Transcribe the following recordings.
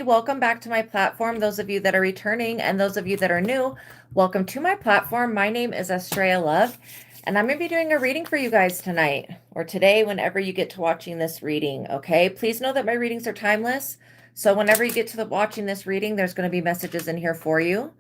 Welcome back to my platform. Those of you that are returning and those of you that are new, welcome to my platform. My name is Astraea Love, and I'm going to be doing a reading for you guys tonight or today, whenever you get to watching this reading. Okay, please know that my readings are timeless. So whenever you get to watching this reading, there's going to be messages in here for you.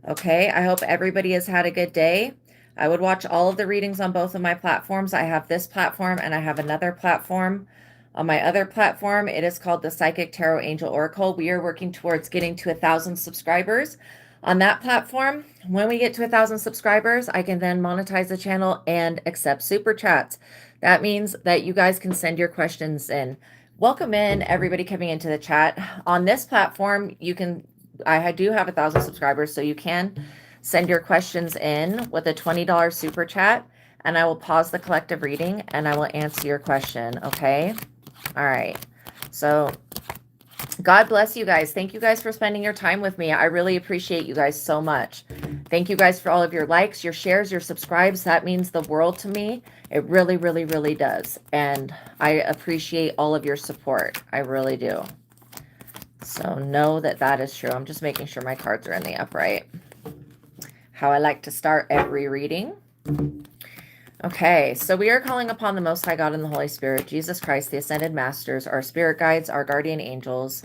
Okay, I hope everybody has had a good day. I would watch all of the readings on both of my platforms. I have this platform and I have another platform. On my other platform, it is called the Psychic Tarot Angel Oracle. We are working towards getting to 1,000 subscribers. On that platform, when we get to 1,000 subscribers, I can then monetize the channel and accept super chats. That means that you guys can send your questions in. Welcome in, everybody coming into the chat. On this platform, I do have 1,000 subscribers, so you can send your questions in with a $20 super chat, and I will pause the collective reading and I will answer your question. Okay. All right. So God bless you guys. Thank you guys for spending your time with me. I really appreciate you guys so much. Thank you guys for all of your likes, your shares, your subscribes. That means the world to me. It really, really, really does. And I appreciate all of your support. I really do. So know that that is true. I'm just making sure my cards are in the upright. How I like to start every reading. Okay, so we are calling upon the Most High God and the Holy Spirit, Jesus Christ, the Ascended Masters, our spirit guides, our guardian angels,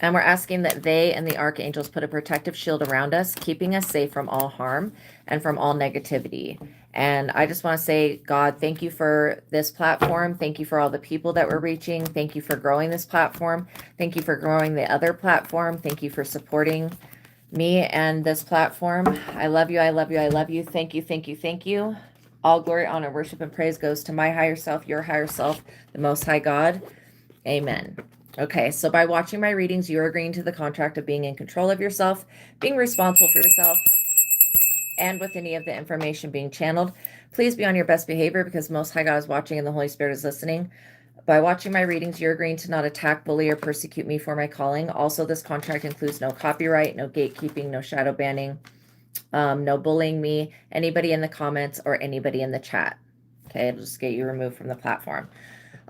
and we're asking that they and the archangels put a protective shield around us, keeping us safe from all harm and from all negativity. And I just want to say, God, thank you for this platform. Thank you for all the people that we're reaching. Thank you for growing this platform. Thank you for growing the other platform. Thank you for supporting me and this platform. I love you. I love you. I love you. Thank you. Thank you. Thank you. All glory, honor, worship, and praise goes to my higher self, your higher self, the Most High God. Amen. Okay, so by watching my readings, you're agreeing to the contract of being in control of yourself, being responsible for yourself, and with any of the information being channeled. Please be on your best behavior because Most High God is watching and the Holy Spirit is listening. By watching my readings, you're agreeing to not attack, bully, or persecute me for my calling. Also, this contract includes no copyright, no gatekeeping, no shadow banning, no bullying me, anybody in the comments, or anybody in the chat. Okay, it'll just get you removed from the platform.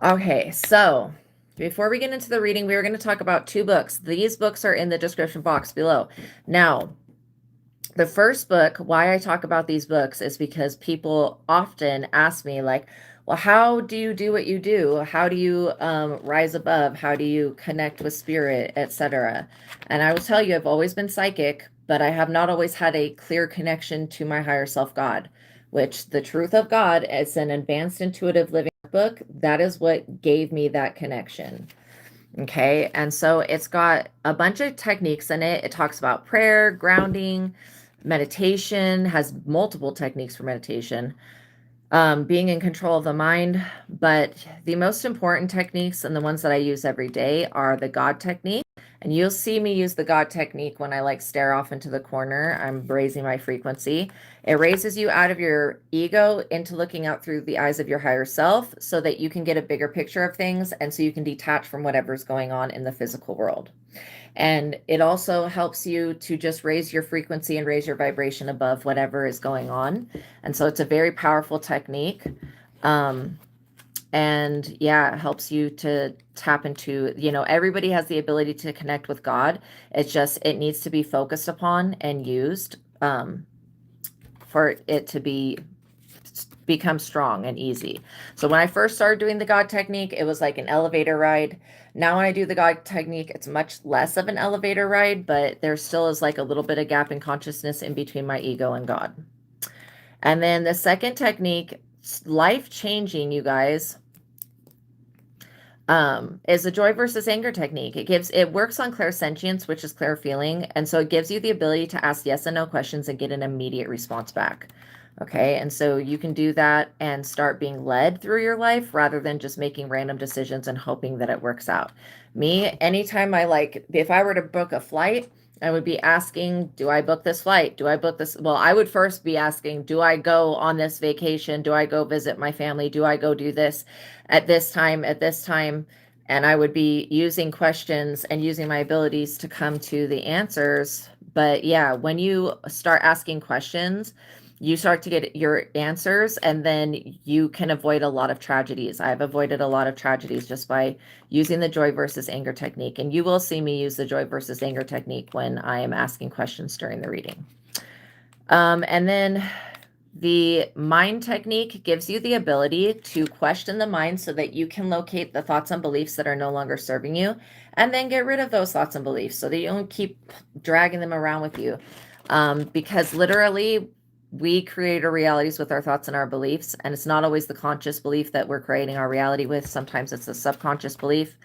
Okay, so before we get into the reading, we are going to talk about two books. These books are in the description box below. Now, the first book, why I talk about these books is because people often ask me, like, well, how do you do what you do? How do you rise above? How do you connect with spirit, etc.? And I will tell you, I've always been psychic, but I have not always had a clear connection to my higher self God, which the Truth of God is an advanced intuitive living book. That is what gave me that connection. Okay, and so it's got a bunch of techniques in it. It talks about prayer, grounding, meditation, has multiple techniques for meditation, being in control of the mind. But the most important techniques and the ones that I use every day are the God technique. And you'll see me use the God technique when I like stare off into the corner. I'm raising my frequency. It raises you out of your ego into looking out through the eyes of your higher self so that you can get a bigger picture of things and so you can detach from whatever's going on in the physical world. And it also helps you to just raise your frequency and raise your vibration above whatever is going on. And so it's a very powerful technique. And yeah, it helps you to tap into, everybody has the ability to connect with God. It's just, it needs to be focused upon and used for it to become strong and easy. So when I first started doing the God technique, it was like an elevator ride. Now when I do the God technique, it's much less of an elevator ride, but there still is like a little bit of gap in consciousness in between my ego and God. And then the second technique, life-changing, you guys, is the joy versus anger technique. It works on clairsentience, which is clear feeling. And so it gives you the ability to ask yes and no questions and get an immediate response back. Okay. And so you can do that and start being led through your life rather than just making random decisions and hoping that it works out. Me, anytime if I were to book a flight, I would be asking, do I book this flight? Do I book this? Well, I would first be asking, do I go on this vacation? Do I go visit my family? Do I go do this at this time, at this time? And I would be using questions and using my abilities to come to the answers. But yeah, when you start asking questions, you start to get your answers, and then you can avoid a lot of tragedies. I've avoided a lot of tragedies just by using the joy versus anger technique. And you will see me use the joy versus anger technique when I am asking questions during the reading. And then the mind technique gives you the ability to question the mind so that you can locate the thoughts and beliefs that are no longer serving you, and then get rid of those thoughts and beliefs so that you don't keep dragging them around with you. Because literally, we create our realities with our thoughts and our beliefs, and it's not always the conscious belief that we're creating our reality with. Sometimes it's a subconscious belief.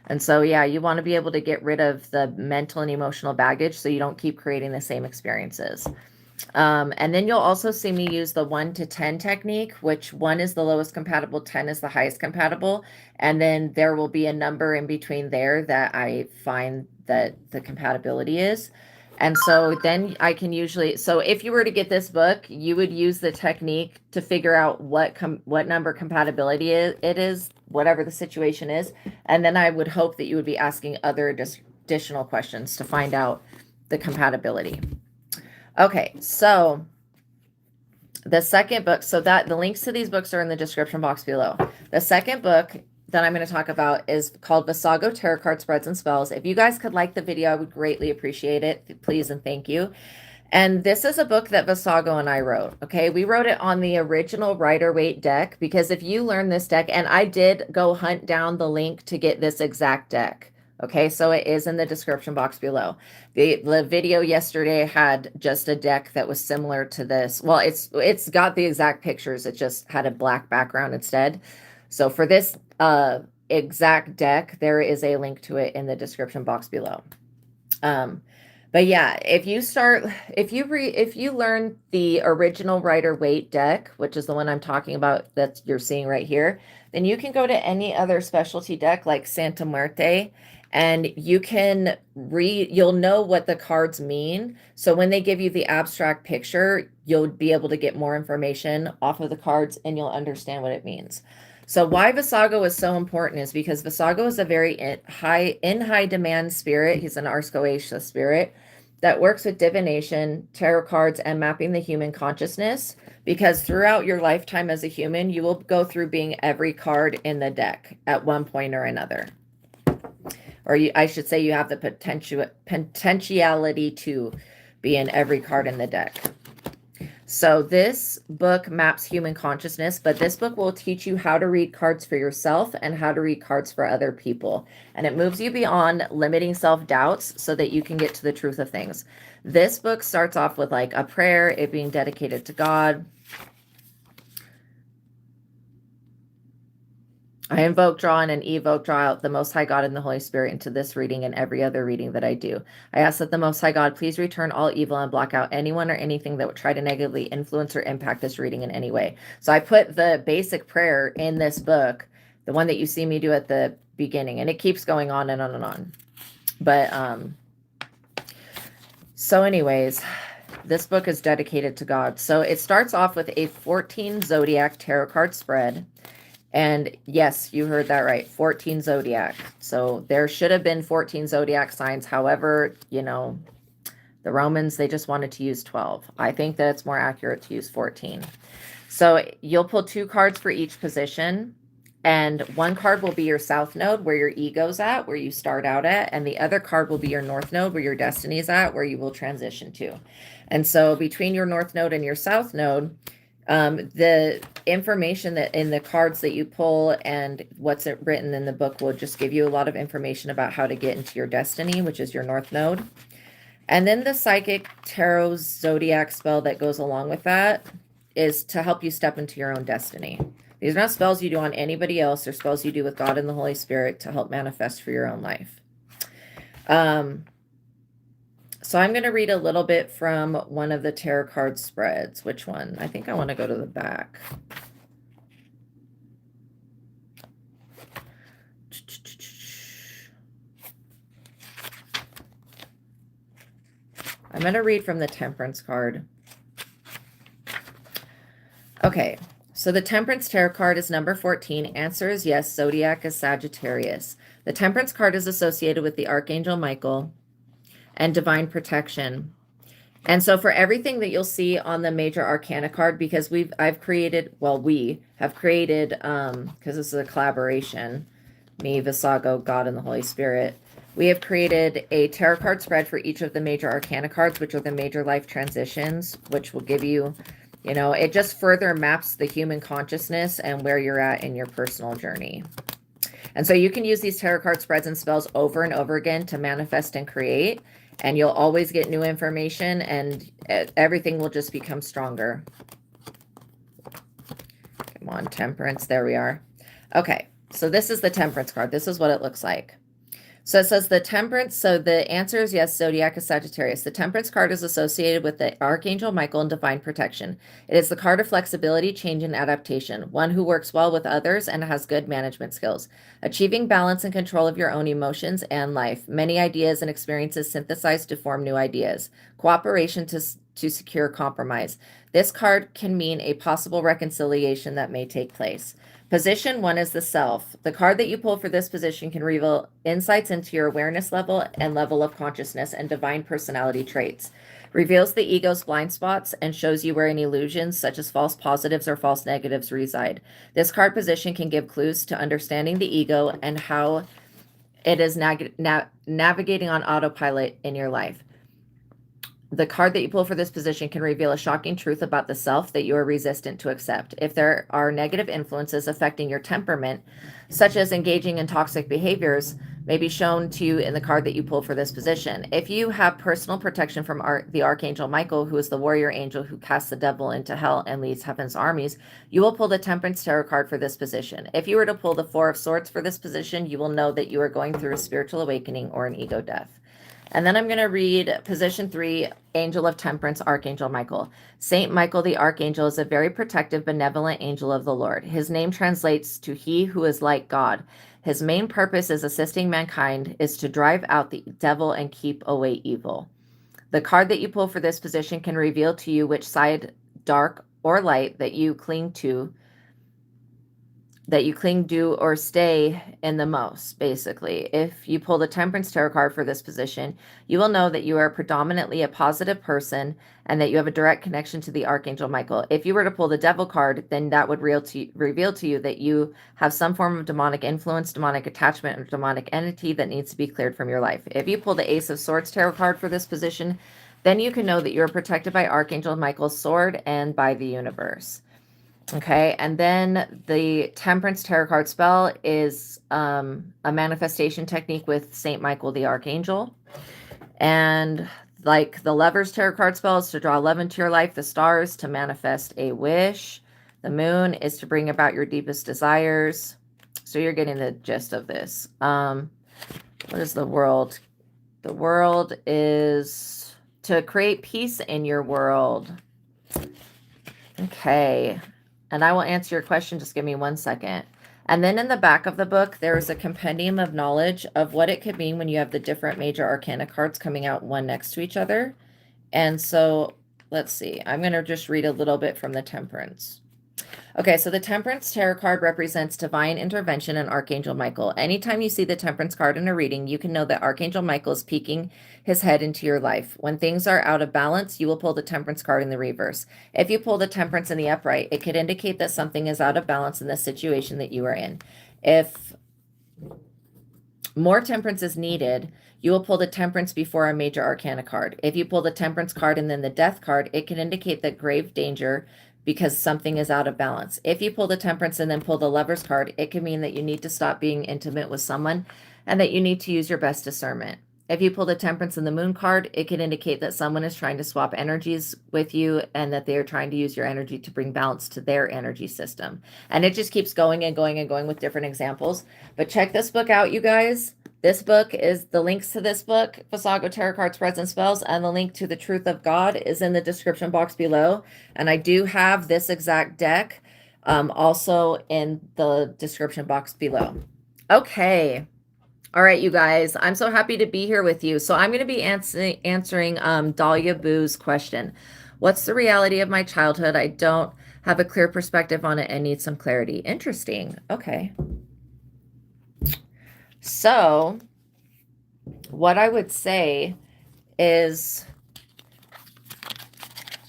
And so, yeah, you want to be able to get rid of the mental and emotional baggage so you don't keep creating the same experiences. And then you'll also see me use the 1 to 10 technique, which 1 is the lowest compatible, 10 is the highest compatible. And then there will be a number in between there that I find that the compatibility is. And so then I can usually, so if you were to get this book, you would use the technique to figure out what number compatibility it is, whatever the situation is. And then I would hope that you would be asking other additional questions to find out the compatibility. Okay, so the second book, so that the links to these books are in the description box below. The second book that I'm going to talk about is called Vassago Tarot Card Spreads and Spells. If you guys could like the video, I would greatly appreciate it. Please and thank you. And this is a book that Vassago and I wrote. Okay, we wrote it on the original Rider-Waite deck, because if you learn this deck, and I did go hunt down the link to get this exact deck. Okay, so it is in the description box below. The video yesterday had just a deck that was similar to this. Well, it's got the exact pictures. It just had a black background instead. So for this exact deck, there is a link to it in the description box below. But yeah, if you learn the original Rider-Waite deck, which is the one I'm talking about that you're seeing right here, then you can go to any other specialty deck like Santa Muerte, and you can you'll know what the cards mean. So when they give you the abstract picture, you'll be able to get more information off of the cards, and you'll understand what it means. So why Vassago is so important is because Vassago is a very high demand spirit. He's an Astraea spirit that works with divination, tarot cards, and mapping the human consciousness, because throughout your lifetime as a human, you will go through being every card in the deck at one point or another. Or I should say you have the potentiality to be in every card in the deck. So this book maps human consciousness, but this book will teach you how to read cards for yourself and how to read cards for other people. And it moves you beyond limiting self-doubts so that you can get to the truth of things. This book starts off with like a prayer, it being dedicated to God. I invoke, draw, and evoke, draw out the Most High God and the Holy Spirit into this reading and every other reading that I do. I ask that the Most High God please return all evil and block out anyone or anything that would try to negatively influence or impact this reading in any way. So I put the basic prayer in this book, the one that you see me do at the beginning, and it keeps going on and on and on. But so anyways, this book is dedicated to God. So it starts off with a 14 zodiac tarot card spread. And yes, you heard that right, 14 zodiac. So there should have been 14 zodiac signs. However, you know, the Romans, they just wanted to use 12. I think that it's more accurate to use 14. So you'll pull 2 cards for each position. And one card will be your south node, where your ego's at, where you start out at. And the other card will be your north node, where your destiny is at, where you will transition to. And so between your north node and your south node, the information that in the cards that you pull and what's written in the book will just give you a lot of information about how to get into your destiny, which is your north node. And then the psychic tarot zodiac spell that goes along with that is to help you step into your own destiny. These are not spells you do on anybody else. They're spells you do with God and the Holy Spirit to help manifest for your own life. So I'm going to read a little bit from one of the tarot card spreads. Which one? I think I want to go to the back. I'm going to read from the Temperance card. Okay, so the Temperance tarot card is number 14. Answer is yes. Zodiac is Sagittarius. The Temperance card is associated with the Archangel Michael and divine protection. And so for everything that you'll see on the major arcana card, because we have created, because this is a collaboration, me, Vassago, God, and the Holy Spirit, we have created a tarot card spread for each of the major arcana cards, which are the major life transitions, which will give you, it just further maps the human consciousness and where you're at in your personal journey. And so you can use these tarot card spreads and spells over and over again to manifest and create, and you'll always get new information, and everything will just become stronger. Come on, Temperance. There we are. Okay, so this is the Temperance card. This is what it looks like. So it says the Temperance. So the answer is yes, Zodiac is Sagittarius. The Temperance card is associated with the Archangel Michael and divine protection. It is the card of flexibility, change, and adaptation, one who works well with others and has good management skills, achieving balance and control of your own emotions and life. Many ideas and experiences synthesized to form new ideas. Cooperation to secure compromise. This card can mean a possible reconciliation that may take place. Position 1 is the self. The card that you pull for this position can reveal insights into your awareness level and level of consciousness and divine personality traits. Reveals the ego's blind spots and shows you where any illusions, such as false positives or false negatives, reside. This card position can give clues to understanding the ego and how it is navigating on autopilot in your life. The card that you pull for this position can reveal a shocking truth about the self that you are resistant to accept. If there are negative influences affecting your temperament, such as engaging in toxic behaviors, may be shown to you in the card that you pull for this position. If you have personal protection from the Archangel Michael, who is the warrior angel who casts the devil into hell and leads heaven's armies, you will pull the Temperance Tarot card for this position. If you were to pull the Four of Swords for this position, you will know that you are going through a spiritual awakening or an ego death. And then I'm going to read position 3, Angel of Temperance, Archangel Michael. Saint Michael the Archangel is a very protective, benevolent angel of the Lord. His name translates to he who is like God. His main purpose is assisting mankind is to drive out the devil and keep away evil. The card that you pull for this position can reveal to you which side, dark or light, that you cling to or stay in the most, basically. If you pull the Temperance Tarot card for this position, you will know that you are predominantly a positive person and that you have a direct connection to the Archangel Michael. If you were to pull the Devil card, then that would reveal to you that you have some form of demonic influence, demonic attachment, or demonic entity that needs to be cleared from your life. If you pull the Ace of Swords Tarot card for this position, then you can know that you are protected by Archangel Michael's sword and by the universe. Okay, and then the Temperance Tarot card spell is a manifestation technique with Saint Michael the Archangel. And like the Lover's Tarot card spell is to draw love into your life, the Stars to manifest a wish, the Moon is to bring about your deepest desires. So you're getting the gist of this. What is the World? The World is to create peace in your world. Okay. And I will answer your question. Just give me 1 second. And then in the back of the book, there is a compendium of knowledge of what it could mean when you have the different major arcana cards coming out one next to each other. And so let's see. I'm going to just read a little bit from the Temperance. Okay, so the Temperance Tarot card represents divine intervention and Archangel Michael. Anytime you see the Temperance card in a reading, you can know that Archangel Michael is peeking his head into your life. When things are out of balance, you will pull the Temperance card in the reverse. If you pull the Temperance in the upright, it could indicate that something is out of balance in the situation that you are in. If more temperance is needed, you will pull the Temperance before a major arcana card. If you pull the Temperance card and then the Death card, it can indicate that grave danger because something is out of balance. If you pull the Temperance and then pull the Lover's card, it can mean that you need to stop being intimate with someone and that you need to use your best discernment. If you pull the Temperance and the Moon card, it can indicate that someone is trying to swap energies with you and that they are trying to use your energy to bring balance to their energy system. And it just keeps going and going and going with different examples. But check this book out, you guys. This book is the links to this book, Vassago Tarot Card Spreads and Spells, and the link to The Truth of God is in the description box below. And I do have this exact deck also in the description box below. Okay. All right, you guys, I'm so happy to be here with you. So I'm going to be answering Dahlia Boo's question. What's the reality of my childhood? I don't have a clear perspective on it and need some clarity. Interesting. Okay. So what I would say is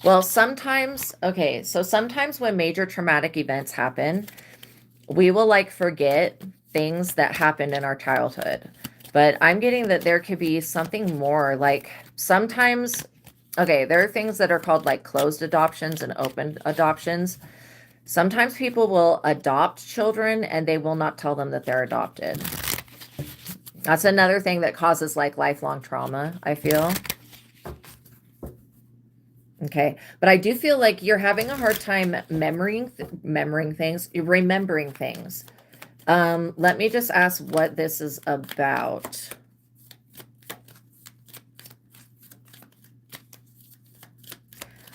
Well, sometimes, okay, so sometimes when major traumatic events happen, we will like forget things that happened in our childhood. But I'm getting that there could be something more. Like sometimes, okay, there are things that are called like closed adoptions and open adoptions. Sometimes people will adopt children and they will not tell them that they're adopted. That's another thing that causes like lifelong trauma, I feel. Okay, but I do feel like you're having a hard time remembering things. Let me just ask what this is about.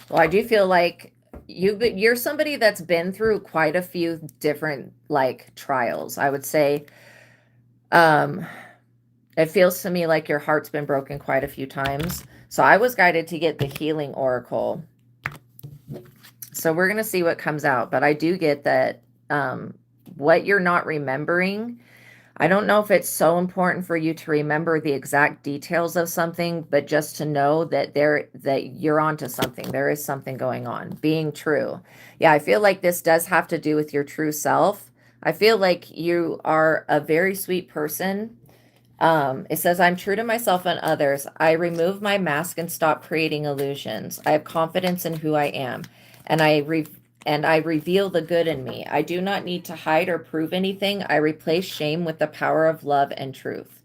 Well, I do feel like you're somebody that's been through quite a few different like trials. I would say it feels to me like your heart's been broken quite a few times. So I was guided to get the healing oracle. So we're going to see what comes out, but I do get that what you're not remembering, I don't know if it's so important for you to remember the exact details of something, but just to know that that you're onto something. There is something going on, being true. Yeah, I feel like this does have to do with your true self. I feel like you are a very sweet person. It says, I'm true to myself and others. I remove my mask and stop creating illusions. I have confidence in who I am, and I reveal the good in me. I do not need to hide or prove anything. I replace shame with the power of love and truth.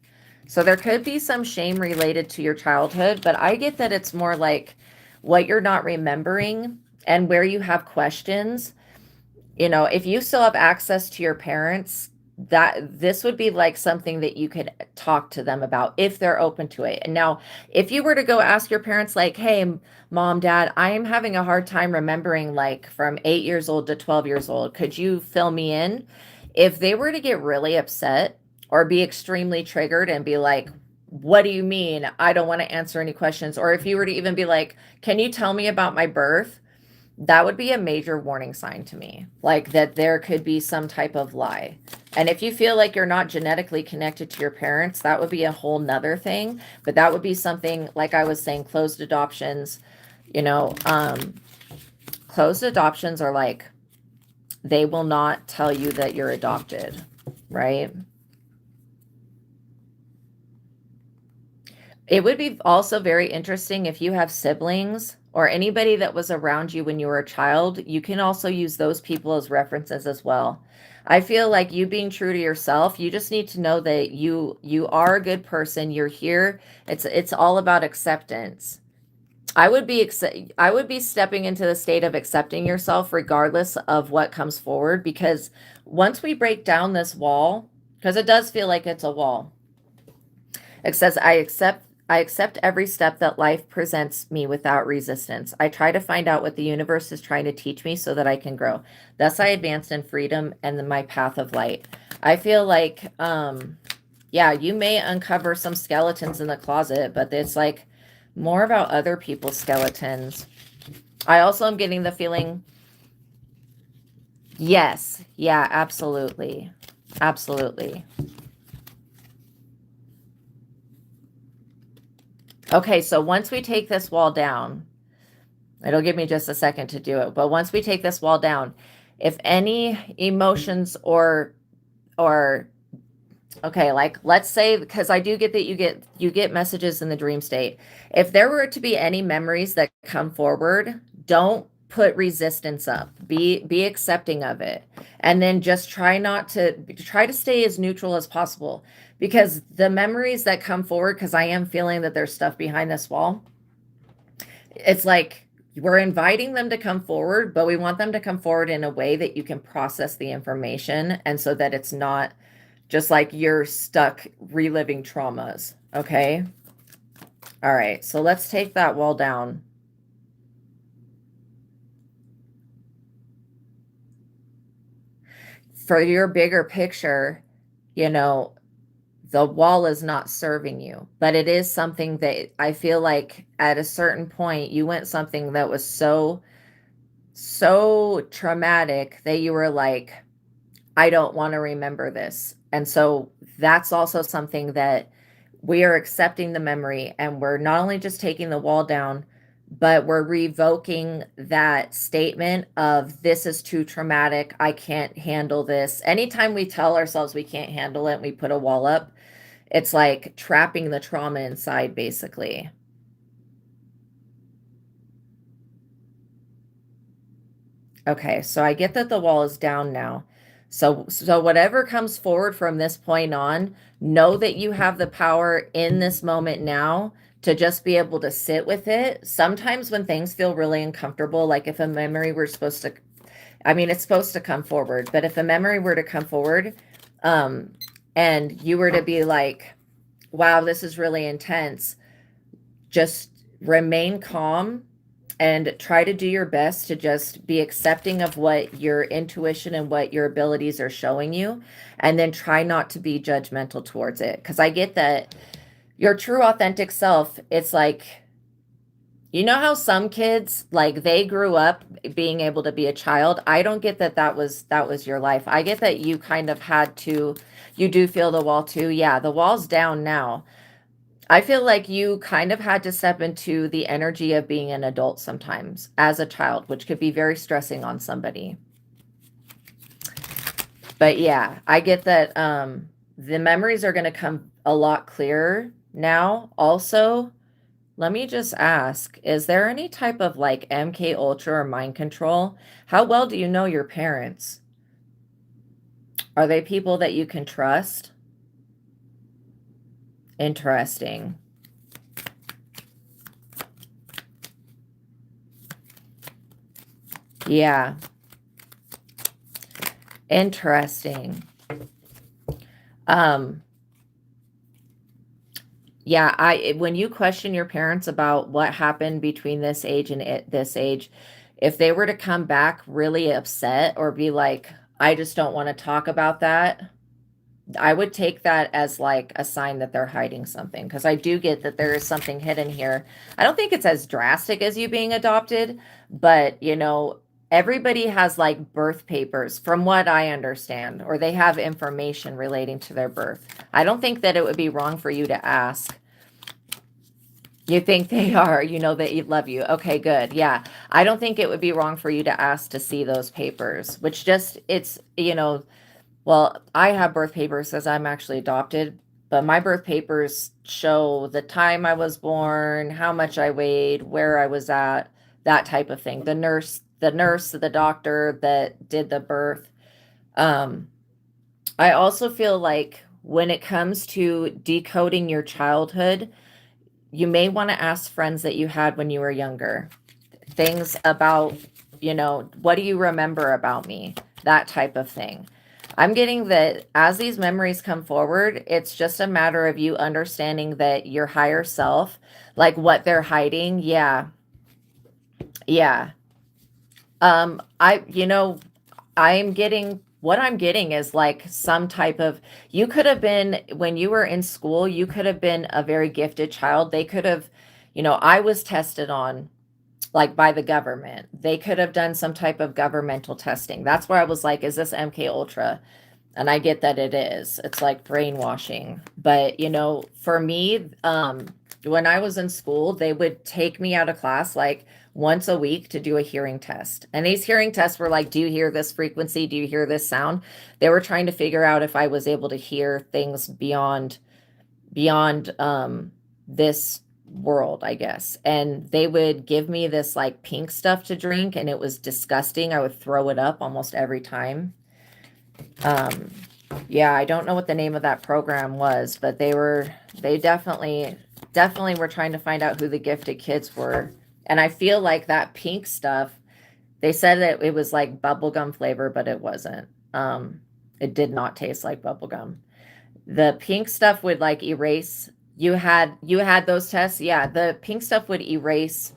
So there could be some shame related to your childhood, but I get that it's more like what you're not remembering and where you have questions. You know, if you still have access to your parents, that this would be like something that you could talk to them about if they're open to it. And now, if you were to go ask your parents, like, hey, mom, dad, I am having a hard time remembering, like, from 8 years old to 12 years old. Could you fill me in? If they were to get really upset or be extremely triggered and be like, what do you mean? I don't want to answer any questions. Or if you were to even be like, can you tell me about my birth? That would be a major warning sign to me, like that there could be some type of lie. And if you feel like you're not genetically connected to your parents, that would be a whole nother thing. But that would be something, like I was saying, closed adoptions, you know, closed adoptions are like, they will not tell you that you're adopted, right? It would be also very interesting if you have siblings or anybody that was around you when you were a child. You can also use those people as references as well. I feel like you being true to yourself, you just need to know that you are a good person. You're here. It's all about acceptance. I would be stepping into the state of accepting yourself regardless of what comes forward, because once we break down this wall, because it does feel like it's a wall. It says, I accept every step that life presents me without resistance. I try to find out what the universe is trying to teach me so that I can grow. Thus I advance in freedom and my path of light. I feel like, yeah, you may uncover some skeletons in the closet, but it's like more about other people's skeletons. I also am getting the feeling, yes, yeah, absolutely. Absolutely. Okay, so once we take this wall down, it'll give me just a second to do it, but once we take this wall down, if any emotions or okay, like let's say, because I do get that you get messages in the dream state. If there were to be any memories that come forward, don't put resistance up. Be accepting of it. And then just try to stay as neutral as possible, because the memories that come forward, because I am feeling that there's stuff behind this wall. It's like we're inviting them to come forward, but we want them to come forward in a way that you can process the information, and so that it's not just like you're stuck reliving traumas. Okay. All right. So let's take that wall down. For your bigger picture, you know, the wall is not serving you, but it is something that I feel like at a certain point you went something that was so traumatic that you were like, I don't want to remember this. And so that's also something that we are accepting the memory, and we're not only just taking the wall down, but we're revoking that statement of this is too traumatic. I can't handle this. Anytime we tell ourselves we can't handle it, we put a wall up. It's like trapping the trauma inside, basically. Okay, so I get that the wall is down now. So whatever comes forward from this point on, know that you have the power in this moment now to just be able to sit with it. Sometimes when things feel really uncomfortable, like if a memory were supposed to, I mean, it's supposed to come forward, but if a memory were to come forward, um, and you were to be like, wow, this is really intense, just remain calm and try to do your best to just be accepting of what your intuition and what your abilities are showing you, and then try not to be judgmental towards it. Because I get that your true authentic self, it's like, you know how some kids, like, they grew up being able to be a child. I don't get that that was your life. I get that you kind of had to, you do feel the wall too. Yeah, the wall's down now. I feel like you kind of had to step into the energy of being an adult sometimes as a child, which could be very stressing on somebody. But yeah, I get that the memories are going to come a lot clearer now. Also, let me just ask, is there any type of like MK Ultra or mind control? How well do you know your parents? Are they people that you can trust? Interesting. Yeah. Interesting. Um, yeah, when you question your parents about what happened between this age and this age, if they were to come back really upset or be like, I just don't want to talk about that, I would take that as like a sign that they're hiding something, because I do get that there is something hidden here. I don't think it's as drastic as you being adopted, but you know, everybody has like birth papers from what I understand, or they have information relating to their birth. I don't think that it would be wrong for you to ask. You think they are, you know that you love you. Okay, good. Yeah. I don't think it would be wrong for you to ask to see those papers, which just, it's, you know, well, I have birth papers as I'm actually adopted, but my birth papers show the time I was born, how much I weighed, where I was at, that type of thing. The doctor that did the birth. Um, I also feel like when it comes to decoding your childhood, you may want to ask friends that you had when you were younger. Things about, you know, what do you remember about me? That type of thing. I'm getting that as these memories come forward, it's just a matter of you understanding that your higher self, like what they're hiding. Yeah. Yeah. You know, I'm getting, what I'm getting is like some type of, you could have been, when you were in school, you could have been a very gifted child. They could have, you know, I was tested on like by the government. They could have done some type of governmental testing. That's where I was like, is this MK Ultra? And I get that it is. It's like brainwashing. But, you know, for me, when I was in school, they would take me out of class like once a week to do a hearing test. And these hearing tests were like, do you hear this frequency? Do you hear this sound? They were trying to figure out if I was able to hear things beyond this world, I guess. And they would give me this like pink stuff to drink, and it was disgusting. I would throw it up almost every time. Yeah, I don't know what the name of that program was, but they definitely were trying to find out who the gifted kids were. And I feel like that pink stuff, they said that it was like bubblegum flavor, but it wasn't. It did not taste like bubblegum. The pink stuff would like erase, you had those tests. Yeah, the pink stuff would erase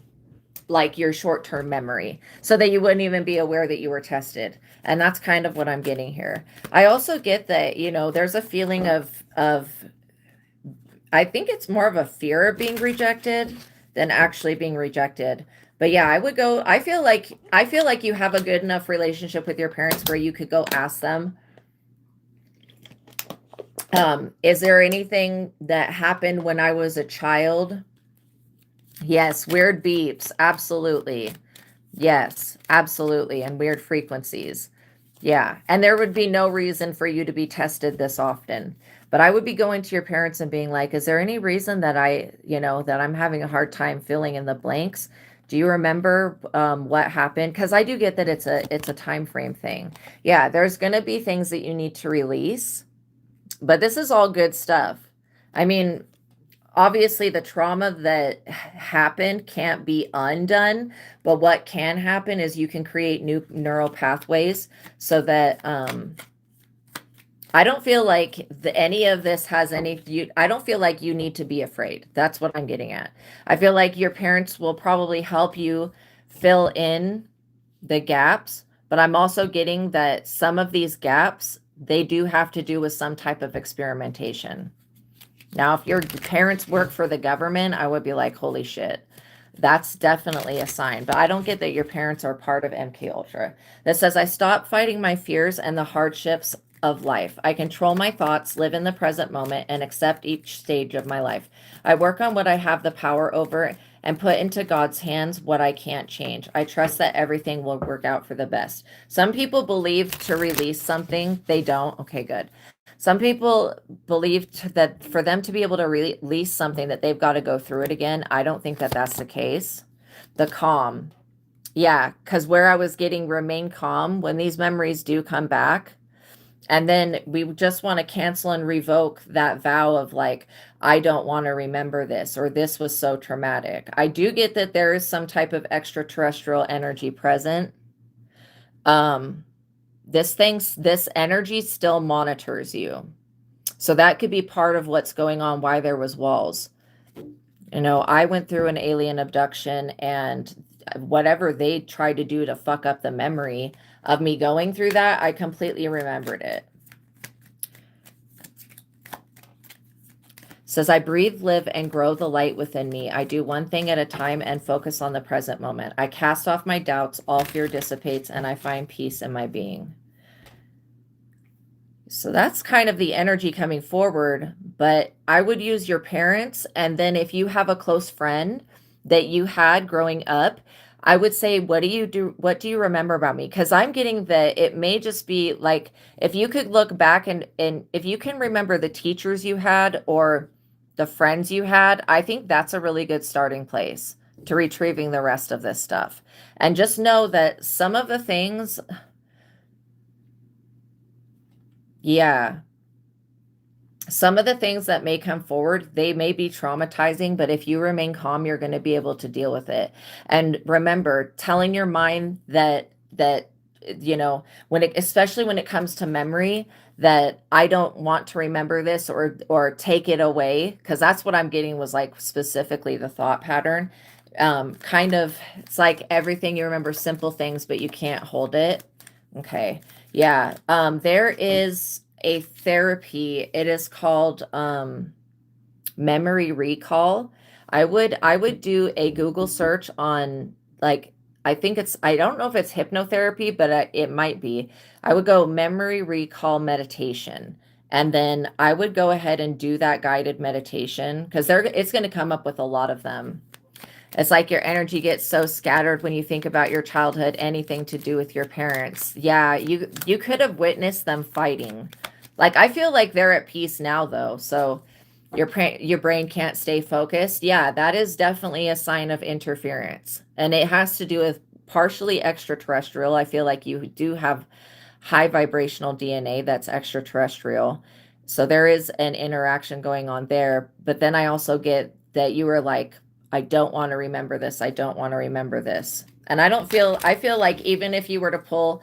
like your short-term memory so that you wouldn't even be aware that you were tested. And that's kind of what I'm getting here. I also get that, you know, there's a feeling of I think it's more of a fear of being rejected than actually being rejected. But yeah, I feel like you have a good enough relationship with your parents where you could go ask them, is there anything that happened when I was a child Yes, weird beeps. Absolutely. Yes, absolutely. And weird frequencies. Yeah. And there would be no reason for you to be tested this often. But I would be going to your parents and being like, is there any reason that that I'm having a hard time filling in the blanks? Do you remember what happened? Because I do get that it's a time frame thing. Yeah, there's going to be things that you need to release, but this is all good stuff. I mean, obviously the trauma that happened can't be undone, but what can happen is you can create new neural pathways so that I don't feel like any of this has I don't feel like you need to be afraid. That's what I'm getting at. I feel like your parents will probably help you fill in the gaps, but I'm also getting that some of these gaps, they do have to do with some type of experimentation. Now, if your parents work for the government, I would be like, holy shit. That's definitely a sign. But I don't get that your parents are part of MK Ultra. That says, I stop fighting my fears and the hardships of life. I control my thoughts, live in the present moment, and accept each stage of my life. I work on what I have the power over and put into God's hands what I can't change. I trust that everything will work out for the best. Some people believe to release something, they don't. Okay, good. Some people believe that for them to be able to release something that they've got to go through it again. I don't think that that's the case. The calm. Yeah, because where I was getting remain calm when these memories do come back. And then we just want to cancel and revoke that vow of like, I don't want to remember this, or this was so traumatic. I do get that there is some type of extraterrestrial energy present. This energy still monitors you. So that could be part of what's going on, why there was walls. I went through an alien abduction, and whatever they tried to do to fuck up the memory of me going through that, I completely remembered it. Says, I breathe, live, and grow the light within me. I do one thing at a time and focus on the present moment. I cast off my doubts, all fear dissipates, and I find peace in my being. So that's kind of the energy coming forward, but I would use your parents. And then if you have a close friend that you had growing up, I would say, what do you do? What do you remember about me? Because I'm getting that it may just be like, if you could look back and if you can remember the teachers you had or the friends you had, I think that's a really good starting place to retrieving the rest of this stuff. And just know that some of the things, yeah, some of the things that may come forward, they may be traumatizing, but if you remain calm, you're going to be able to deal with it. And remember, telling your mind that especially when it comes to memory, that I don't want to remember this or take it away, because that's what I'm getting was like specifically the thought pattern. Kind of, it's like everything you remember, simple things, but you can't hold it. Okay. Yeah. There is a therapy. It is called memory recall. I would do a Google search on, like, I don't know if it's hypnotherapy, but it might be. I would go memory recall meditation. And then I would go ahead and do that guided meditation, because it's going to come up with a lot of them. It's like your energy gets so scattered when you think about your childhood, anything to do with your parents. Yeah, you could have witnessed them fighting. Like, I feel like they're at peace now though. So your brain can't stay focused. Yeah, that is definitely a sign of interference. And it has to do with partially extraterrestrial. I feel like you do have high vibrational DNA that's extraterrestrial. So there is an interaction going on there. But then I also get that you were like, I don't want to remember this. I don't want to remember this. And I feel like even if you were to pull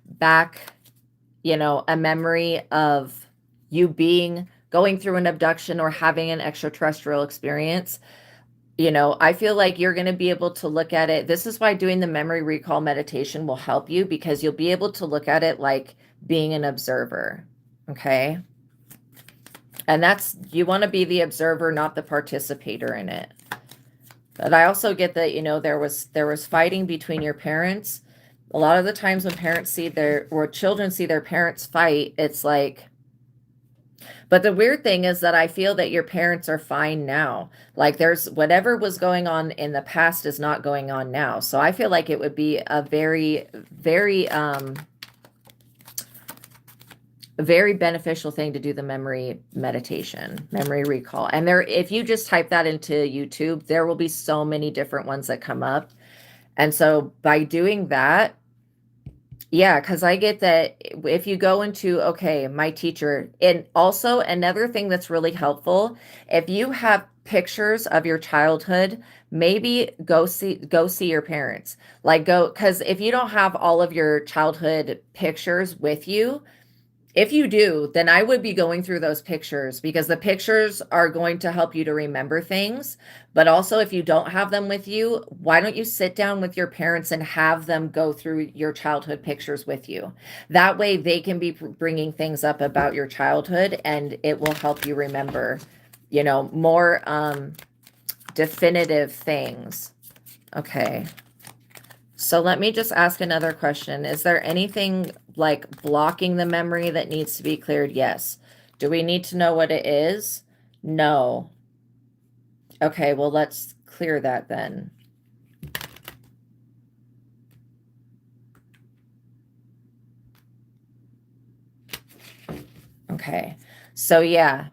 back, a memory of you going through an abduction or having an extraterrestrial experience, I feel like you're going to be able to look at it. This is why doing the memory recall meditation will help you, because you'll be able to look at it like being an observer. Okay. And you want to be the observer, not the participator in it. But I also get that, there was fighting between your parents. A lot of the times when children see their parents fight, it's like But the weird thing is that I feel that your parents are fine now. Like there's whatever was going on in the past is not going on now. So I feel like it would be a very beneficial thing to do the memory meditation, memory recall. And there, if you just type that into YouTube, there will be so many different ones that come up. And so by doing that, yeah, because I get that if you go into, okay, my teacher, and also another thing that's really helpful, if you have pictures of your childhood, maybe go see your parents. Like go, because if you don't have all of your childhood pictures with you, if you do, then I would be going through those pictures because the pictures are going to help you to remember things. But also, if you don't have them with you, why don't you sit down with your parents and have them go through your childhood pictures with you? That way, they can be bringing things up about your childhood and it will help you remember, more definitive things. Okay. So let me just ask another question. Is there anything like blocking the memory that needs to be cleared? Yes. Do we need to know what it is? No. Okay, well, let's clear that then. Okay, so yeah,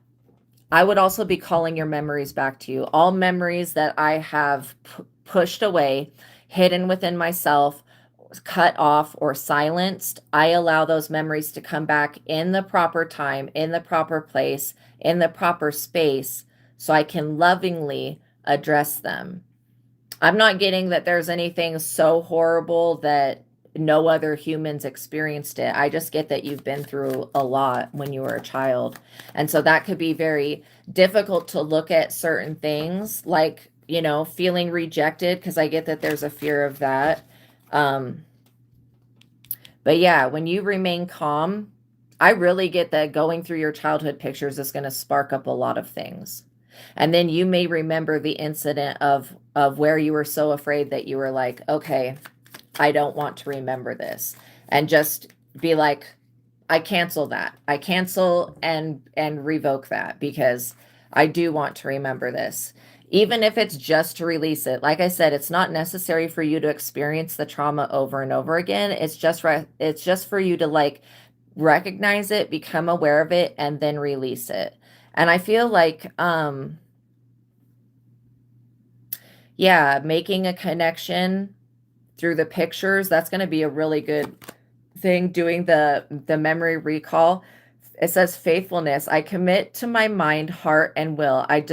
I would also be calling your memories back to you. All memories that I have pushed away, hidden within myself, cut off, or silenced, I allow those memories to come back in the proper time, in the proper place, in the proper space, so I can lovingly address them. I'm not getting that there's anything so horrible that no other humans experienced it. I just get that you've been through a lot when you were a child. And so that could be very difficult to look at certain things like, feeling rejected, because I get that there's a fear of that. But yeah, when you remain calm, I really get that going through your childhood pictures is going to spark up a lot of things. And then you may remember the incident of where you were so afraid that you were like, okay, I don't want to remember this. And just be like, I cancel that. I cancel and revoke that because I do want to remember this. Even if it's just to release it. Like I said, it's not necessary for you to experience the trauma over and over again. It's just for you to like recognize it, become aware of it, and then release it. And I feel like yeah, making a connection through the pictures, that's going to be a really good thing. Doing the memory recall, it says faithfulness. I commit to my mind, heart, and will. I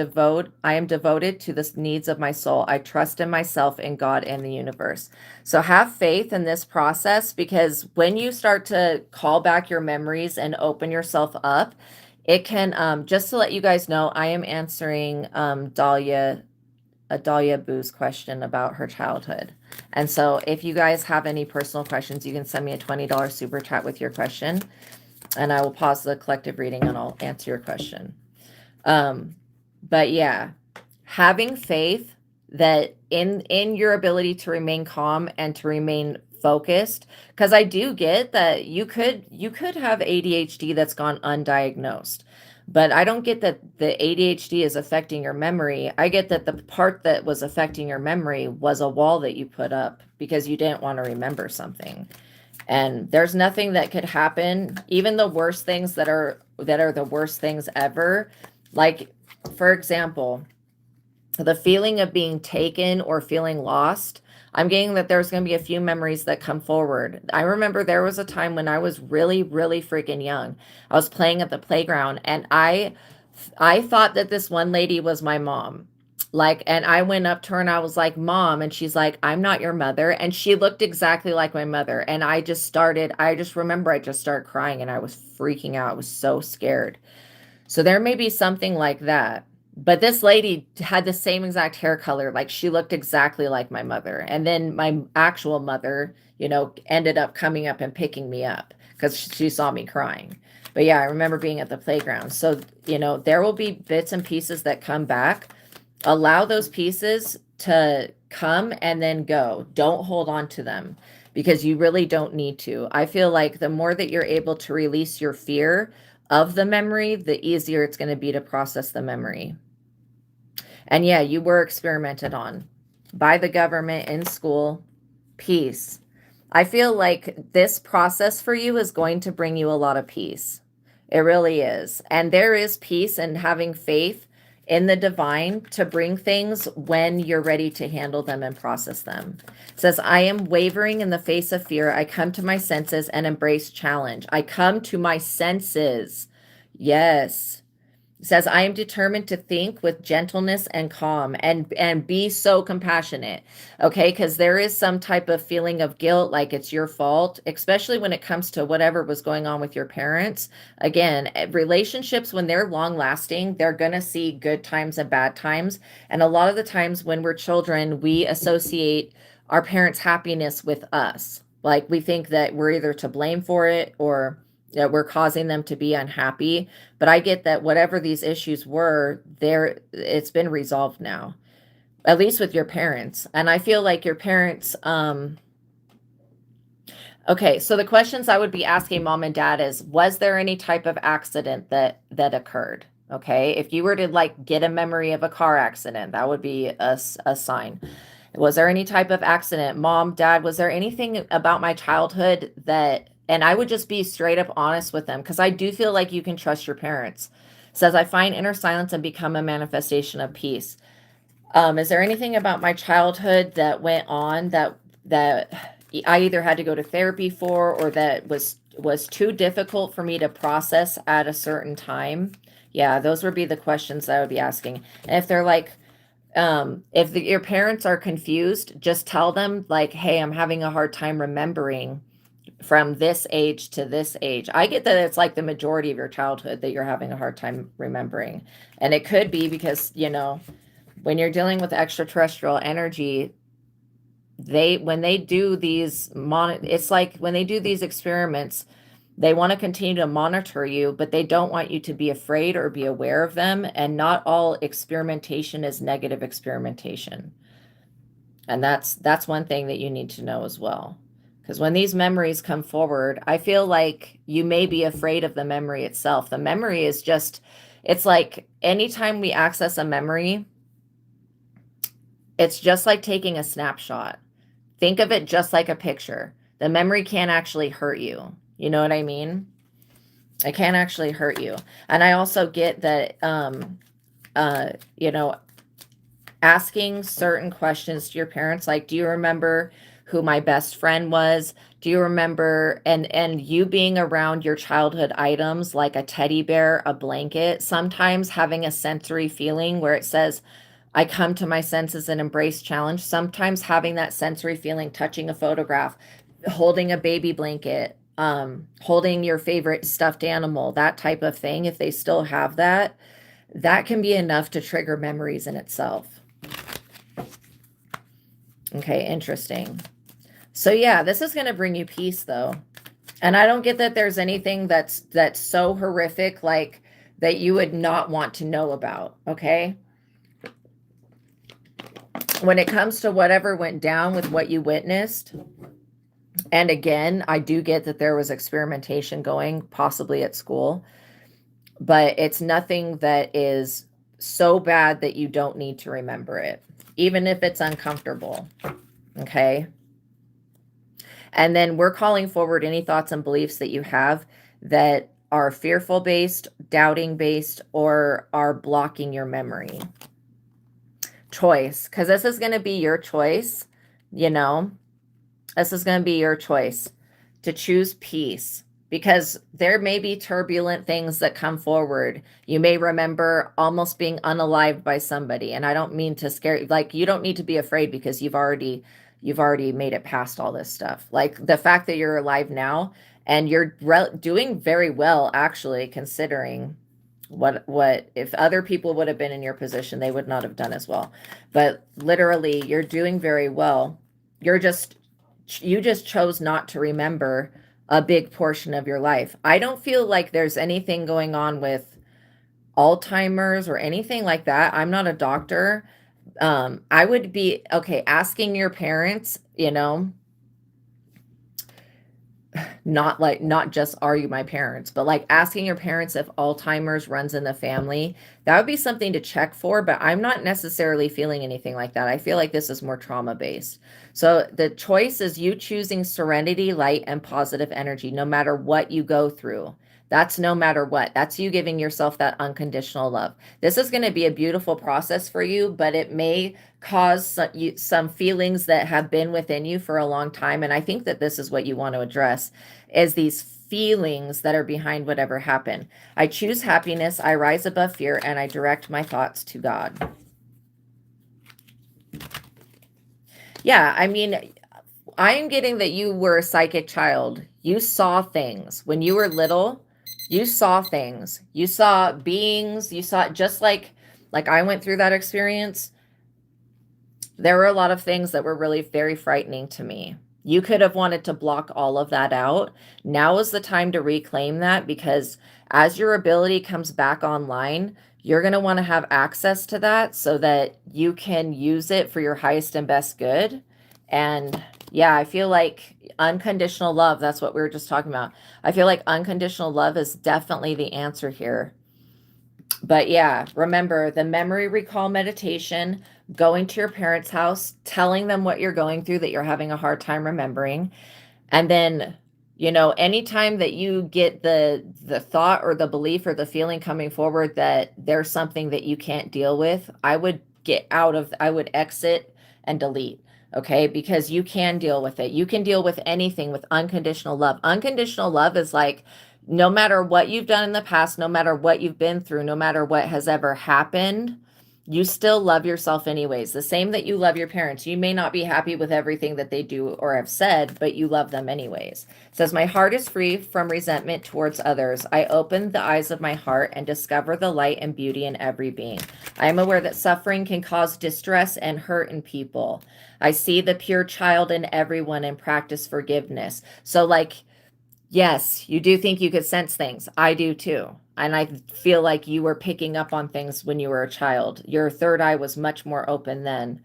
am devoted to the needs of my soul. I trust in myself, in God, and the universe. So have faith in this process, because when you start to call back your memories and open yourself up, it can, just to let you guys know, I am answering Dahlia Boo's question about her childhood. And so if you guys have any personal questions, you can send me a $20 super chat with your question, and I will pause the collective reading and I'll answer your question. But yeah, having faith that in your ability to remain calm and to remain focused, because I do get that you could have ADHD that's gone undiagnosed. But I don't get that the ADHD is affecting your memory. I get that the part that was affecting your memory was a wall that you put up because you didn't want to remember something. And there's nothing that could happen, even the worst things that are the worst things ever. Like, for example, the feeling of being taken or feeling lost. I'm getting that there's going to be a few memories that come forward. I remember there was a time when I was really, really freaking young. I was playing at the playground and I thought that this one lady was my mom. Like, and I went up to her and I was like, Mom. And she's like, I'm not your mother. And she looked exactly like my mother. And I just remember I just started crying and I was freaking out. I was so scared. So there may be something like that. But this lady had the same exact hair color. Like, she looked exactly like my mother. And then my actual mother, ended up coming up and picking me up because she saw me crying. But yeah, I remember being at the playground. So, there will be bits and pieces that come back. Allow those pieces to come and then go. Don't hold on to them because you really don't need to. I feel like the more that you're able to release your fear of the memory, the easier it's going to be to process the memory. And yeah, you were experimented on by the government in school. Peace. I feel like this process for you is going to bring you a lot of peace. It really is. And there is peace in having faith in the divine to bring things when you're ready to handle them and process them. It says, I am wavering in the face of fear. I come to my senses and embrace challenge. I come to my senses. Yes. It says, I am determined to think with gentleness and calm and be so compassionate. Okay, because there is some type of feeling of guilt, like it's your fault, especially when it comes to whatever was going on with your parents. Again, relationships, when they're long lasting, they're going to see good times and bad times. And a lot of the times when we're children, we associate our parents' happiness with us. Like we think that we're either to blame for it or that we're causing them to be unhappy. But I get that whatever these issues were, it's been resolved now, at least with your parents. And I feel like your parents, okay, so the questions I would be asking mom and dad is, was there any type of accident that occurred? Okay, if you were to like get a memory of a car accident, that would be a sign. Was there any type of accident? Mom, dad, was there anything about my childhood that, and I would just be straight up honest with them because I do feel like you can trust your parents. It says, I find inner silence and become a manifestation of peace. Is there anything about my childhood that went on that I either had to go to therapy for or that was too difficult for me to process at a certain time? Yeah, those would be the questions I would be asking. And if they're like, if your parents are confused, just tell them like, hey, I'm having a hard time remembering from this age to this age. I get that it's like the majority of your childhood that you're having a hard time remembering. And it could be because, when you're dealing with extraterrestrial energy, when they do these it's like when they do these experiments, they want to continue to monitor you, but they don't want you to be afraid or be aware of them. And not all experimentation is negative experimentation. And that's one thing that you need to know as well. Because when these memories come forward, I feel like you may be afraid of the memory itself. The memory is just, it's like anytime we access a memory, it's just like taking a snapshot. Think of it just like a picture. The memory can't actually hurt you. You know what I mean? It can't actually hurt you. And I also get that, asking certain questions to your parents, like, do you remember who my best friend was? Do you remember, and you being around your childhood items like a teddy bear, a blanket, sometimes having a sensory feeling where it says, I come to my senses and embrace challenge. Sometimes having that sensory feeling, touching a photograph, holding a baby blanket, holding your favorite stuffed animal, that type of thing. If they still have that, that can be enough to trigger memories in itself. Okay, interesting. So yeah, this is going to bring you peace though. And I don't get that there's anything that's so horrific like that you would not want to know about, okay? When it comes to whatever went down with what you witnessed, and again, I do get that there was experimentation going possibly at school, but it's nothing that is so bad that you don't need to remember it, even if it's uncomfortable, okay? And then we're calling forward any thoughts and beliefs that you have that are fearful based, doubting based, or are blocking your memory. Choice, because this is going to be your choice, this is going to be your choice to choose peace, because there may be turbulent things that come forward. You may remember almost being unalived by somebody, and I don't mean to scare you. Like, you don't need to be afraid because you've already made it past all this stuff. Like the fact that you're alive now and you're doing very well, actually, considering what if other people would have been in your position, they would not have done as well. But literally, you're doing very well. You just chose not to remember a big portion of your life. I don't feel like there's anything going on with Alzheimer's or anything like that. I'm not a doctor. I would be, okay, asking your parents, not just are you my parents, but like asking your parents if Alzheimer's runs in the family. That would be something to check for, but I'm not necessarily feeling anything like that. I feel like this is more trauma based. So the choice is you choosing serenity, light, and positive energy no matter what you go through. That's no matter what. That's you giving yourself that unconditional love. This is going to be a beautiful process for you, but it may cause some feelings that have been within you for a long time. And I think that this is what you want to address, is these feelings that are behind whatever happened. I choose happiness, I rise above fear, and I direct my thoughts to God. Yeah, I mean, I am getting that you were a psychic child. You saw things when you were little. You saw things. You saw beings. You saw, just like I went through that experience. There were a lot of things that were really very frightening to me. You could have wanted to block all of that out. Now is the time to reclaim that, because as your ability comes back online, you're going to want to have access to that so that you can use it for your highest and best good. And yeah, I feel like unconditional love, that's what we were just talking about. I feel like unconditional love is definitely the answer here. But yeah, remember the memory recall meditation, going to your parents' house, telling them what you're going through, that you're having a hard time remembering. And then, anytime that you get the thought or the belief or the feeling coming forward that there's something that you can't deal with, I would exit and delete. Okay, because you can deal with it. You can deal with anything with unconditional love. Unconditional love is like, no matter what you've done in the past, no matter what you've been through, no matter what has ever happened, you still love yourself anyways. The same that you love your parents. You may not be happy with everything that they do or have said, but you love them anyways. It says, my heart is free from resentment towards others. I open the eyes of my heart and discover the light and beauty in every being. I am aware that suffering can cause distress and hurt in people. I see the pure child in everyone and practice forgiveness. So yes, you do think you could sense things. I do too. And I feel like you were picking up on things when you were a child. Your third eye was much more open then.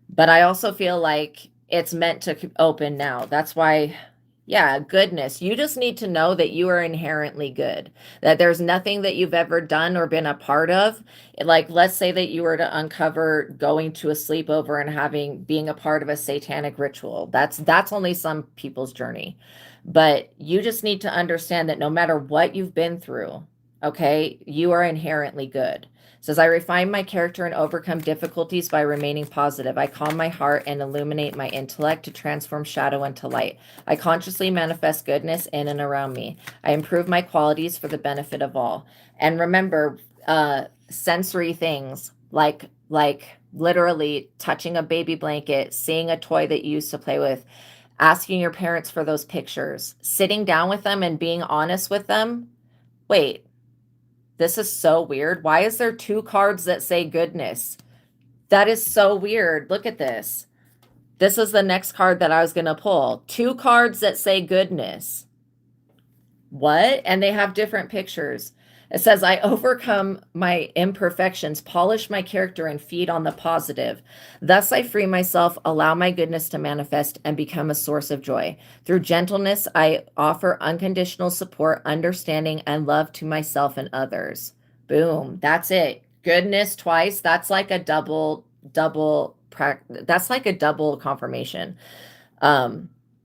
But I also feel like it's meant to open now. That's why, yeah, goodness. You just need to know that you are inherently good, that there's nothing that you've ever done or been a part of. Like, let's say that you were to uncover going to a sleepover and being a part of a satanic ritual. That's only some people's journey. But you just need to understand that no matter what you've been through, okay, you are inherently good. It says, I refine my character and overcome difficulties by remaining positive. I calm my heart and illuminate my intellect to transform shadow into light. I consciously manifest goodness in and around me. I improve my qualities for the benefit of all. And remember, sensory things like literally touching a baby blanket, seeing a toy that you used to play with, asking your parents for those pictures, sitting down with them and being honest with them. Wait, this is so weird. Why is there 2 cards that say goodness? That is so weird. Look at this. This is the next card that I was going to pull. 2 cards that say goodness. What? And they have different pictures. It says, I overcome my imperfections, polish my character, and feed on the positive. Thus I free myself, allow my goodness to manifest, and become a source of joy. Through gentleness, I offer unconditional support, understanding, and love to myself and others. Boom. That's it. Goodness twice. That's like a that's like a double confirmation.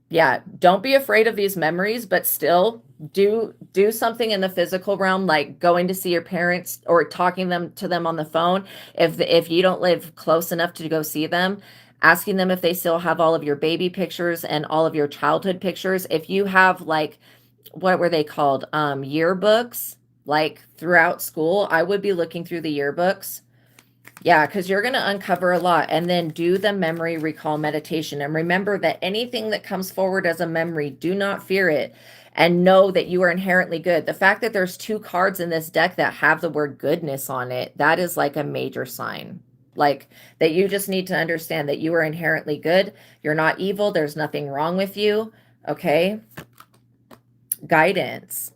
Yeah, don't be afraid of these memories, but still do something in the physical realm, like going to see your parents or talking to them on the phone. If you don't live close enough to go see them, asking them if they still have all of your baby pictures and all of your childhood pictures. If you have what were they called? Yearbooks, like throughout school, I would be looking through the yearbooks. Yeah, because you're going to uncover a lot. And then do the memory recall meditation. And remember that anything that comes forward as a memory, do not fear it. And know that you are inherently good. The fact that there's 2 cards in this deck that have the word goodness on it, that is like a major sign. Like, that you just need to understand that you are inherently good. You're not evil. There's nothing wrong with you. Okay? Guidance.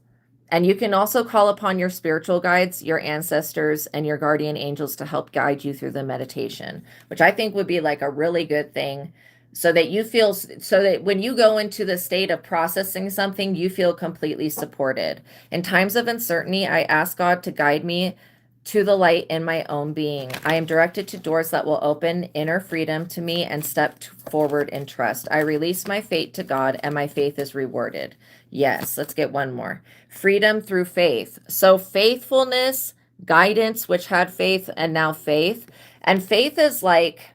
And you can also call upon your spiritual guides, your ancestors, and your guardian angels to help guide you through the meditation, which I think would be like a really good thing. so that you feel, so that when you go into the state of processing something, you feel completely supported. In times of uncertainty, I ask God to guide me to the light in my own being. I am directed to doors that will open inner freedom to me and step forward in trust. I release my fate to God, and my faith is rewarded. Yes, let's get one more. Freedom through faith. So faithfulness, guidance, which had faith, and now faith. And faith is like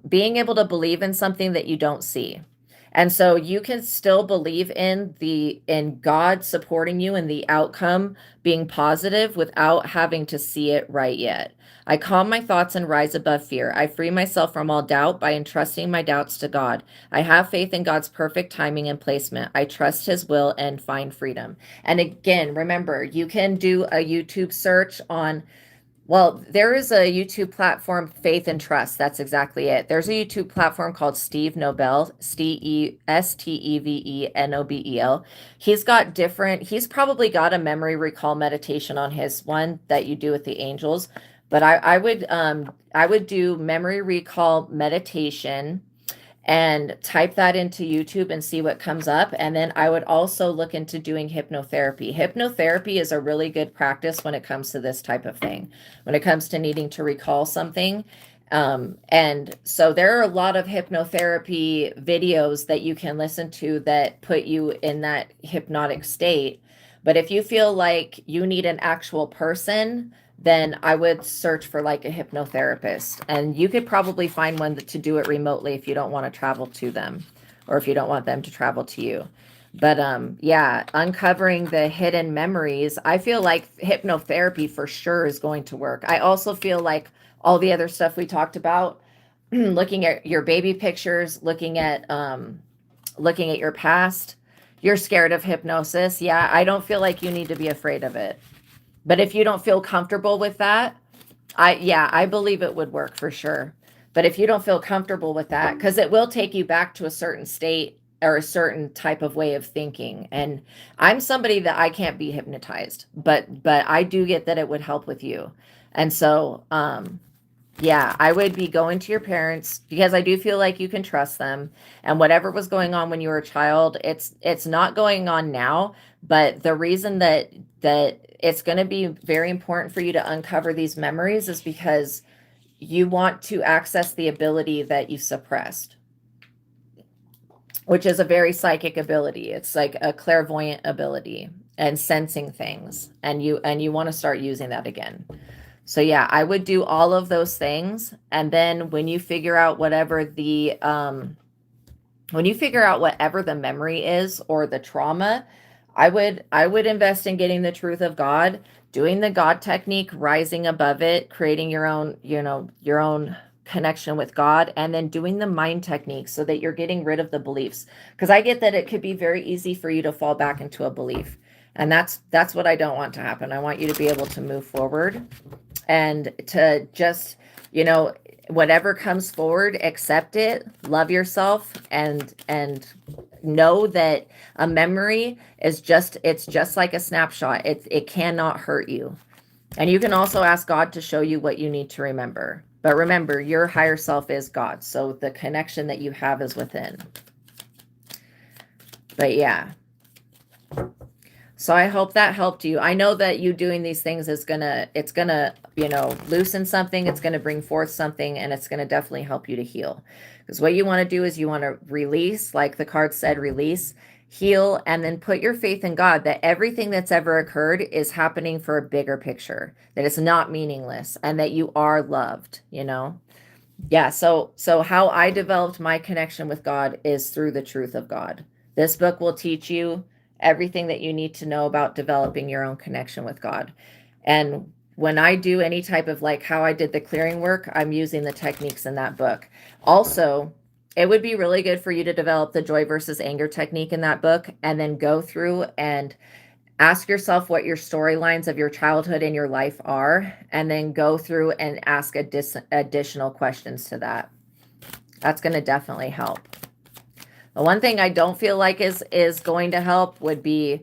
being able to believe in something that you don't see. And so you can still believe in God supporting you and the outcome being positive without having to see it right yet. I calm my thoughts and rise above fear. I free myself from all doubt by entrusting my doubts to God. I have faith in God's perfect timing and placement. I trust his will and find freedom. And again, remember, you can do a YouTube search on, well, there is a YouTube platform, Faith and Trust. That's exactly it. There's a YouTube platform called Steve Nobel, Stevenobel. He's probably got a memory recall meditation on his one that you do with the angels. But I would do memory recall meditation and type that into YouTube and see what comes up. And then I would also look into doing hypnotherapy. Hypnotherapy is a really good practice when it comes to this type of thing, when it comes to needing to recall something. And so there are a lot of hypnotherapy videos that you can listen to that put you in that hypnotic state. But if you feel like you need an actual person, then I would search for like a hypnotherapist. And you could probably find one to do it remotely if you don't want to travel to them, or if you don't want them to travel to you. But yeah, uncovering the hidden memories, I feel like hypnotherapy for sure is going to work. I also feel like all the other stuff we talked about, looking at your baby pictures, looking at your past, you're scared of hypnosis. Yeah, I don't feel like you need to be afraid of it. But if you don't feel comfortable with that, I believe it would work for sure. But if you don't feel comfortable with that, because it will take you back to a certain state or a certain type of way of thinking. And I'm somebody that I can't be hypnotized, but I do get that it would help with you. And so yeah, I would be going to your parents because I do feel like you can trust them. And whatever was going on when you were a child, it's not going on now. But the reason that it's going to be very important for you to uncover these memories is because you want to access the ability that you suppressed, which is a very psychic ability. It's like a clairvoyant ability and sensing things. And you want to start using that again. So yeah, I would do all of those things. And then when you figure out whatever the memory is or the trauma, I would invest in getting the truth of God, doing the God technique, rising above it, creating your own, your own connection with God, and then doing the mind technique so that you're getting rid of the beliefs. Because I get that it could be very easy for you to fall back into a belief. And that's what I don't want to happen. I want you to be able to move forward and to just, whatever comes forward, accept it, love yourself, and know that a memory is it's just like a snapshot. It cannot hurt you. And you can also ask God to show you what you need to remember. But remember, your higher self is God. So the connection that you have is within. But yeah. So I hope that helped you. I know that you doing these things it's gonna, loosen something. It's gonna bring forth something, and it's gonna definitely help you to heal. Because what you want to do is you want to release, like the card said, release, heal, and then put your faith in God that everything that's ever occurred is happening for a bigger picture, that it's not meaningless, and that you are loved, Yeah, so how I developed my connection with God is through the truth of God. This book will teach you everything that you need to know about developing your own connection with God. And when I do any type of like how I did the clearing work, I'm using the techniques in that book. Also, it would be really good for you to develop the joy versus anger technique in that book, and then go through and ask yourself what your storylines of your childhood and your life are, and then go through and ask additional questions to that. That's going to definitely help. The one thing I don't feel like is going to help would be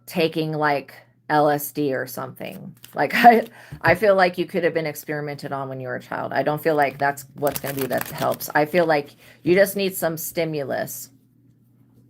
taking like LSD or something. Like I feel like you could have been experimented on when you were a child. I don't feel like that's what's going to be that helps. I feel like you just need some stimulus.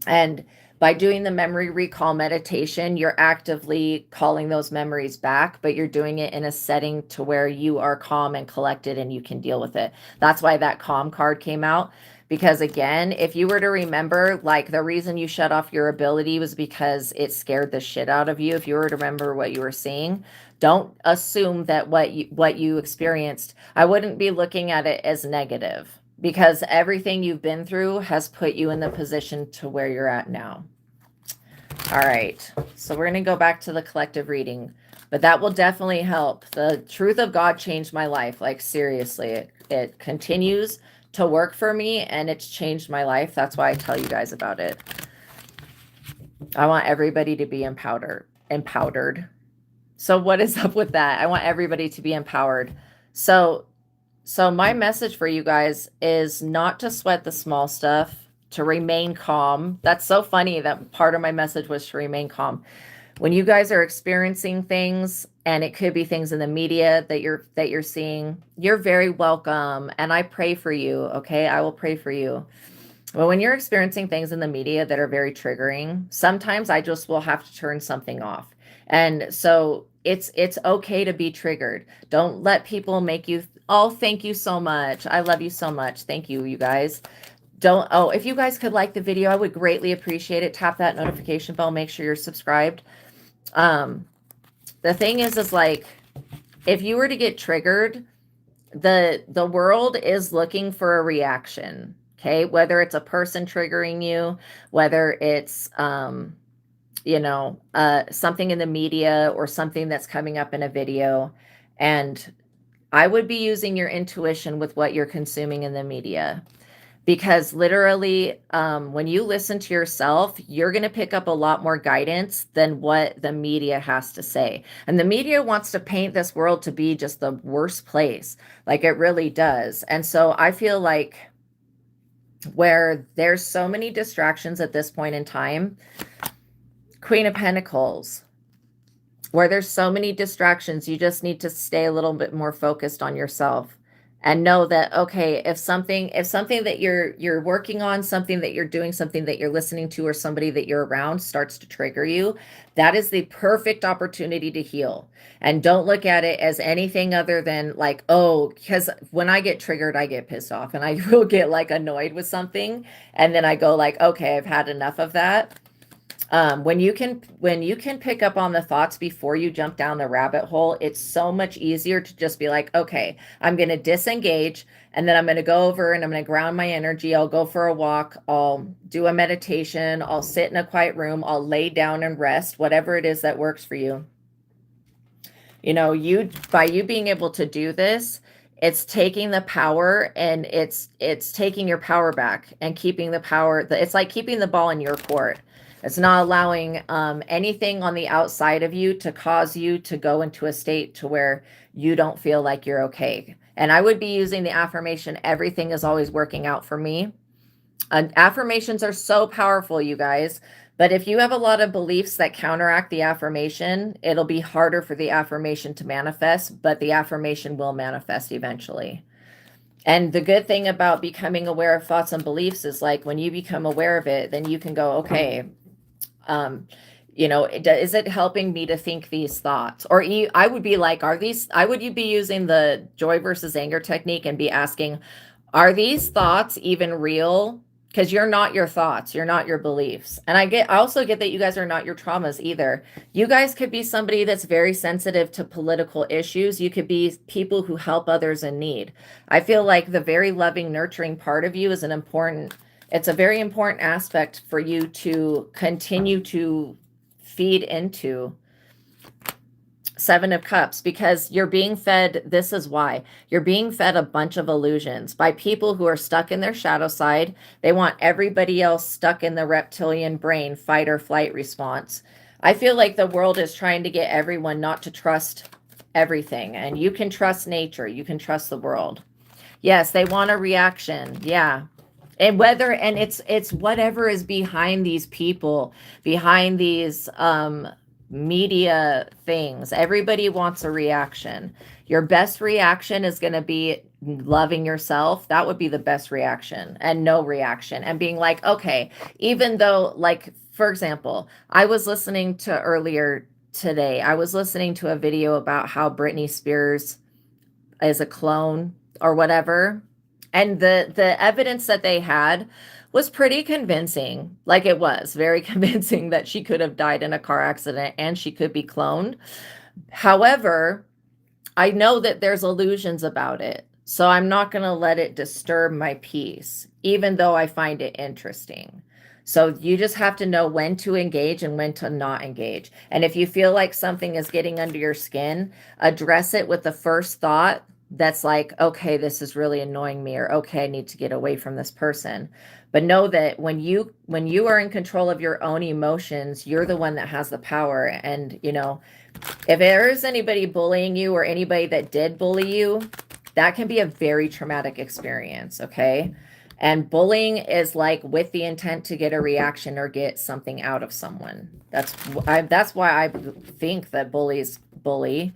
And by doing the memory recall meditation, you're actively calling those memories back, but you're doing it in a setting to where you are calm and collected and you can deal with it. That's why that calm card came out. Because again, if you were to remember, like the reason you shut off your ability was because it scared the shit out of you. If you were to remember what you were seeing, don't assume that what you experienced, I wouldn't be looking at it as negative, because everything you've been through has put you in the position to where you're at now. All right, so we're going to go back to the collective reading, but that will definitely help. The truth of God changed my life. Like seriously, it continues to work for me and it's changed my life. That's why I tell you guys about it. I want everybody to be empowered. So what is up with that? I want everybody to be empowered. So my message for you guys is not to sweat the small stuff, to remain calm. That's so funny that part of my message was to remain calm. When you guys are experiencing things, and it could be things in the media that you're seeing, you're very welcome. And I pray for you, okay? I will pray for you. But when you're experiencing things in the media that are very triggering, sometimes I just will have to turn something off. And so it's okay to be triggered. Don't let people make you, oh, thank you so much. I love you so much. Thank you, you guys. If you guys could like the video, I would greatly appreciate it. Tap that notification bell. Make sure you're subscribed. The thing is like, if you were to get triggered, the world is looking for a reaction. Okay. Whether it's a person triggering you, whether it's, something in the media or something that's coming up in a video. And I would be using your intuition with what you're consuming in the media. Because literally, when you listen to yourself, you're going to pick up a lot more guidance than what the media has to say. And the media wants to paint this world to be just the worst place. Like it really does. And so I feel like where there's so many distractions at this point in time, Queen of Pentacles, where there's so many distractions, you just need to stay a little bit more focused on yourself. And know that, okay, if something that you're working on, something that you're doing, something that you're listening to, or somebody that you're around starts to trigger you, that is the perfect opportunity to heal. And don't look at it as anything other than like, oh, because when I get triggered, I get pissed off and I will get like annoyed with something. And then I go like, okay, I've had enough of that. When you can pick up on the thoughts before you jump down the rabbit hole, it's so much easier to just be like, okay, I'm going to disengage, and then I'm going to go over and I'm going to ground my energy. I'll go for a walk. I'll do a meditation. I'll sit in a quiet room. I'll lay down and rest, whatever it is that works for you. By you being able to do this, it's taking the power and it's taking your power back and keeping the power. It's like keeping the ball in your court. It's not allowing anything on the outside of you to cause you to go into a state to where you don't feel like you're okay. And I would be using the affirmation, everything is always working out for me. Affirmations are so powerful, you guys. But if you have a lot of beliefs that counteract the affirmation, it'll be harder for the affirmation to manifest, but the affirmation will manifest eventually. And the good thing about becoming aware of thoughts and beliefs is like when you become aware of it, then you can go, okay, is it helping me to think these thoughts? Or I would be like, would you be using the joy versus anger technique and be asking, are these thoughts even real? Because you're not your thoughts, you're not your beliefs. And I also get that you guys are not your traumas either. You guys could be somebody that's very sensitive to political issues. You could be people who help others in need. I feel like the very loving, nurturing part of you is it's a very important aspect for you to continue to feed into. Seven of Cups, because you're being fed, this is why, you're being fed a bunch of illusions by people who are stuck in their shadow side. They want everybody else stuck in the reptilian brain, fight or flight response. I feel like the world is trying to get everyone not to trust everything. And you can trust nature. You can trust the world. Yes, they want a reaction. Yeah. And it's whatever is behind these people, behind these media things. Everybody wants a reaction. Your best reaction is going to be loving yourself. That would be the best reaction, and no reaction, and being like, okay, even though, like, for example, I was listening to earlier today, I was listening to a video about how Britney Spears is a clone or whatever. And the evidence that they had was pretty convincing. Like, it was very convincing that she could have died in a car accident and she could be cloned. However, I know that there's illusions about it. So I'm not going to let it disturb my peace, even though I find it interesting. So you just have to know when to engage and when to not engage. And if you feel like something is getting under your skin, address it with the first thought that's like, okay, this is really annoying me, or okay, I need to get away from this person. But know that when you are in control of your own emotions, you're the one that has the power. And, you know, if there is anybody bullying you or anybody that did bully you, that can be a very traumatic experience, okay? And bullying is like with the intent to get a reaction or get something out of someone. That's why I think that bullies bully.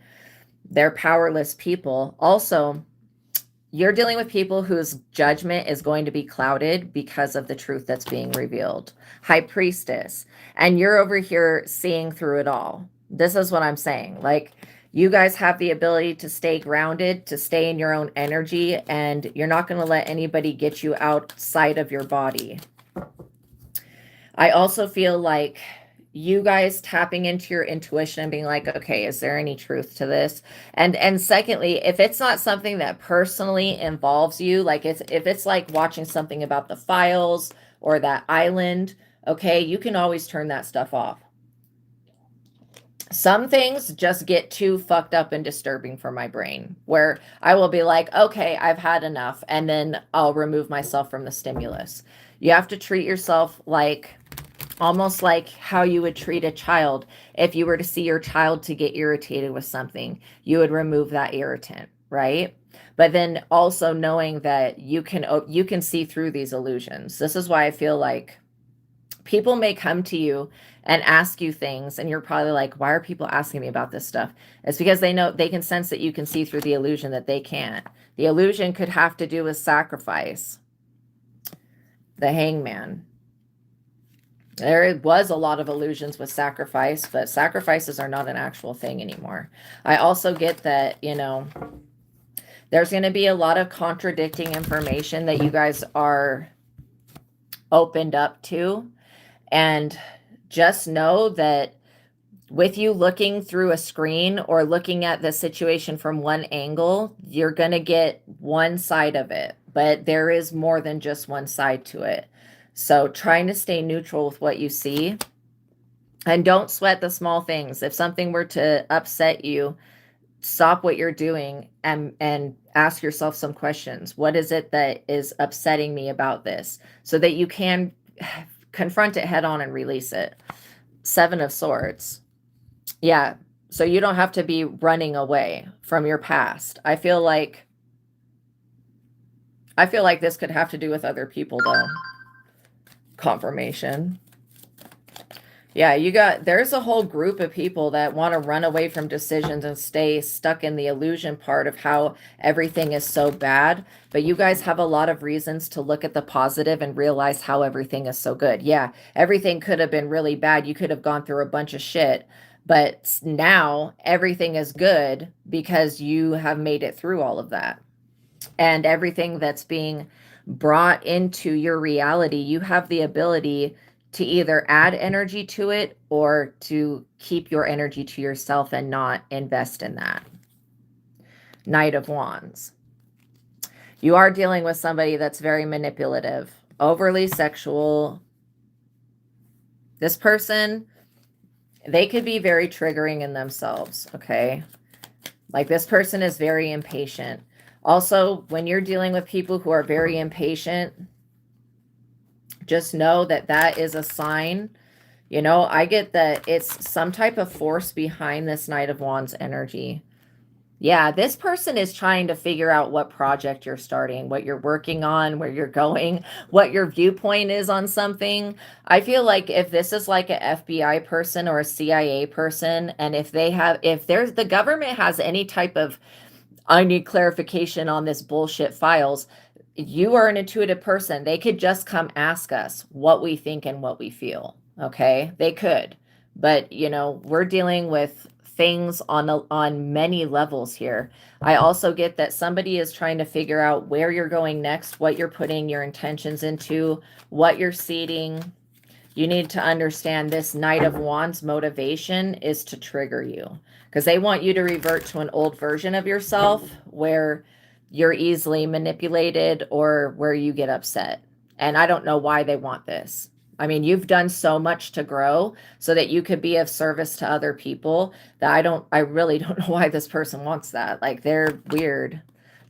They're powerless people. Also, you're dealing with people whose judgment is going to be clouded because of the truth that's being revealed. High priestess. And you're over here seeing through it all. This is what I'm saying. Like, you guys have the ability to stay grounded, to stay in your own energy, and you're not going to let anybody get you outside of your body. I also feel like you guys tapping into your intuition and being like, okay, is there any truth to this? And secondly, if it's not something that personally involves you, like if it's like watching something about the files or that island, okay, you can always turn that stuff off. Some things just get too fucked up and disturbing for my brain, where I will be like, okay, I've had enough, and then I'll remove myself from the stimulus. You have to treat yourself like, almost like how you would treat a child. If you were to see your child to get irritated with something, you would remove that irritant, right? But then also knowing that you can see through these illusions. This is why I feel like people may come to you and ask you things, and you're probably like, why are people asking me about this stuff? It's because they know, they can sense that you can see through the illusion that they can't. The illusion could have to do with sacrifice. The Hangman. There was a lot of illusions with sacrifice, but sacrifices are not an actual thing anymore. I also get that, you know, there's going to be a lot of contradicting information that you guys are opened up to. And just know that with you looking through a screen or looking at the situation from one angle, you're going to get one side of it, but there is more than just one side to it. So trying to stay neutral with what you see, and don't sweat the small things. If something were to upset you, stop what you're doing and ask yourself some questions. What is it that is upsetting me about this? So that you can confront it head on and release it. Seven of Swords. Yeah. So you don't have to be running away from your past. I feel like this could have to do with other people though. Confirmation. Yeah, there's a whole group of people that want to run away from decisions and stay stuck in the illusion part of how everything is so bad. But you guys have a lot of reasons to look at the positive and realize how everything is so good. Yeah, everything could have been really bad. You could have gone through a bunch of shit. But now everything is good because you have made it through all of that. And everything that's being brought into your reality, you have the ability to either add energy to it or to keep your energy to yourself and not invest in that. Knight of Wands. You are dealing with somebody that's very manipulative, overly sexual. This person, they could be very triggering in themselves, okay? Like, this person is very impatient. Also, when you're dealing with people who are very impatient, just know that that is a sign. You know, I get that it's some type of force behind this Knight of Wands energy. Yeah, this person is trying to figure out what project you're starting, what you're working on, where you're going, what your viewpoint is on something. I feel like if this is like an FBI person or a CIA person, and if there's the government has any type of, I need clarification on this bullshit files, you are an intuitive person. They could just come ask us what we think and what we feel. Okay, they could, but we're dealing with things on many levels here. I also get that somebody is trying to figure out where you're going next, what you're putting your intentions into, what you're seeding. You need to understand this Knight of Wands motivation is to trigger you, because they want you to revert to an old version of yourself where you're easily manipulated or where you get upset. And I don't know why they want this. I mean, you've done so much to grow so that you could be of service to other people that I really don't know why this person wants that. Like, they're weird.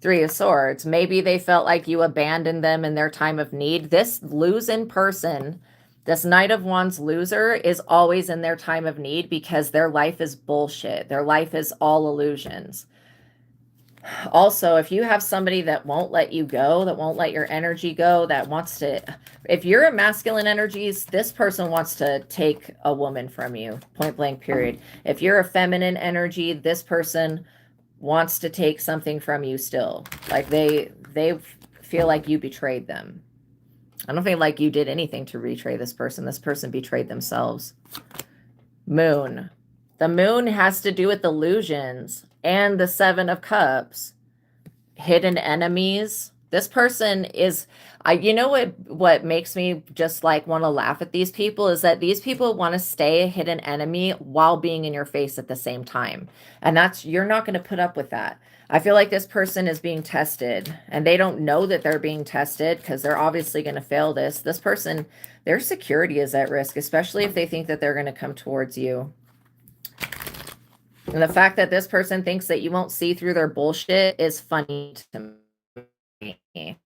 Three of Swords. Maybe they felt like you abandoned them in their time of need. This losing person, this Knight of Wands loser, is always in their time of need because their life is bullshit. Their life is all illusions. Also, if you have somebody that won't let you go, that won't let your energy go, that wants to, if you're a masculine energies, this person wants to take a woman from you, point blank, period. If you're a feminine energy, this person wants to take something from you still. Like they feel like you betrayed them. I don't feel like you did anything to betray this person. This person betrayed themselves. Moon. The moon has to do with illusions and the Seven of Cups. Hidden enemies. This person is, what makes me just like want to laugh at these people is that these people want to stay a hidden enemy while being in your face at the same time. And you're not going to put up with that. I feel like this person is being tested and they don't know that they're being tested because they're obviously going to fail this. This person, their security is at risk, especially if they think that they're going to come towards you. And the fact that this person thinks that you won't see through their bullshit is funny to me.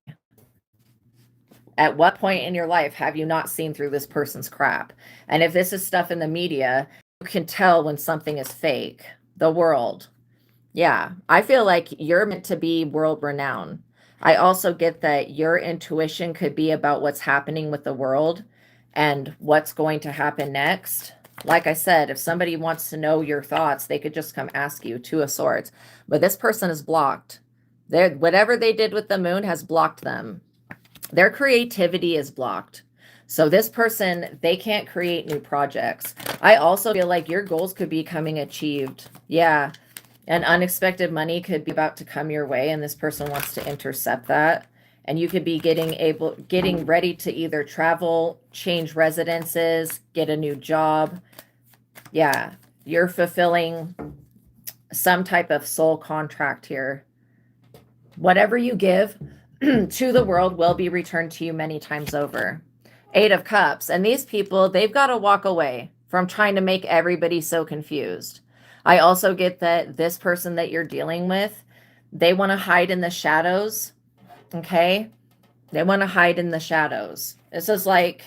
At what point in your life have you not seen through this person's crap? And if this is stuff in the media, you can tell when something is fake. The world. Yeah, I feel like you're meant to be world renowned. I also get that your intuition could be about what's happening with the world and what's going to happen next. Like I said, if somebody wants to know your thoughts, they could just come ask you. Two of Swords. But this person is blocked. Whatever they did with the moon has blocked them. Their creativity is blocked. So this person, they can't create new projects. I also feel like your goals could be coming achieved. Yeah. And unexpected money could be about to come your way, and this person wants to intercept that. And you could be getting ready to either travel, change residences, get a new job. Yeah, you're fulfilling some type of soul contract here. Whatever you give to the world will be returned to you many times over. Eight of Cups. And these people, they've got to walk away from trying to make everybody so confused. I also get that this person that you're dealing with, they want to hide in the shadows. Okay? They want to hide in the shadows. This is like,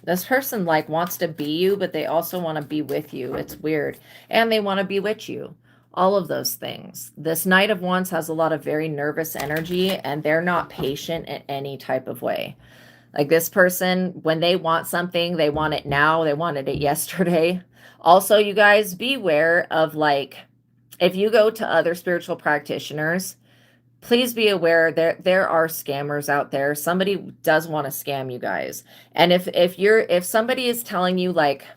this person like wants to be you, but they also want to be with you. It's weird. And they want to bewitch you. All of those things. This Knight of Wands has a lot of very nervous energy, and they're not patient in any type of way. Like this person, when they want something, they want it now. They wanted it yesterday. Also, you guys, beware of like, if you go to other spiritual practitioners, please be aware there are scammers out there. Somebody does want to scam you guys. And if somebody is telling you like,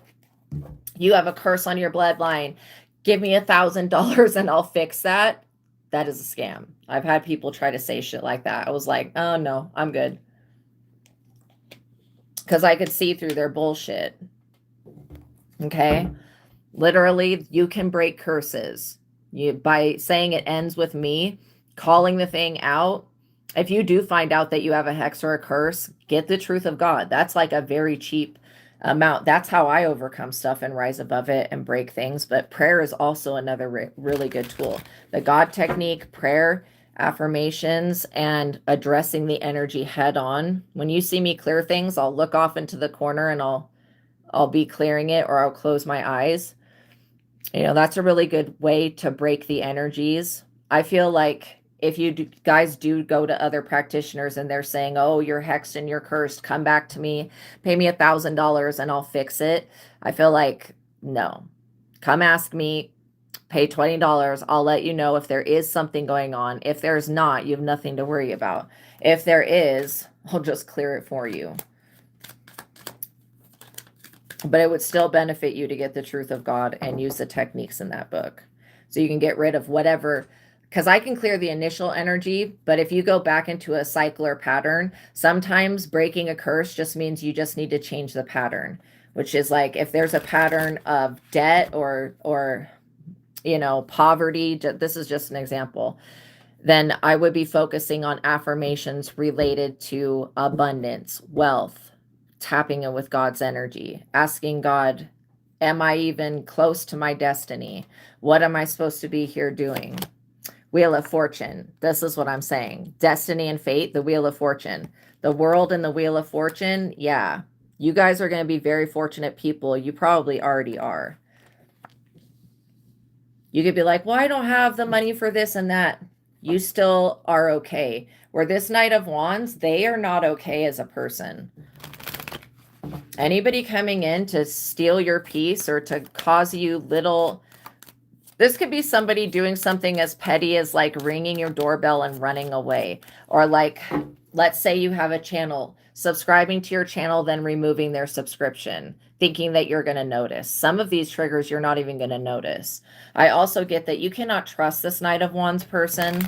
you have a curse on your bloodline, give me $1,000 and I'll fix that, that is a scam. I've had people try to say shit like that. I was like, oh no, I'm good. Because I could see through their bullshit. Okay? Literally, you can break curses. By saying it ends with me, calling the thing out. If you do find out that you have a hex or a curse, get the truth of God. That's like a very cheap amount. That's how I overcome stuff and rise above it and break things. But prayer is also another really good tool. The God technique, prayer, affirmations, and addressing the energy head on. When you see me clear things, I'll look off into the corner and I'll be clearing it, or I'll close my eyes. That's a really good way to break the energies. I feel like if you guys do go to other practitioners and they're saying, oh, you're hexed and you're cursed, come back to me, pay me $1,000 and I'll fix it. I feel like, no, come ask me, pay $20. I'll let you know if there is something going on. If there's not, you have nothing to worry about. If there is, I'll just clear it for you. But it would still benefit you to get the truth of God and use the techniques in that book. So you can get rid of whatever, because I can clear the initial energy, but if you go back into a cycle or pattern, sometimes breaking a curse just means you just need to change the pattern, which is like if there's a pattern of debt or poverty, this is just an example, then I would be focusing on affirmations related to abundance, wealth, tapping in with God's energy, asking God, am I even close to my destiny? What am I supposed to be here doing? Wheel of Fortune. This is what I'm saying. Destiny and fate, the Wheel of Fortune. The world and the Wheel of Fortune, yeah. You guys are going to be very fortunate people. You probably already are. You could be like, well, I don't have the money for this and that. You still are okay. Where this Knight of Wands, they are not okay as a person. Anybody coming in to steal your peace or to cause you little... This could be somebody doing something as petty as like ringing your doorbell and running away. Or like, let's say you have a channel, subscribing to your channel, then removing their subscription, thinking that you're going to notice. Some of these triggers you're not even going to notice. I also get that you cannot trust this Knight of Wands person.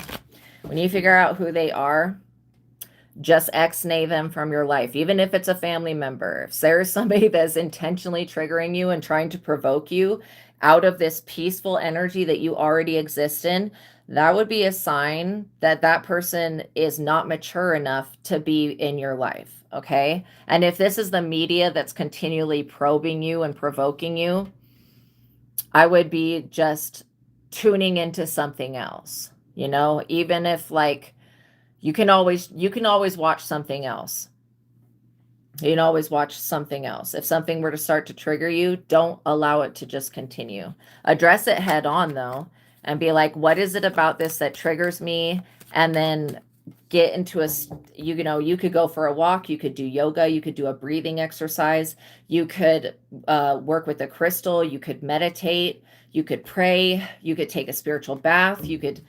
When you figure out who they are, just ex-nay them from your life, even if it's a family member. If there's somebody that's intentionally triggering you and trying to provoke you out of this peaceful energy that you already exist in, that would be a sign that that person is not mature enough to be in your life, okay? And if this is the media that's continually probing you and provoking you, I would be just tuning into something else, even if like, you can always watch something else. You can always watch something else. If something were to start to trigger you, don't allow it to just continue. Address it head on though, and be like, what is it about this that triggers me? And then get into you could go for a walk, you could do yoga, you could do a breathing exercise, you could work with a crystal, you could meditate, you could pray, you could take a spiritual bath, you could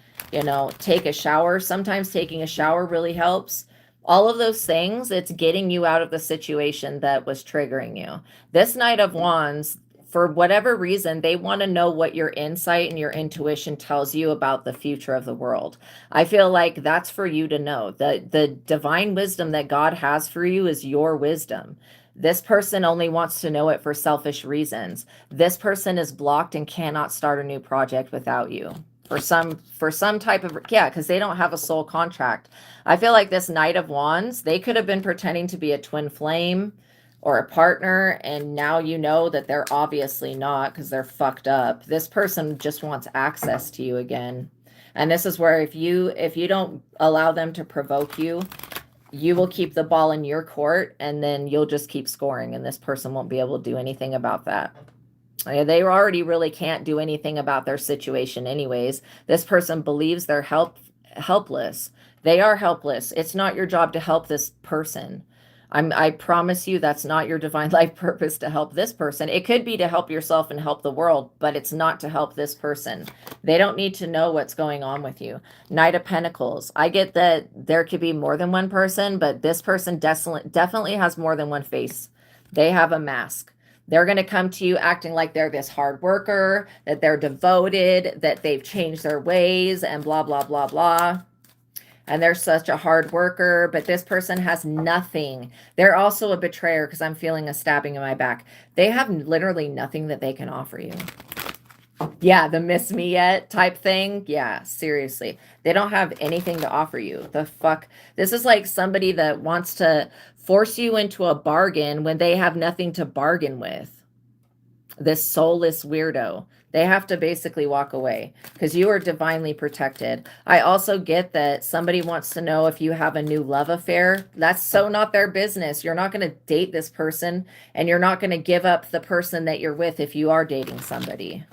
take a shower. Sometimes taking a shower really helps. All of those things, it's getting you out of the situation that was triggering you. This Knight of Wands, for whatever reason, they want to know what your insight and your intuition tells you about the future of the world. I feel like that's for you to know. The divine wisdom that God has for you is your wisdom. This person only wants to know it for selfish reasons. This person is blocked and cannot start a new project without you. For some type of, because they don't have a soul contract. I feel like this Knight of Wands, they could have been pretending to be a twin flame or a partner, and now you know that they're obviously not because they're fucked up. This person just wants access to you again. And this is where if you don't allow them to provoke you, you will keep the ball in your court, and then you'll just keep scoring, and this person won't be able to do anything about that. They already really can't do anything about their situation anyways. This person believes they're helpless. They are helpless. It's not your job to help this person. I promise you that's not your divine life purpose to help this person. It could be to help yourself and help the world, but it's not to help this person. They don't need to know what's going on with you. Knight of Pentacles. I get that there could be more than one person, but this person definitely has more than one face. They have a mask. They're going to come to you acting like they're this hard worker, that they're devoted, that they've changed their ways and blah, blah, blah, blah. And they're such a hard worker, but this person has nothing. They're also a betrayer because I'm feeling a stabbing in my back. They have literally nothing that they can offer you. Yeah, the miss me yet type thing. Yeah, seriously. They don't have anything to offer you. The fuck? This is like somebody that wants to force you into a bargain when they have nothing to bargain with. This soulless weirdo. They have to basically walk away because you are divinely protected. I also get that somebody wants to know if you have a new love affair. That's so not their business. You're not going to date this person, and you're not going to give up the person that you're with if you are dating somebody.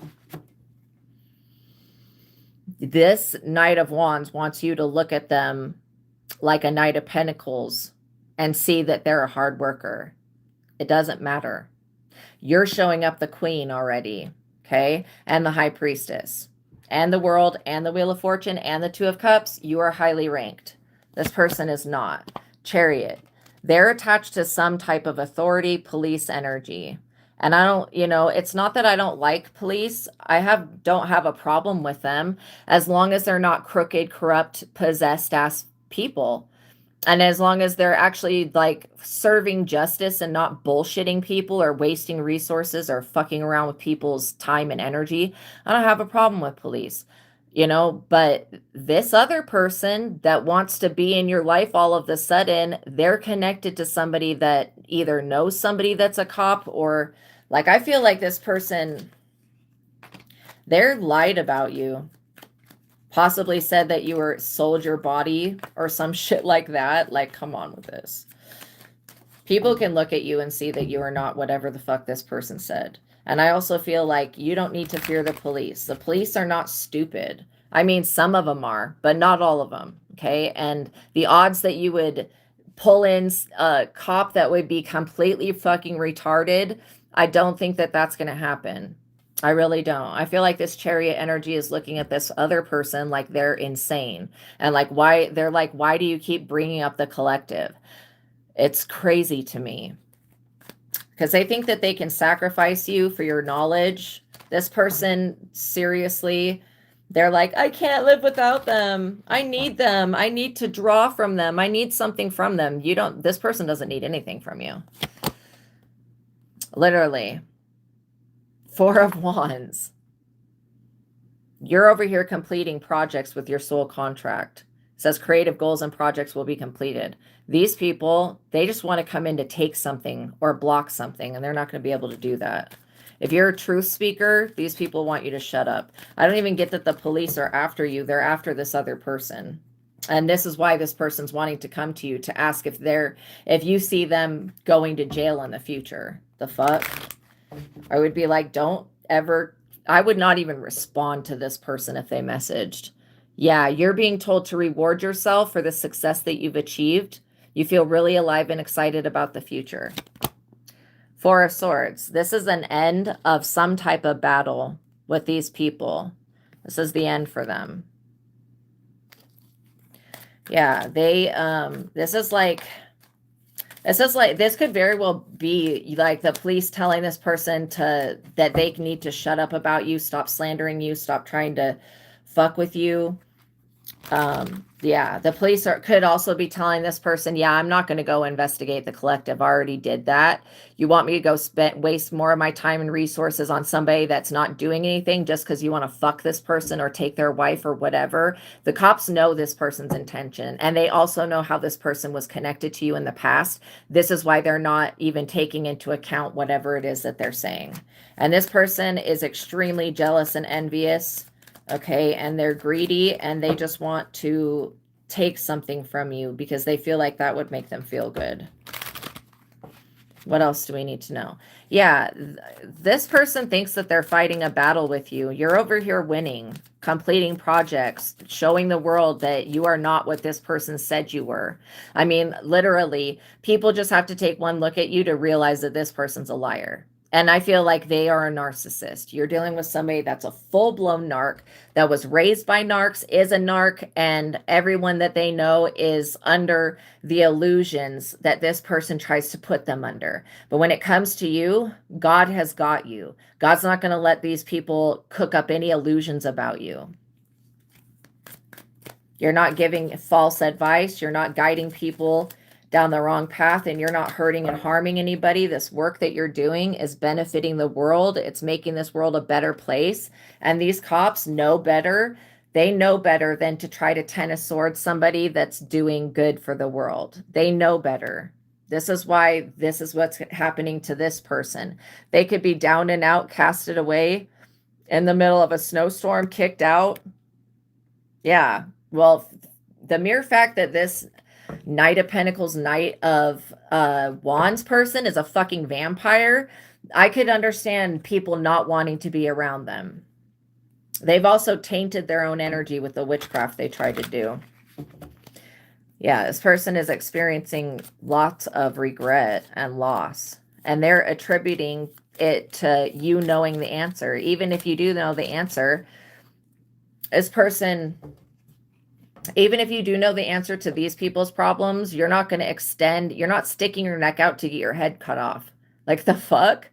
This Knight of Wands wants you to look at them like a Knight of Pentacles and see that they're a hard worker. It doesn't matter. You're showing up the Queen already, okay? And the High Priestess, and the World, and the Wheel of Fortune, and the Two of Cups. You are highly ranked. This person is not. Chariot. They're attached to some type of authority, police energy. And I don't, it's not that I don't like police. Don't have a problem with them as long as they're not crooked, corrupt, possessed ass people. And as long as they're actually like serving justice and not bullshitting people or wasting resources or fucking around with people's time and energy, I don't have a problem with police, but this other person that wants to be in your life all of a sudden, they're connected to somebody that either knows somebody that's a cop or like, I feel like this person, they're lied about you. Possibly said that you were sold your body or some shit like that. Like, come on with this. People can look at you and see that you are not whatever the fuck this person said. And I also feel like you don't need to fear the police. The police are not stupid. I mean, some of them are, but not all of them. Okay. And the odds that you would pull in a cop that would be completely fucking retarded, I don't think that that's going to happen. I really don't. I feel like this Chariot energy is looking at this other person like they're insane. And like, why do you keep bringing up the collective? It's crazy to me. Because they think that they can sacrifice you for your knowledge. This person, seriously, they're like, I can't live without them. I need them. I need to draw from them. I need something from them. This person doesn't need anything from you. Literally. Four of Wands. You're over here completing projects with your soul contract. It says creative goals and projects will be completed. These people, they just want to come in to take something or block something, and they're not going to be able to do that. If you're a truth speaker, these people want you to shut up. I don't even get that the police are after you. They're after this other person. And this is why this person's wanting to come to you to ask if you see them going to jail in the future. The fuck? I would be like, I would not even respond to this person if they messaged. Yeah, you're being told to reward yourself for the success that you've achieved. You feel really alive and excited about the future. Four of Swords. This is an end of some type of battle with these people. This is the end for them. Yeah, this could very well be like the police telling this person that they need to shut up about you, stop slandering you, stop trying to fuck with you. Yeah, the police could also be telling this person, yeah, I'm not going to go investigate the collective. I already did that. You want me to go waste more of my time and resources on somebody that's not doing anything just because you want to fuck this person or take their wife or whatever. The cops know this person's intention, and they also know how this person was connected to you in the past. This is why they're not even taking into account whatever it is that they're saying. And this person is extremely jealous and envious. Okay, and they're greedy and they just want to take something from you because they feel like that would make them feel good. What else do we need to know? Yeah, this person thinks that they're fighting a battle with you. You're over here winning, completing projects, showing the world that you are not what this person said you were. I mean, literally, people just have to take one look at you to realize that this person's a liar. And I feel like they are a narcissist. You're dealing with somebody that's a full-blown narc, that was raised by narcs, is a narc, and everyone that they know is under the illusions that this person tries to put them under. But when it comes to you, God has got you. God's not going to let these people cook up any illusions about you. You're not giving false advice. You're not guiding people down the wrong path, and you're not hurting and harming anybody. This work that you're doing is benefiting the world. It's making this world a better place. And these cops know better. They know better than to try to tennis sword somebody that's doing good for the world. They know better. This is why this is what's happening to this person. They could be down and out, casted away in the middle of a snowstorm, kicked out. Yeah. Well, the mere fact that this Knight of Pentacles, Knight of Wands person is a fucking vampire, I could understand people not wanting to be around them. They've also tainted their own energy with the witchcraft they tried to do. Yeah, this person is experiencing lots of regret and loss, and they're attributing it to you knowing the answer. Even if you do know the answer, this person, even if you do know the answer to these people's problems, you're not going to you're not sticking your neck out to get your head cut off. Like, the fuck?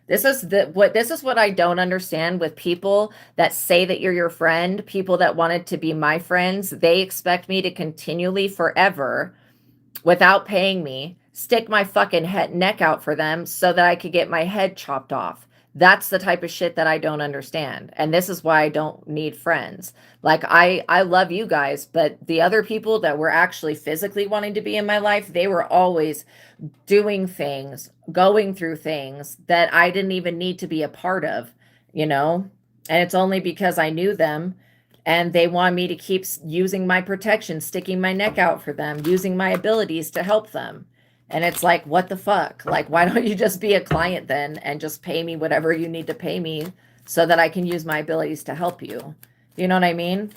This is what I don't understand with people that say that you're your friend, people that wanted to be my friends. They expect me to continually forever, without paying me, stick my fucking neck out for them so that I could get my head chopped off. That's the type of shit that I don't understand. And this is why I don't need friends. Like, I love you guys, but the other people that were actually physically wanting to be in my life, they were always doing things, going through things that I didn't even need to be a part of, you know? And it's only because I knew them and they want me to keep using my protection, sticking my neck out for them, using my abilities to help them. And it's like, what the fuck? Like, why don't you just be a client then and just pay me whatever you need to pay me so that I can use my abilities to help you? You know what I mean?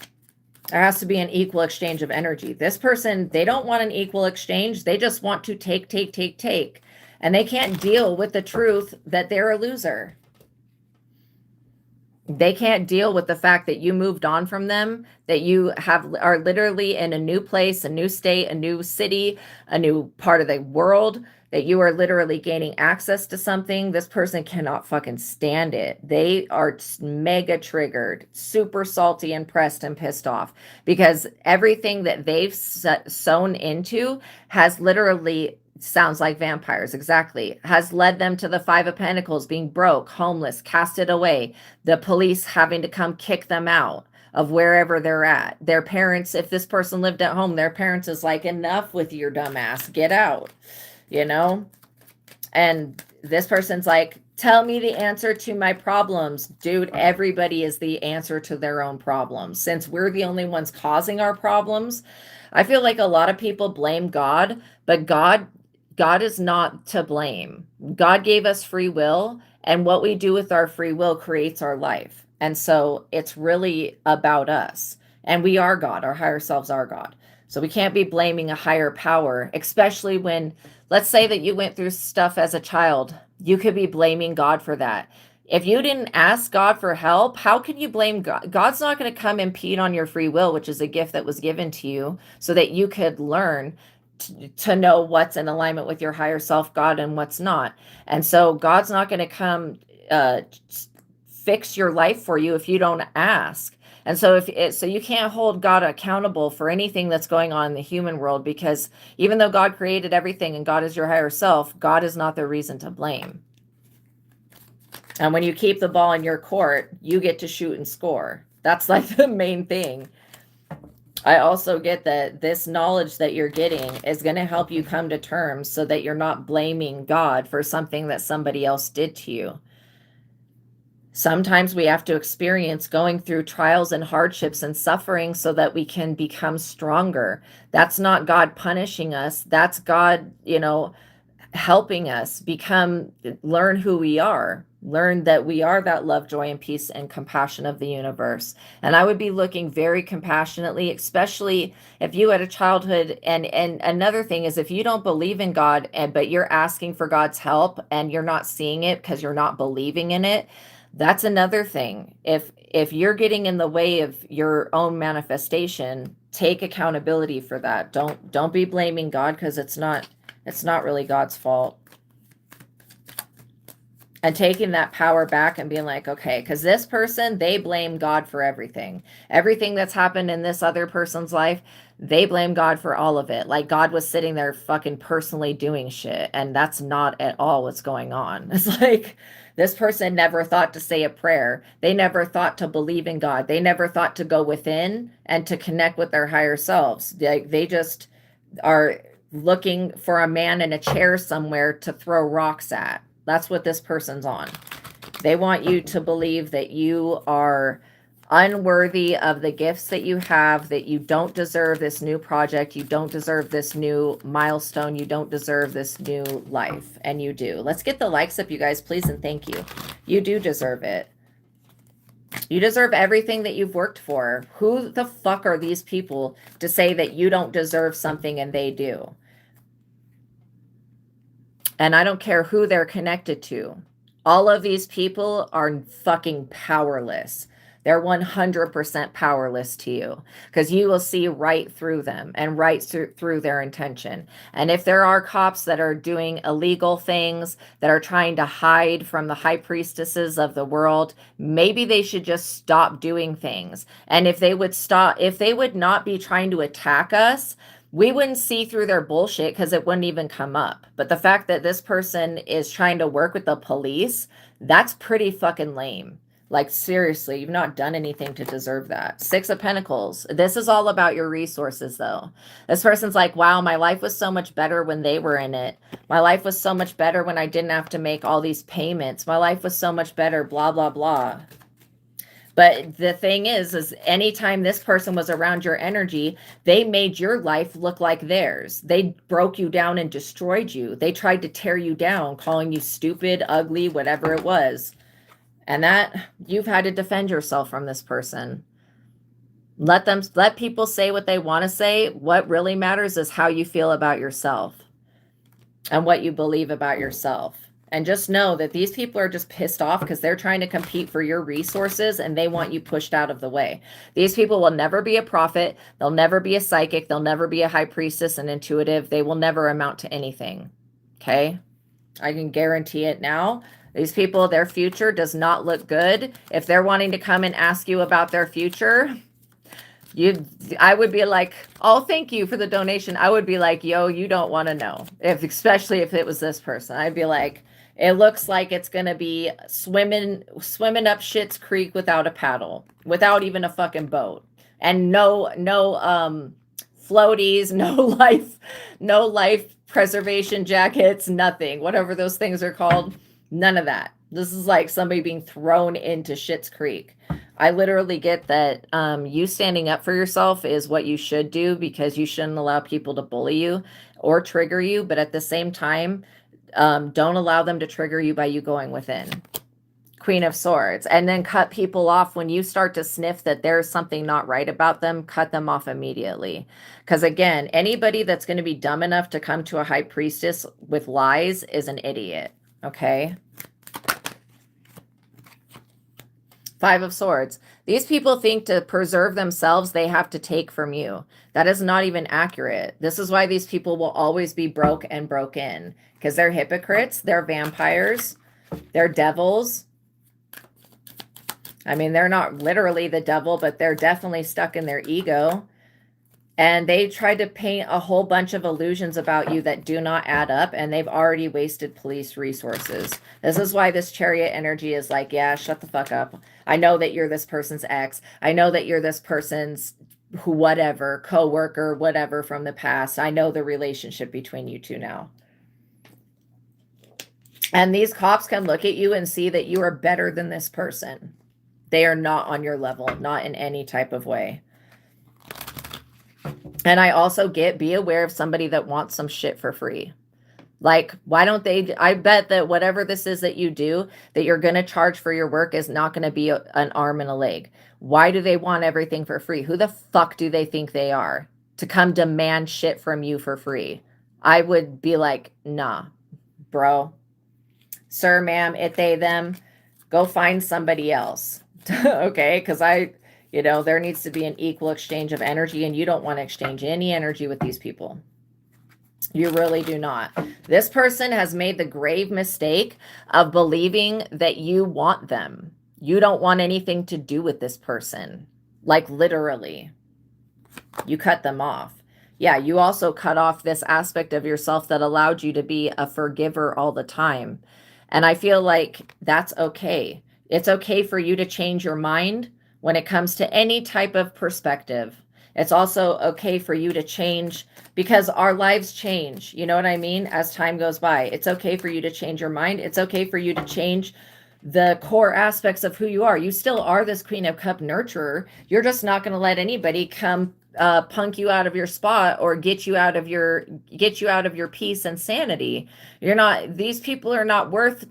There has to be an equal exchange of energy. This person, they don't want an equal exchange. They just want to take. And they can't deal with the truth that they're a loser. They can't deal with the fact that you moved on from them, that you are literally in a new place, a new state, a new city, a new part of the world, that you are literally gaining access to something. This person cannot fucking stand it. They are mega triggered, super salty and pressed and pissed off because everything that they've sewn into has literally, sounds like vampires, exactly, has led them to the Five of Pentacles, being broke, homeless, casted away, the police having to come kick them out of wherever they're at. Their parents, if this person lived at home, their parents is like, enough with your dumb ass, get out, you know? And this person's like, tell me the answer to my problems. Dude, everybody is the answer to their own problems. Since we're the only ones causing our problems, I feel like a lot of people blame God, but God is not to blame. God gave us free will, and what we do with our free will creates our life. And so it's really about us. And we are God. Our higher selves are God. So we can't be blaming a higher power, especially when, let's say that you went through stuff as a child. You could be blaming God for that. If you didn't ask God for help, how can you blame God? God's not going to come impede on your free will, which is a gift that was given to you so that you could learn to know what's in alignment with your higher self, God, and what's not. And so God's not going to come fix your life for you if you don't ask. And so so you can't hold God accountable for anything that's going on in the human world, because even though God created everything and God is your higher self, God is not the reason to blame. And when you keep the ball in your court, you get to shoot and score. That's like the main thing. I also get that this knowledge that you're getting is going to help you come to terms so that you're not blaming God for something that somebody else did to you. Sometimes we have to experience going through trials and hardships and suffering so that we can become stronger. That's not God punishing us. That's God, helping us learn who we are, learn that we are that love, joy, and peace and compassion of the universe. And I would be looking very compassionately, especially if you had a childhood. And another thing is, if you don't believe in God, but you're asking for God's help and you're not seeing it because you're not believing in it, that's another thing. If you're getting in the way of your own manifestation, take accountability for that. Don't be blaming God, because it's not really God's fault. And taking that power back and being like, okay, because this person, they blame God for everything. Everything that's happened in this other person's life, they blame God for all of it. Like God was sitting there fucking personally doing shit. And that's not at all what's going on. It's like, this person never thought to say a prayer. They never thought to believe in God. They never thought to go within and to connect with their higher selves. They just are looking for a man in a chair somewhere to throw rocks at. That's what this person's on. They want you to believe that you are unworthy of the gifts that you have, that you don't deserve this new project, you don't deserve this new milestone, you don't deserve this new life, and you do. Let's get the likes up, you guys, please, and thank you. You do deserve it. You deserve everything that you've worked for. Who the fuck are these people to say that you don't deserve something and they do? And I don't care who they're connected to. All of these people are fucking powerless. They're 100% powerless to you because you will see right through them and right through their intention. And if there are cops that are doing illegal things, that are trying to hide from the high priestesses of the world, maybe they should just stop doing things. And if they would stop, if they would not be trying to attack us, we wouldn't see through their bullshit because it wouldn't even come up. But the fact that this person is trying to work with the police, that's pretty fucking lame. Like, seriously, you've not done anything to deserve that. Six of Pentacles. This is all about your resources, though. This person's like, wow, my life was so much better when they were in it. My life was so much better when I didn't have to make all these payments. My life was so much better, blah, blah, blah. But the thing is anytime this person was around your energy, they made your life look like theirs. They broke you down and destroyed you. They tried to tear you down, calling you stupid, ugly, whatever it was. And that you've had to defend yourself from this person. Let people say what they want to say. What really matters is how you feel about yourself and what you believe about yourself. And just know that these people are just pissed off because they're trying to compete for your resources and they want you pushed out of the way. These people will never be a prophet. They'll never be a psychic. They'll never be a high priestess and intuitive. They will never amount to anything. Okay? I can guarantee it now. These people, their future does not look good. If they're wanting to come and ask you about their future, I would be like, oh, thank you for the donation. I would be like, yo, you don't want to know. Especially if it was this person. I'd be like, it looks like it's going to be swimming up Schitt's Creek without a paddle, without even a fucking boat. And no floaties, no life preservation jackets, nothing. Whatever those things are called. None of that. This is like somebody being thrown into Schitt's Creek. I literally get that you standing up for yourself is what you should do because you shouldn't allow people to bully you or trigger you. But at the same time, don't allow them to trigger you by you going within. Queen of Swords. And then cut people off when you start to sniff that there's something not right about them. Cut them off immediately. Because again, anybody that's going to be dumb enough to come to a high priestess with lies is an idiot. Okay. Five of Swords. These people think to preserve themselves, they have to take from you. That is not even accurate. This is why these people will always be broke and broken. Because they're hypocrites. They're vampires. They're devils. I mean, they're not literally the devil, but they're definitely stuck in their ego. And they tried to paint a whole bunch of illusions about you that do not add up, and they've already wasted police resources. This is why this Chariot energy is like, yeah, shut the fuck up. I know that you're this person's ex. I know that you're this person's whatever, co-worker, whatever from the past. I know the relationship between you two now. And these cops can look at you and see that you are better than this person. They are not on your level, not in any type of way. And I also be aware of somebody that wants some shit for free. Like, why don't they, I bet that whatever this is that you do, that you're going to charge for your work is not going to be an arm and a leg. Why do they want everything for free? Who the fuck do they think they are to come demand shit from you for free? I would be like, nah, bro. Sir, ma'am, it, they, them, go find somebody else. Okay? Because there needs to be an equal exchange of energy, and you don't want to exchange any energy with these people. You really do not. This person has made the grave mistake of believing that you want them. You don't want anything to do with this person. Like, literally. You cut them off. Yeah, you also cut off this aspect of yourself that allowed you to be a forgiver all the time. And I feel like that's okay. It's okay for you to change your mind when it comes to any type of perspective. It's also okay for you to change because our lives change. You know what I mean? As time goes by, it's okay for you to change your mind. It's okay for you to change the core aspects of who you are. You still are this Queen of Cup nurturer. You're just not going to let anybody come punk you out of your spot or get you out of your peace and sanity. You're not, these people are not worth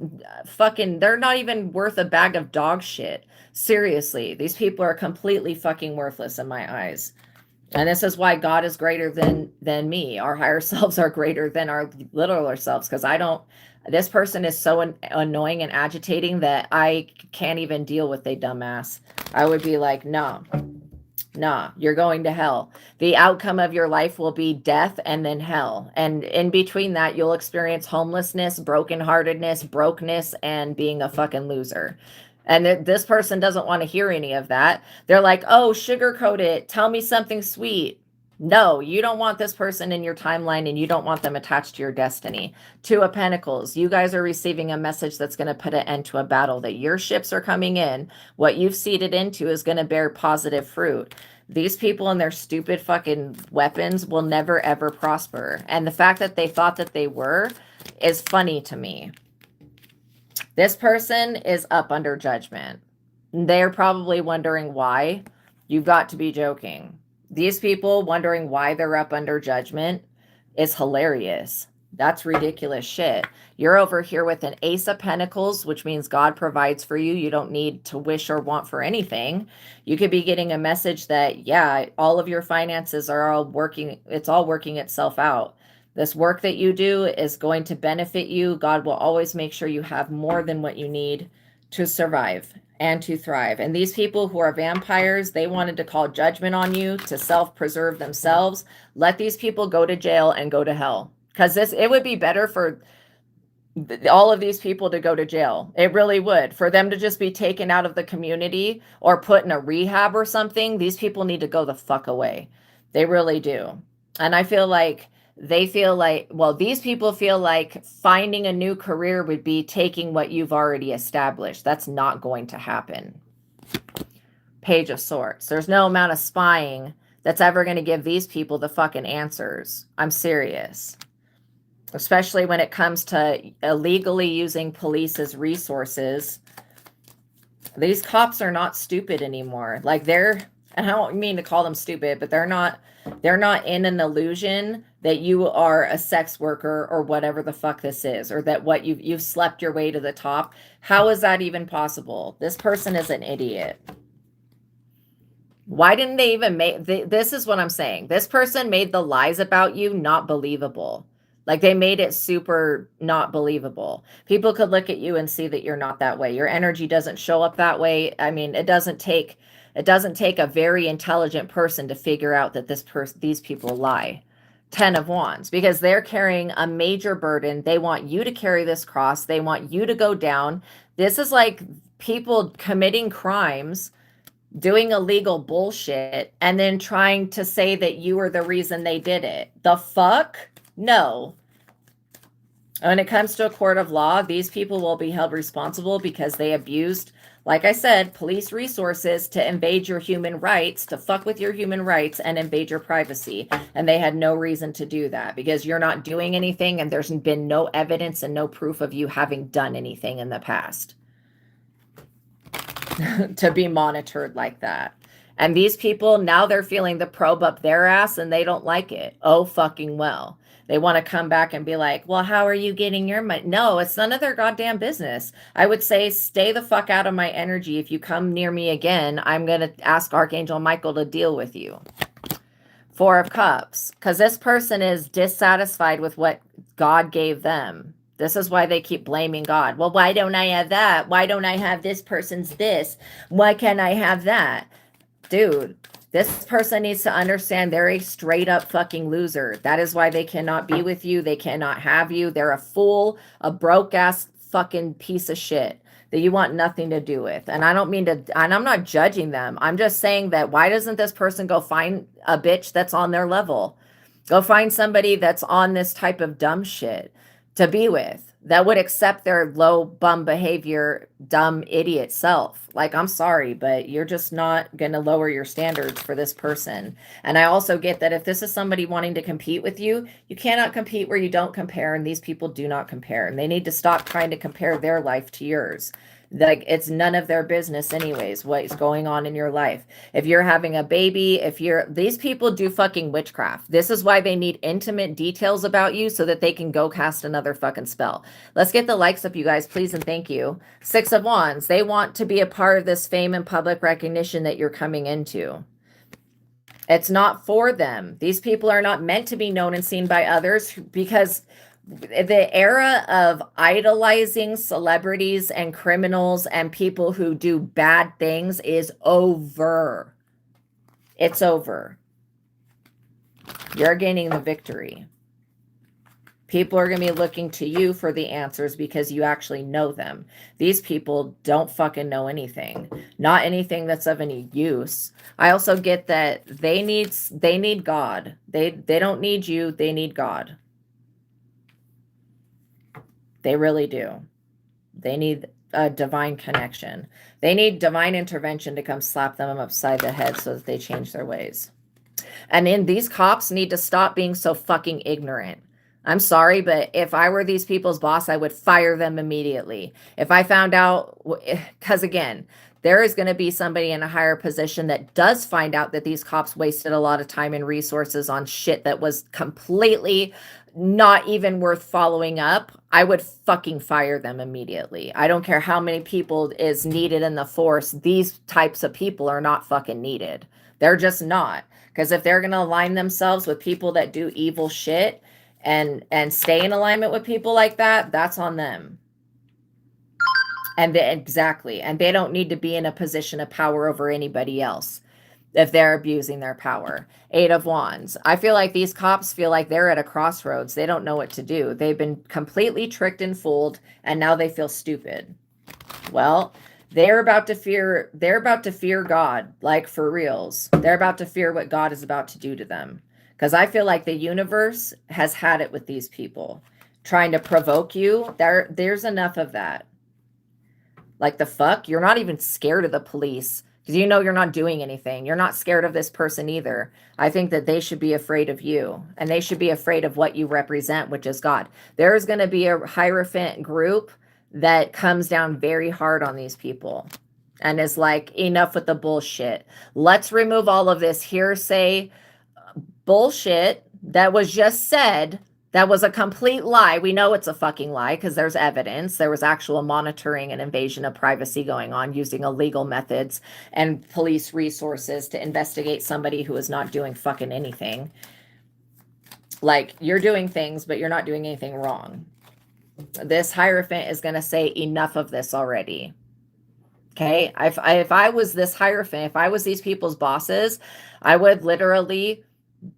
they're not even worth a bag of dog shit. Seriously, these people are completely fucking worthless in my eyes. And this is why God is greater than me. Our higher selves are greater than our littler selves, because I don't, this person is so annoying and agitating that I can't even deal with a dumbass. I would be like, no, nah, you're going to hell. The outcome of your life will be death and then hell. And in between that, you'll experience homelessness, brokenheartedness, brokenness, and being a fucking loser. And this person doesn't want to hear any of that. They're like, oh, sugarcoat it. Tell me something sweet. No, you don't want this person in your timeline, and you don't want them attached to your destiny. Two of Pentacles, you guys are receiving a message that's going to put an end to a battle, that your ships are coming in. What you've seeded into is going to bear positive fruit. These people and their stupid fucking weapons will never, ever prosper. And the fact that they thought that they were is funny to me. This person is up under judgment. They're probably wondering why. You've got to be joking. These people wondering why they're up under judgment is hilarious. That's ridiculous shit. You're over here with an Ace of Pentacles, which means God provides for you. You don't need to wish or want for anything. You could be getting a message that, yeah, all of your finances are all working. It's all working itself out. This work that you do is going to benefit you. God will always make sure you have more than what you need to survive and to thrive. And these people who are vampires, they wanted to call judgment on you to self-preserve themselves. Let these people go to jail and go to hell. Because it would be better for all of these people to go to jail. It really would. For them to just be taken out of the community or put in a rehab or something, these people need to go the fuck away. They really do. And I feel like they feel like, well, these people feel like finding a new career would be taking what you've already established. That's not going to happen. Page of Swords. There's no amount of spying that's ever going to give these people the fucking answers. I'm serious. Especially when it comes to illegally using police's resources. These cops are not stupid anymore. Like and I don't mean to call them stupid, but they're not in an illusion that you are a sex worker or whatever the fuck this is, or that what you've slept your way to the top. How is that even possible? This person is an idiot. Why didn't they even this is what I'm saying. This person made the lies about you not believable. Like, they made it super not believable. People could look at you and see that you're not that way. Your energy doesn't show up that way. I mean, it doesn't take a very intelligent person to figure out that these people lie. 10 of Wands, because they're carrying a major burden. They want you to carry this cross. They want you to go down. This is like people committing crimes, doing illegal bullshit, and then trying to say that you were the reason they did it. The fuck? No. When it comes to a court of law, these people will be held responsible because they abused, like I said, police resources to invade your human rights, to fuck with your human rights and invade your privacy. And they had no reason to do that because you're not doing anything and there's been no evidence and no proof of you having done anything in the past to be monitored like that. And these people, now they're feeling the probe up their ass and they don't like it. Oh, fucking well. They want to come back and be like, well, how are you getting your money? No, it's none of their goddamn business. I would say stay the fuck out of my energy. If you come near me again, I'm going to ask Archangel Michael to deal with you. 4 of Cups, because this person is dissatisfied with what God gave them. This is why they keep blaming God. Well, why don't I have that? Why don't I have this person's this? Why can't I have that? Dude, this person needs to understand they're a straight up fucking loser. That is why they cannot be with you. They cannot have you. They're a fool, a broke ass fucking piece of shit that you want nothing to do with. And I don't mean to, and I'm not judging them. I'm just saying that why doesn't this person go find a bitch that's on their level? Go find somebody that's on this type of dumb shit to be with, that would accept their low bum behavior, dumb idiot self. Like, I'm sorry, but you're just not going to lower your standards for this person. And I also get that if this is somebody wanting to compete with you, you cannot compete where you don't compare. And these people do not compare. And they need to stop trying to compare their life to yours. Like, it's none of their business anyways what's going on in your life. If you're having a baby, these people do fucking witchcraft. This is why they need intimate details about you so that they can go cast another fucking spell. Let's get the likes up, you guys, please and thank you. 6 of Wands. They want to be a part of this fame and public recognition that you're coming into. It's not for them. These people are not meant to be known and seen by others, because the era of idolizing celebrities and criminals and people who do bad things is over. It's over. You're gaining the victory. People are going to be looking to you for the answers because you actually know them. These people don't fucking know anything. Not anything that's of any use. I also get that they need God. They don't need you, they need God. They really do. They need a divine connection. They need divine intervention to come slap them upside the head so that they change their ways. And then these cops need to stop being so fucking ignorant. I'm sorry, but if I were these people's boss, I would fire them immediately. If I found out, because again, there is going to be somebody in a higher position that does find out that these cops wasted a lot of time and resources on shit that was completely not even worth following up. I would fucking fire them immediately. I don't care how many people is needed in the force. These types of people are not fucking needed. They're just not. Because if they're going to align themselves with people that do evil shit and stay in alignment with people like that, that's on them. And exactly. And they don't need to be in a position of power over anybody else if they're abusing their power. 8 of Wands. I feel like these cops feel like they're at a crossroads. They don't know what to do. They've been completely tricked and fooled, and now they feel stupid. Well, they're about to fear God, like for reals. They're about to fear what God is about to do to them. Because I feel like the universe has had it with these people. Trying to provoke you. There's enough of that. Like, the fuck? You're not even scared of the police. Because you know you're not doing anything. You're not scared of this person either. I think that they should be afraid of you. And they should be afraid of what you represent, which is God. There's going to be a Hierophant group that comes down very hard on these people. And is like, enough with the bullshit. Let's remove all of this hearsay bullshit that was just said. That was a complete lie. We know it's a fucking lie because there's evidence. There was actual monitoring and invasion of privacy going on using illegal methods and police resources to investigate somebody who is not doing fucking anything. Like, you're doing things, but you're not doing anything wrong. This Hierophant is going to say enough of this already. Okay? If I was this Hierophant, if I was these people's bosses, I would literally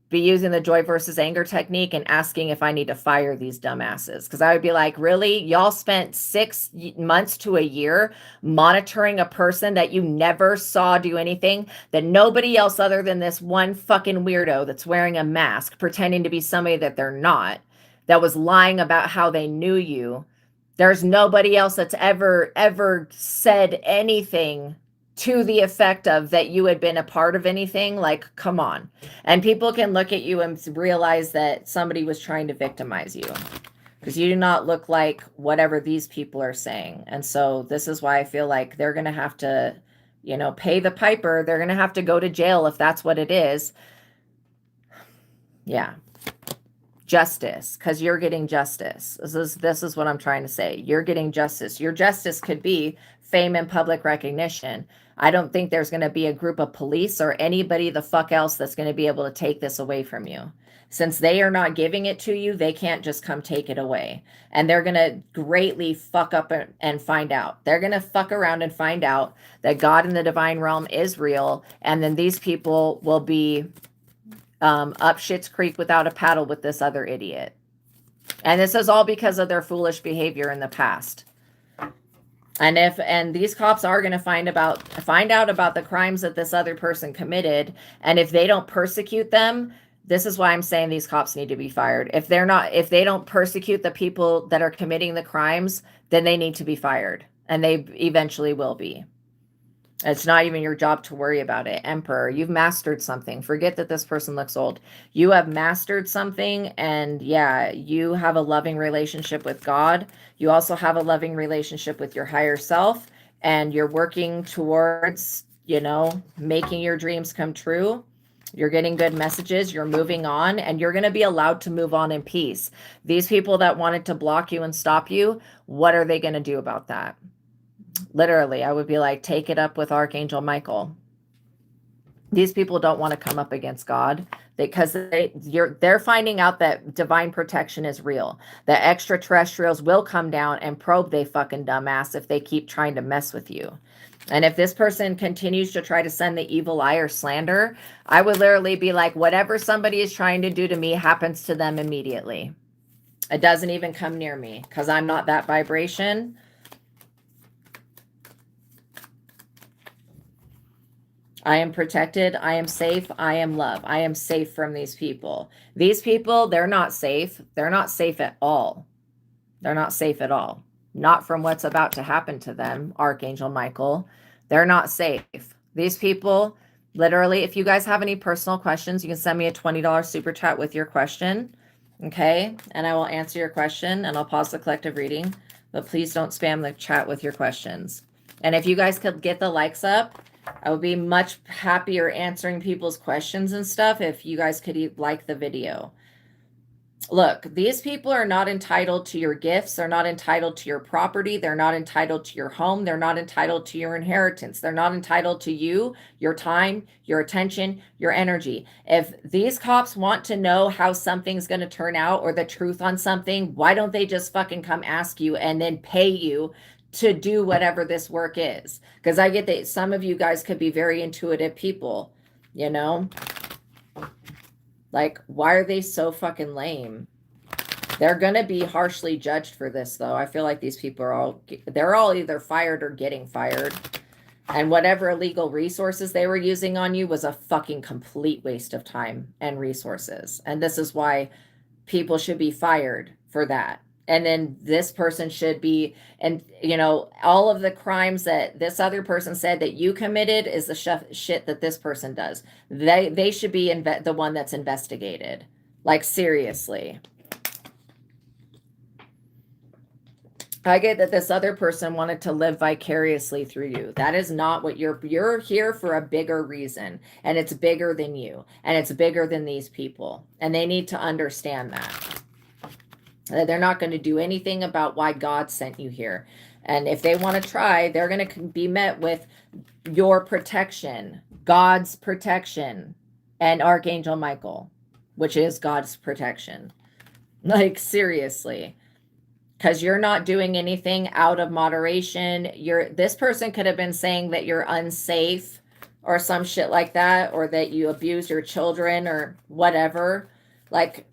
be using the joy versus anger technique and asking if I need to fire these dumbasses. Because I would be like, really? Y'all spent 6 months to a year monitoring a person that you never saw do anything, that nobody else other than this one fucking weirdo that's wearing a mask, pretending to be somebody that they're not, that was lying about how they knew you. There's nobody else that's ever said anything to the effect of that you had been a part of anything. Like, come on. And people can look at you and realize that somebody was trying to victimize you, because you do not look like whatever these people are saying. And so this is why I feel like they're going to have to, pay the piper. They're going to have to go to jail if that's what it is. Yeah. Justice, because you're getting justice. This is what I'm trying to say. You're getting justice. Your justice could be fame and public recognition. I don't think there's going to be a group of police or anybody the fuck else that's going to be able to take this away from you. Since they are not giving it to you, they can't just come take it away. And they're going to greatly fuck up and find out. They're going to fuck around and find out that God in the divine realm is real. And then these people will be up Schitt's Creek without a paddle with this other idiot. And this is all because of their foolish behavior in the past. And these cops are going to find out about the crimes that this other person committed. And if they don't persecute them, this is why I'm saying these cops need to be fired. If they don't persecute the people that are committing the crimes, then they need to be fired. And they eventually will be. It's not even your job to worry about it. Emperor, you've mastered something. Forget that this person looks old. You have mastered something, and yeah, you have a loving relationship with God. You also have a loving relationship with your higher self, and you're working towards, you know, making your dreams come true. You're getting good messages, you're moving on, and you're going to be allowed to move on in peace. These people that wanted to block you and stop you, what are they going to do about that? Literally, I would be like, take it up with Archangel Michael. These people don't want to come up against God because they're finding out that divine protection is real. The extraterrestrials will come down and probe they fucking dumbass if they keep trying to mess with you. And if this person continues to try to send the evil eye or slander, I would literally be like, whatever somebody is trying to do to me happens to them immediately. It doesn't even come near me because I'm not that vibration. I am protected. I am safe. I am love. I am safe from these people. These people, they're not safe. They're not safe at all. They're not safe at all. Not from what's about to happen to them, Archangel Michael. They're not safe. These people, literally, if you guys have any personal questions, you can send me a $20 super chat with your question. Okay? And I will answer your question and I'll pause the collective reading. But please don't spam the chat with your questions. And if you guys could get the likes up, I would be much happier answering people's questions and stuff if you guys could like the video. Look, these people are not entitled to your gifts. They're not entitled to your property. They're not entitled to your home. They're not entitled to your inheritance. They're not entitled to you, your time, your attention, your energy. If these cops want to know how something's going to turn out or the truth on something, why don't they just fucking come ask you and then pay you to do whatever this work is? Because I get that some of you guys could be very intuitive people, you know? Like, why are they so fucking lame? They're going to be harshly judged for this, though. I feel like these people are they're all either fired or getting fired. And whatever illegal resources they were using on you was a fucking complete waste of time and resources. And this is why people should be fired for that. And then this person should be, and you know, all of the crimes that this other person said that you committed is the shit that this person does. They should be the one that's investigated. Like, seriously. I get that this other person wanted to live vicariously through you. That is not what you're here for, a bigger reason, and it's bigger than you, and it's bigger than these people, and they need to understand that. They're not going to do anything about why God sent you here. And if they want to try, they're going to be met with your protection, God's protection, and Archangel Michael, which is God's protection. Like, seriously. Because you're not doing anything out of moderation. This person could have been saying that you're unsafe or some shit like that, or that you abuse your children or whatever. Like,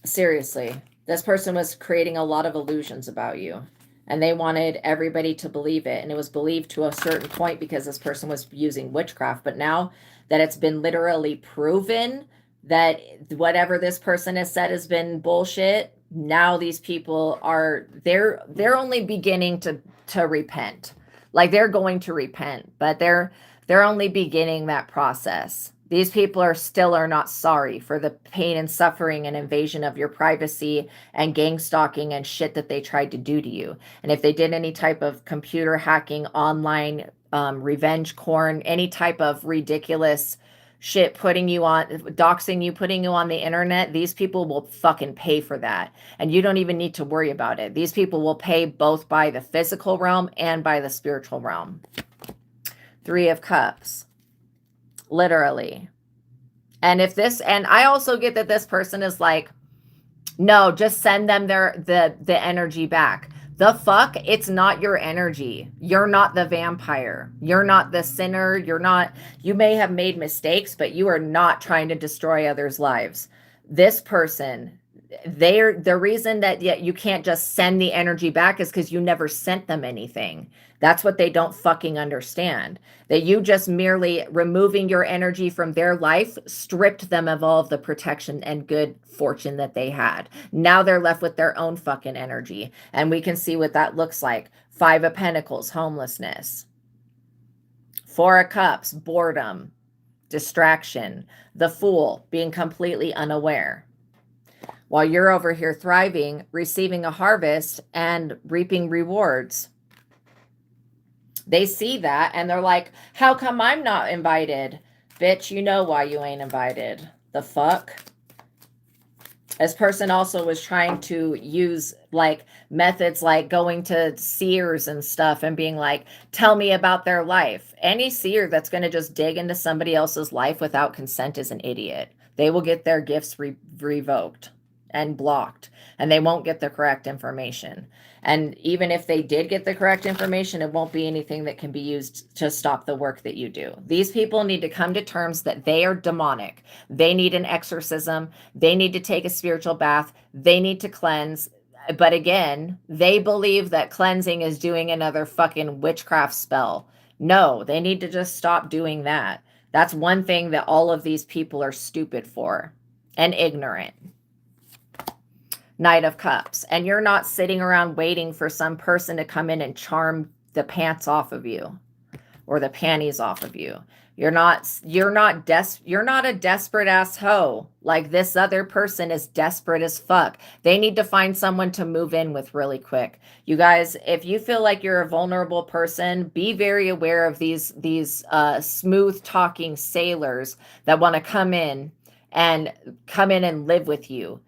seriously. This person was creating a lot of illusions about you, and they wanted everybody to believe it. And it was believed to a certain point because this person was using witchcraft. But now that it's been literally proven that whatever this person has said has been bullshit, now these people are, they're only beginning to repent. Like, they're going to repent, but they're only beginning that process. These people are not sorry for the pain and suffering and invasion of your privacy and gang stalking and shit that they tried to do to you. And if they did any type of computer hacking, online revenge porn, any type of ridiculous shit, putting you on, doxing you, putting you on the internet, these people will fucking pay for that. And you don't even need to worry about it. These people will pay both by the physical realm and by the spiritual realm. 3 of Cups. Literally. And I also get that this person is like, no, just send them the energy back. The fuck? It's not your energy. You're not the vampire. You're not the sinner. You may have made mistakes, but you are not trying to destroy others' lives. This person, the reason that you can't just send the energy back is because you never sent them anything. That's what they don't fucking understand. That you just merely removing your energy from their life stripped them of all of the protection and good fortune that they had. Now they're left with their own fucking energy. And we can see what that looks like. 5 of Pentacles, homelessness. 4 of Cups, boredom, distraction. The Fool, being completely unaware. While you're over here thriving, receiving a harvest, and reaping rewards. They see that and they're like, how come I'm not invited? Bitch, you know why you ain't invited. The fuck? This person also was trying to use like methods like going to seers and stuff and being like, tell me about their life. Any seer that's going to just dig into somebody else's life without consent is an idiot. They will get their gifts revoked and blocked, and they won't get the correct information. And even if they did get the correct information, it won't be anything that can be used to stop the work that you do. These people need to come to terms that they are demonic. They need an exorcism. They need to take a spiritual bath. They need to cleanse. But again, they believe that cleansing is doing another fucking witchcraft spell. No, they need to just stop doing that. That's one thing that all of these people are stupid for and ignorant. Knight of Cups. And you're not sitting around waiting for some person to come in and charm the pants off of you or the panties off of you. You're not a desperate ass hoe. Like this other person is desperate as fuck. They need to find someone to move in with really quick. You guys, if you feel like you're a vulnerable person, be very aware of these smooth talking sailors that want to come in and live with you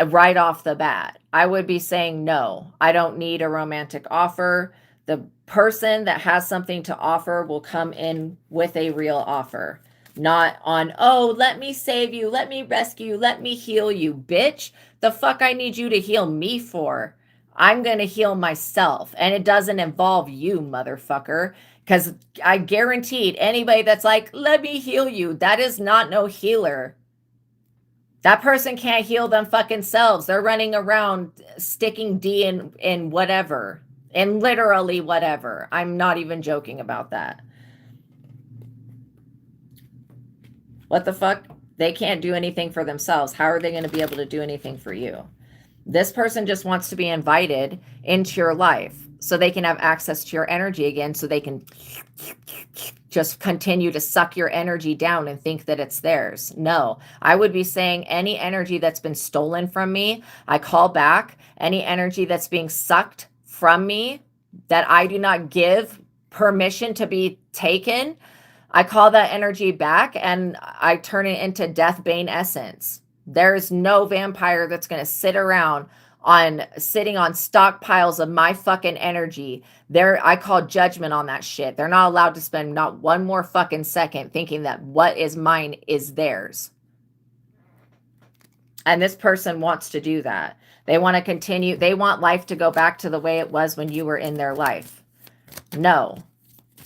right off the bat. I would be saying, no, I don't need a romantic offer. The person that has something to offer will come in with a real offer, not on, oh, let me save you, let me rescue you, let me heal you. Bitch, the fuck I need you to heal me for? I'm going to heal myself, and it doesn't involve you, motherfucker, because I guaranteed anybody that's like, let me heal you, that is not no healer. That person can't heal them fucking selves. They're running around sticking D in whatever. And literally whatever. I'm not even joking about that. What the fuck? They can't do anything for themselves. How are they going to be able to do anything for you? This person just wants to be invited into your life so they can have access to your energy again, so they can just continue to suck your energy down and think that it's theirs. No, I would be saying any energy that's been stolen from me, I call back. Any energy that's being sucked from me that I do not give permission to be taken, I call that energy back and I turn it into death bane essence. There's no vampire that's going to sit around sitting on stockpiles of my fucking energy. I call judgment on that shit. They're not allowed to spend not one more fucking second thinking that what is mine is theirs. And this person wants to do that. They want to continue. They want life to go back to the way it was when you were in their life. No.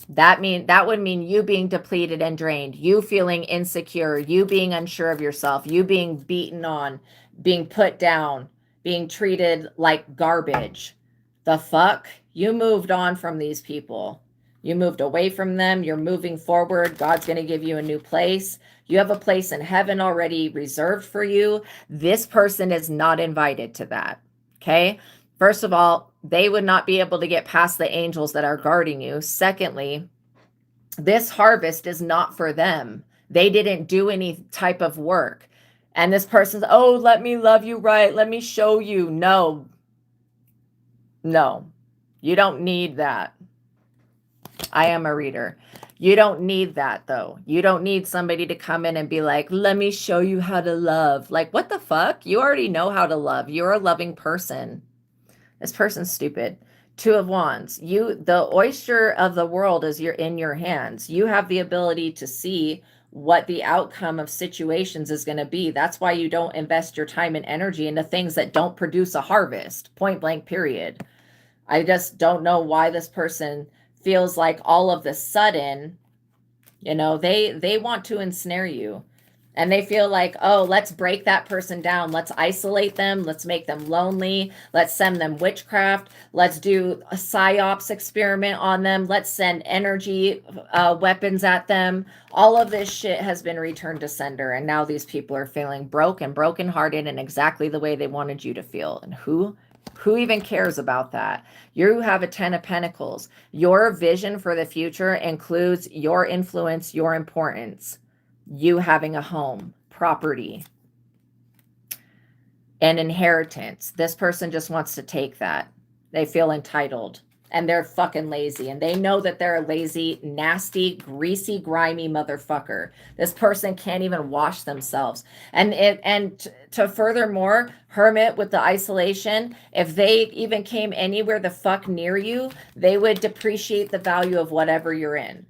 That would mean you being depleted and drained, you feeling insecure, you being unsure of yourself, you being beaten on, being put down, being treated like garbage. The fuck? You moved on from these people. You moved away from them. You're moving forward. God's going to give you a new place. You have a place in heaven already reserved for you. This person is not invited to that. Okay? First of all, they would not be able to get past the angels that are guarding you. Secondly, this harvest is not for them. They didn't do any type of work. And this person's, oh, let me love you right. Let me show you. No. No. You don't need that. I am a reader. You don't need that, though. You don't need somebody to come in and be like, let me show you how to love. Like, what the fuck? You already know how to love. You're a loving person. This person's stupid. Two of Wands. The oyster of the world is in your hands. You have the ability to see what the outcome of situations is going to be. That's why you don't invest your time and energy into things that don't produce a harvest. Point blank, period. I just don't know why this person feels like all of the sudden, they want to ensnare you. And they feel like, oh, let's break that person down. Let's isolate them. Let's make them lonely. Let's send them witchcraft. Let's do a psyops experiment on them. Let's send energy weapons at them. All of this shit has been returned to sender. And now these people are feeling broke and brokenhearted in exactly the way they wanted you to feel. And who even cares about that? You have a 10 of Pentacles. Your vision for the future includes your influence, your importance. You having a home, property, and inheritance. This person just wants to take that. They feel entitled. and they're fucking lazy, and they know that they're a lazy, nasty, greasy, grimy motherfucker. This person can't even wash themselves. To furthermore, hermit with the isolation, if they even came anywhere the fuck near you, they would depreciate the value of whatever you're in.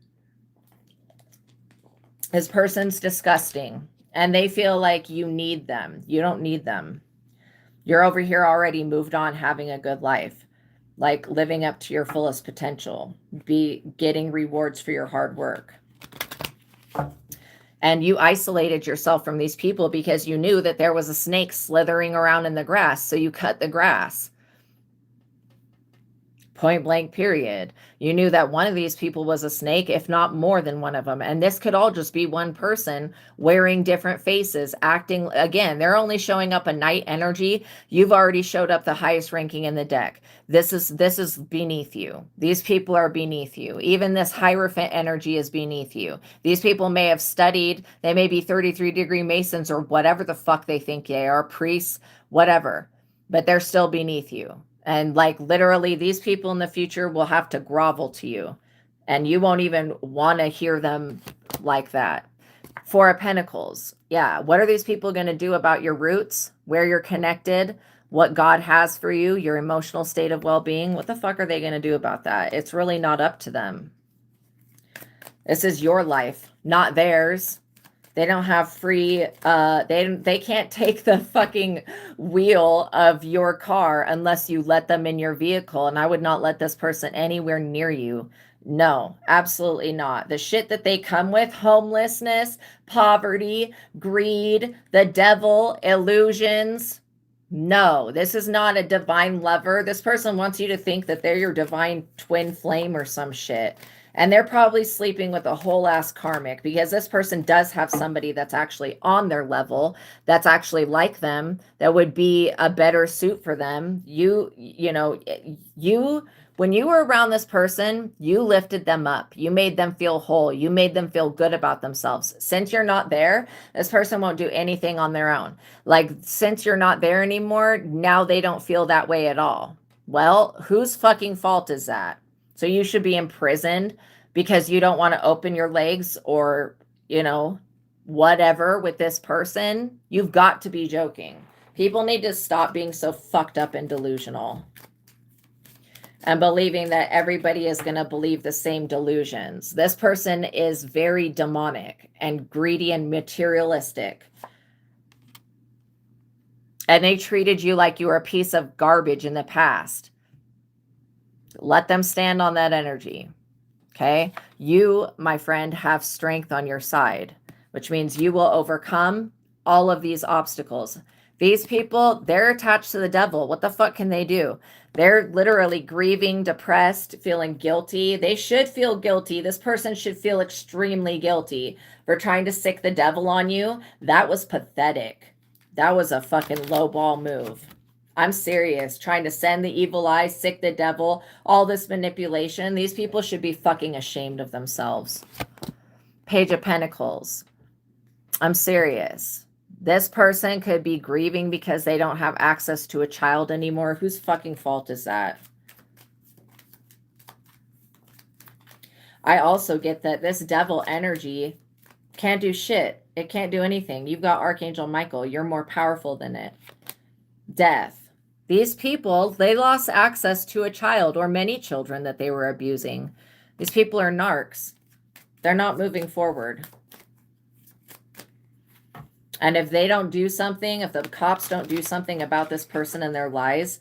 This person's disgusting, and they feel like you need them. You don't need them. You're over here already moved on, having a good life, like living up to your fullest potential, be getting rewards for your hard work. And you isolated yourself from these people because you knew that there was a snake slithering around in the grass, so you cut the grass. Point blank, period. You knew that one of these people was a snake, if not more than one of them. And this could all just be one person wearing different faces, acting, again, they're only showing up a night energy. You've already showed up the highest ranking in the deck. This is beneath you. These people are beneath you. Even this Hierophant energy is beneath you. These people may have studied. They may be 33-degree Masons or whatever the fuck they think they are, priests, whatever. But they're still beneath you. And like literally these people in the future will have to grovel to you. And you won't even want to hear them like that. Four of Pentacles. Yeah. What are these people going to do about your roots? Where you're connected? What God has for you? Your emotional state of well-being? What the fuck are they going to do about that? It's really not up to them. This is your life, not theirs. They don't have free, they can't take the fucking wheel of your car unless you let them in your vehicle. And I would not let this person anywhere near you. No, absolutely not. The shit that they come with, homelessness, poverty, greed, the devil, illusions. No, this is not a divine lover. This person wants you to think that they're your divine twin flame or some shit. And they're probably sleeping with a whole ass karmic, because this person does have somebody that's actually on their level, that's actually like them, that would be a better suit for them. When you were around this person, you lifted them up. You made them feel whole. You made them feel good about themselves. Since you're not there, this person won't do anything on their own. Like, since you're not there anymore, now they don't feel that way at all. Well, whose fucking fault is that? So you should be imprisoned because you don't want to open your legs or, whatever with this person. You've got to be joking. People need to stop being so fucked up and delusional and believing that everybody is going to believe the same delusions. This person is very demonic and greedy and materialistic. And they treated you like you were a piece of garbage in the past. Let them stand on that energy. Okay? You, my friend, have strength on your side, which means you will overcome all of these obstacles. These people, they're attached to the devil. What the fuck can they do? They're literally grieving, depressed, feeling guilty. They should feel guilty. This person should feel extremely guilty for trying to sick the devil on you. That was pathetic. That was a fucking lowball move. I'm serious. Trying to send the evil eye, sick the devil, all this manipulation. These people should be fucking ashamed of themselves. Page of Pentacles. I'm serious. This person could be grieving because they don't have access to a child anymore. Whose fucking fault is that? I also get that this devil energy can't do shit. It can't do anything. You've got Archangel Michael. You're more powerful than it. Death. These people, they lost access to a child or many children that they were abusing. These people are narcs. They're not moving forward. And if they don't do something, if the cops don't do something about this person and their lies,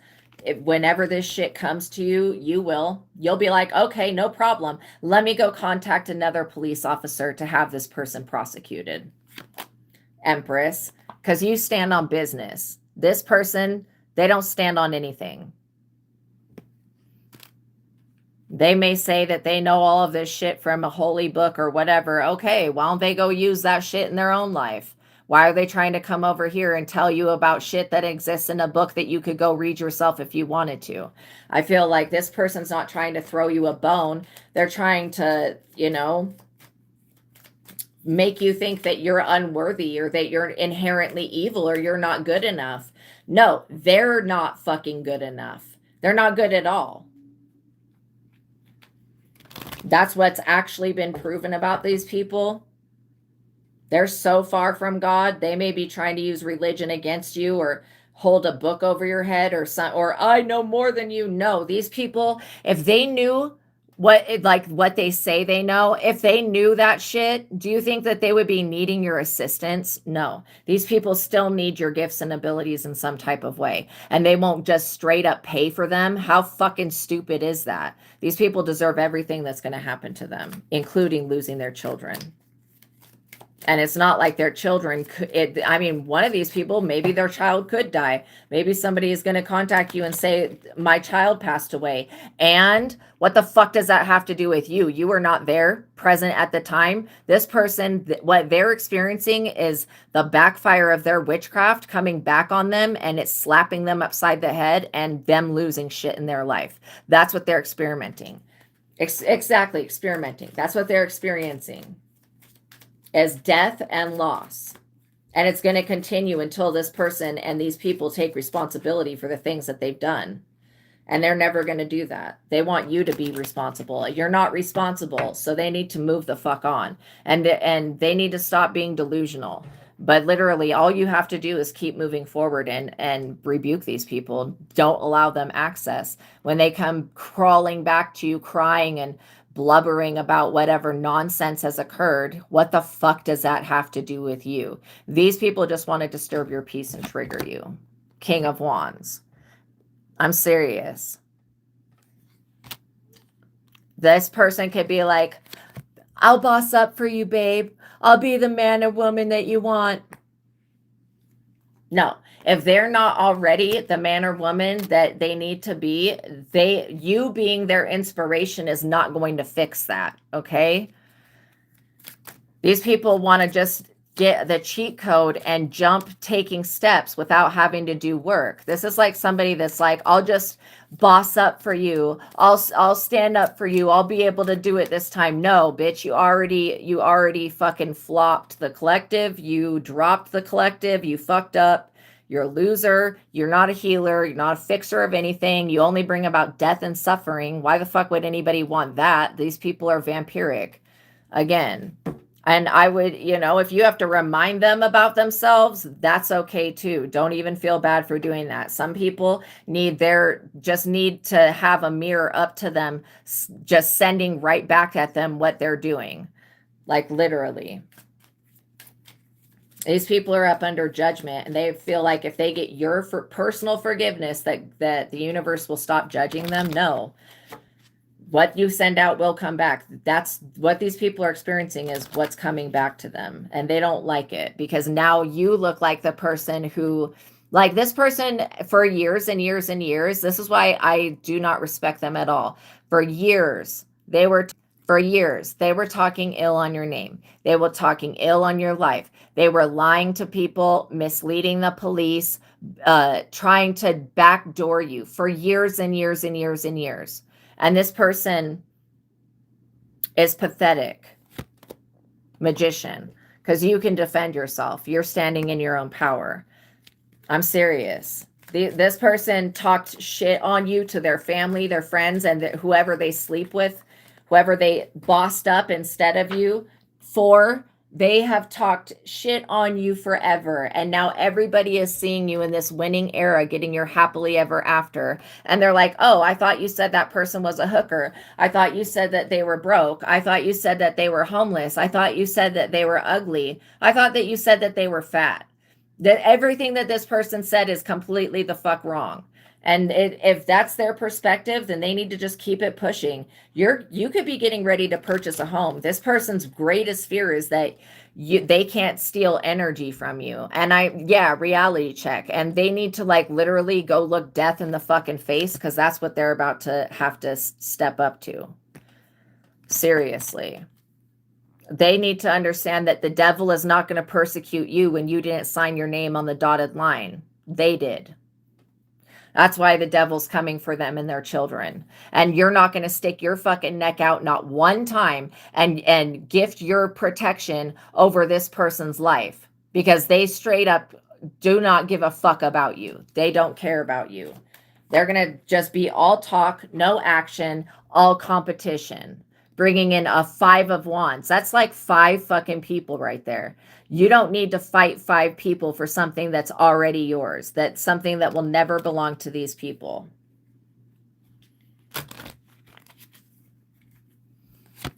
whenever this shit comes to you, you'll be like, okay, no problem. Let me go contact another police officer to have this person prosecuted. Empress, because you stand on business. This person, they don't stand on anything. They may say that they know all of this shit from a holy book or whatever. Okay, why don't they go use that shit in their own life? Why are they trying to come over here and tell you about shit that exists in a book that you could go read yourself if you wanted to? I feel like this person's not trying to throw you a bone. They're trying to, make you think that you're unworthy or that you're inherently evil or you're not good enough. No, they're not fucking good enough. They're not good at all. That's what's actually been proven about these people. They're so far from God. They may be trying to use religion against you or hold a book over your head or I know more than you. No, these people, if they knew what they say they know, if they knew that shit, do you think that they would be needing your assistance? No. These people still need your gifts and abilities in some type of way, and they won't just straight up pay for them. How fucking stupid is that? These people deserve everything that's going to happen to them, including losing their children. And it's not like their children could, I mean, one of these people, maybe their child could die. Maybe somebody is going to contact you and say, my child passed away. And what the fuck does that have to do with you? You were not there, present at the time. This person, what they're experiencing is the backfire of their witchcraft coming back on them, and it's slapping them upside the head and them losing shit in their life. That's what they're experimenting. Exactly, experimenting. That's what they're experiencing. As death and loss. And it's going to continue until this person and these people take responsibility for the things that they've done. And they're never going to do that. They want you to be responsible. You're not responsible, so they need to move the fuck on. And they need to stop being delusional. But literally, all you have to do is keep moving forward and rebuke these people. Don't allow them access. When they come crawling back to you, crying and blubbering about whatever nonsense has occurred, what the fuck does that have to do with you? These people just want to disturb your peace and trigger you. King of Wands. I'm serious. This person could be like, I'll boss up for you, babe. I'll be the man or woman that you want. No, if they're not already the man or woman that they need to be, you being their inspiration is not going to fix that, okay? These people want to just get the cheat code and jump taking steps without having to do work. This is like somebody that's like, I'll just boss up for you. I'll stand up for you. I'll be able to do it this time. No, bitch, you already fucking flopped the collective. You dropped the collective. You fucked up. You're a loser. You're not a healer. You're not a fixer of anything. You only bring about death and suffering. Why the fuck would anybody want that? These people are vampiric. Again. And I would, if you have to remind them about themselves, that's okay too. Don't even feel bad for doing that. Some people just need to have a mirror up to them, just sending right back at them what they're doing. Like literally. These people are up under judgment, and they feel like if they get your personal forgiveness, that the universe will stop judging them. No. What you send out will come back. That's what these people are experiencing, is what's coming back to them. And they don't like it, because now you look like the person who, like this person for years and years and years. This is why I do not respect them at all. For years, they were talking ill on your name. They were talking ill on your life. They were lying to people, misleading the police, trying to backdoor you for years and years and years and years. And this person is pathetic. Magician. Because you can defend yourself. You're standing in your own power. I'm serious. This person talked shit on you to their family, their friends, and whoever they sleep with, whoever they bossed up instead of you for. They have talked shit on you forever. And now everybody is seeing you in this winning era, getting your happily ever after. And they're like, oh, I thought you said that person was a hooker. I thought you said that they were broke. I thought you said that they were homeless. I thought you said that they were ugly. I thought that you said that they were fat. That everything that this person said is completely the fuck wrong. And if that's their perspective, then they need to just keep it pushing. You could be getting ready to purchase a home. This person's greatest fear is that they can't steal energy from you. And reality check. And they need to literally go look death in the fucking face, because that's what they're about to have to step up to. Seriously. They need to understand that the devil is not going to persecute you when you didn't sign your name on the dotted line. They did. That's why the devil's coming for them and their children. And you're not going to stick your fucking neck out not one time and gift your protection over this person's life, because they straight up do not give a fuck about you. They don't care about you. They're going to just be all talk, no action, all competition. bringing in a 5 of Wands. That's like 5 fucking people right there. You don't need to fight 5 people for something that's already yours. That's something that will never belong to these people.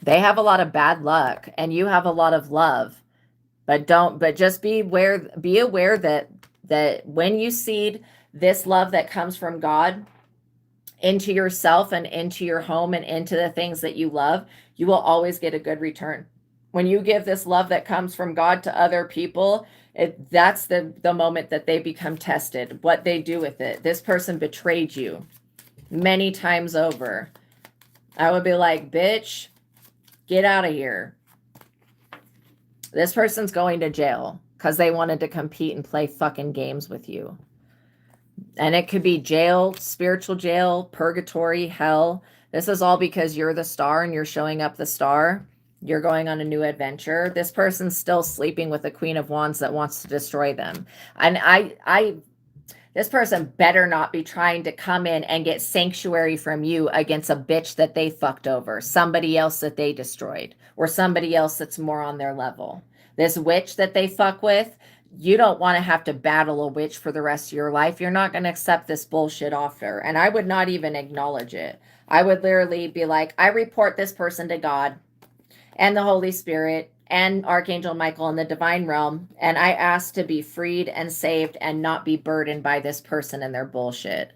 They have a lot of bad luck and you have a lot of love. But just be aware that when you seed this love that comes from God into yourself and into your home and into the things that you love, you will always get a good return. When you give this love that comes from God to other people, that's the moment that they become tested, what they do with it. This person betrayed you many times over. I would be like, bitch, get out of here. This person's going to jail because they wanted to compete and play fucking games with you. And it could be jail, spiritual jail, purgatory, hell. This is all because you're the star and you're showing up the star. You're going on a new adventure. This person's still sleeping with a Queen of Wands that wants to destroy them. And this person better not be trying to come in and get sanctuary from you against a bitch that they fucked over, somebody else that they destroyed, or somebody else that's more on their level. This witch that they fuck with, you don't want to have to battle a witch for the rest of your life. You're not going to accept this bullshit offer. And I would not even acknowledge it. I would literally be like, I report this person to God and the Holy Spirit and Archangel Michael in the divine realm, and I ask to be freed and saved and not be burdened by this person and their bullshit.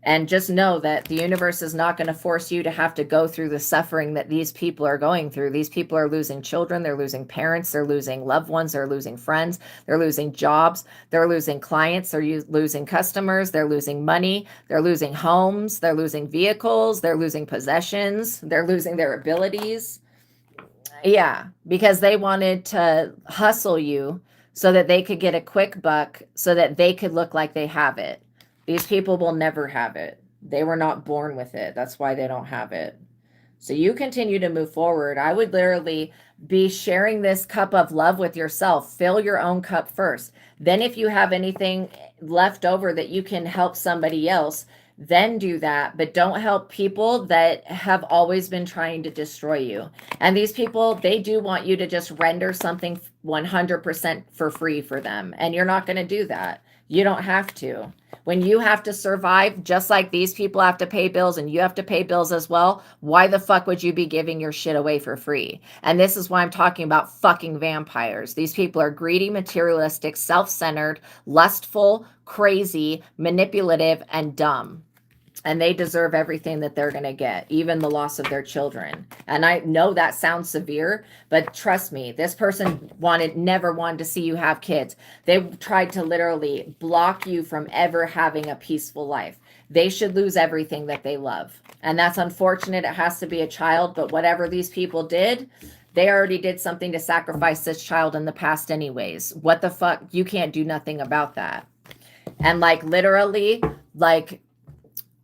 And just know that the universe is not going to force you to have to go through the suffering that these people are going through. These people are losing children, they're losing parents, they're losing loved ones, they're losing friends, they're losing jobs, they're losing clients, they're losing customers, they're losing money, they're losing homes, they're losing vehicles, they're losing possessions, they're losing their abilities. Yeah, because they wanted to hustle you so that they could get a quick buck so that they could look like they have it. These people will never have it. They were not born with it. That's why they don't have it. So you continue to move forward. I would literally be sharing this cup of love with yourself. Fill your own cup first. Then if you have anything left over that you can help somebody else, then do that, but don't help people that have always been trying to destroy you. And these people, they do want you to just render something 100% for free for them. And you're not going to do that. You don't have to. When you have to survive, just like these people have to pay bills and you have to pay bills as well, why the fuck would you be giving your shit away for free? And this is why I'm talking about fucking vampires. These people are greedy, materialistic, self-centered, lustful, crazy, manipulative, and dumb. And they deserve everything that they're going to get, even the loss of their children. And I know that sounds severe, but trust me, this person never wanted to see you have kids. They tried to literally block you from ever having a peaceful life. They should lose everything that they love. And that's unfortunate. It has to be a child, but whatever these people did, they already did something to sacrifice this child in the past anyways. What the fuck? You can't do nothing about that. And like literally, like,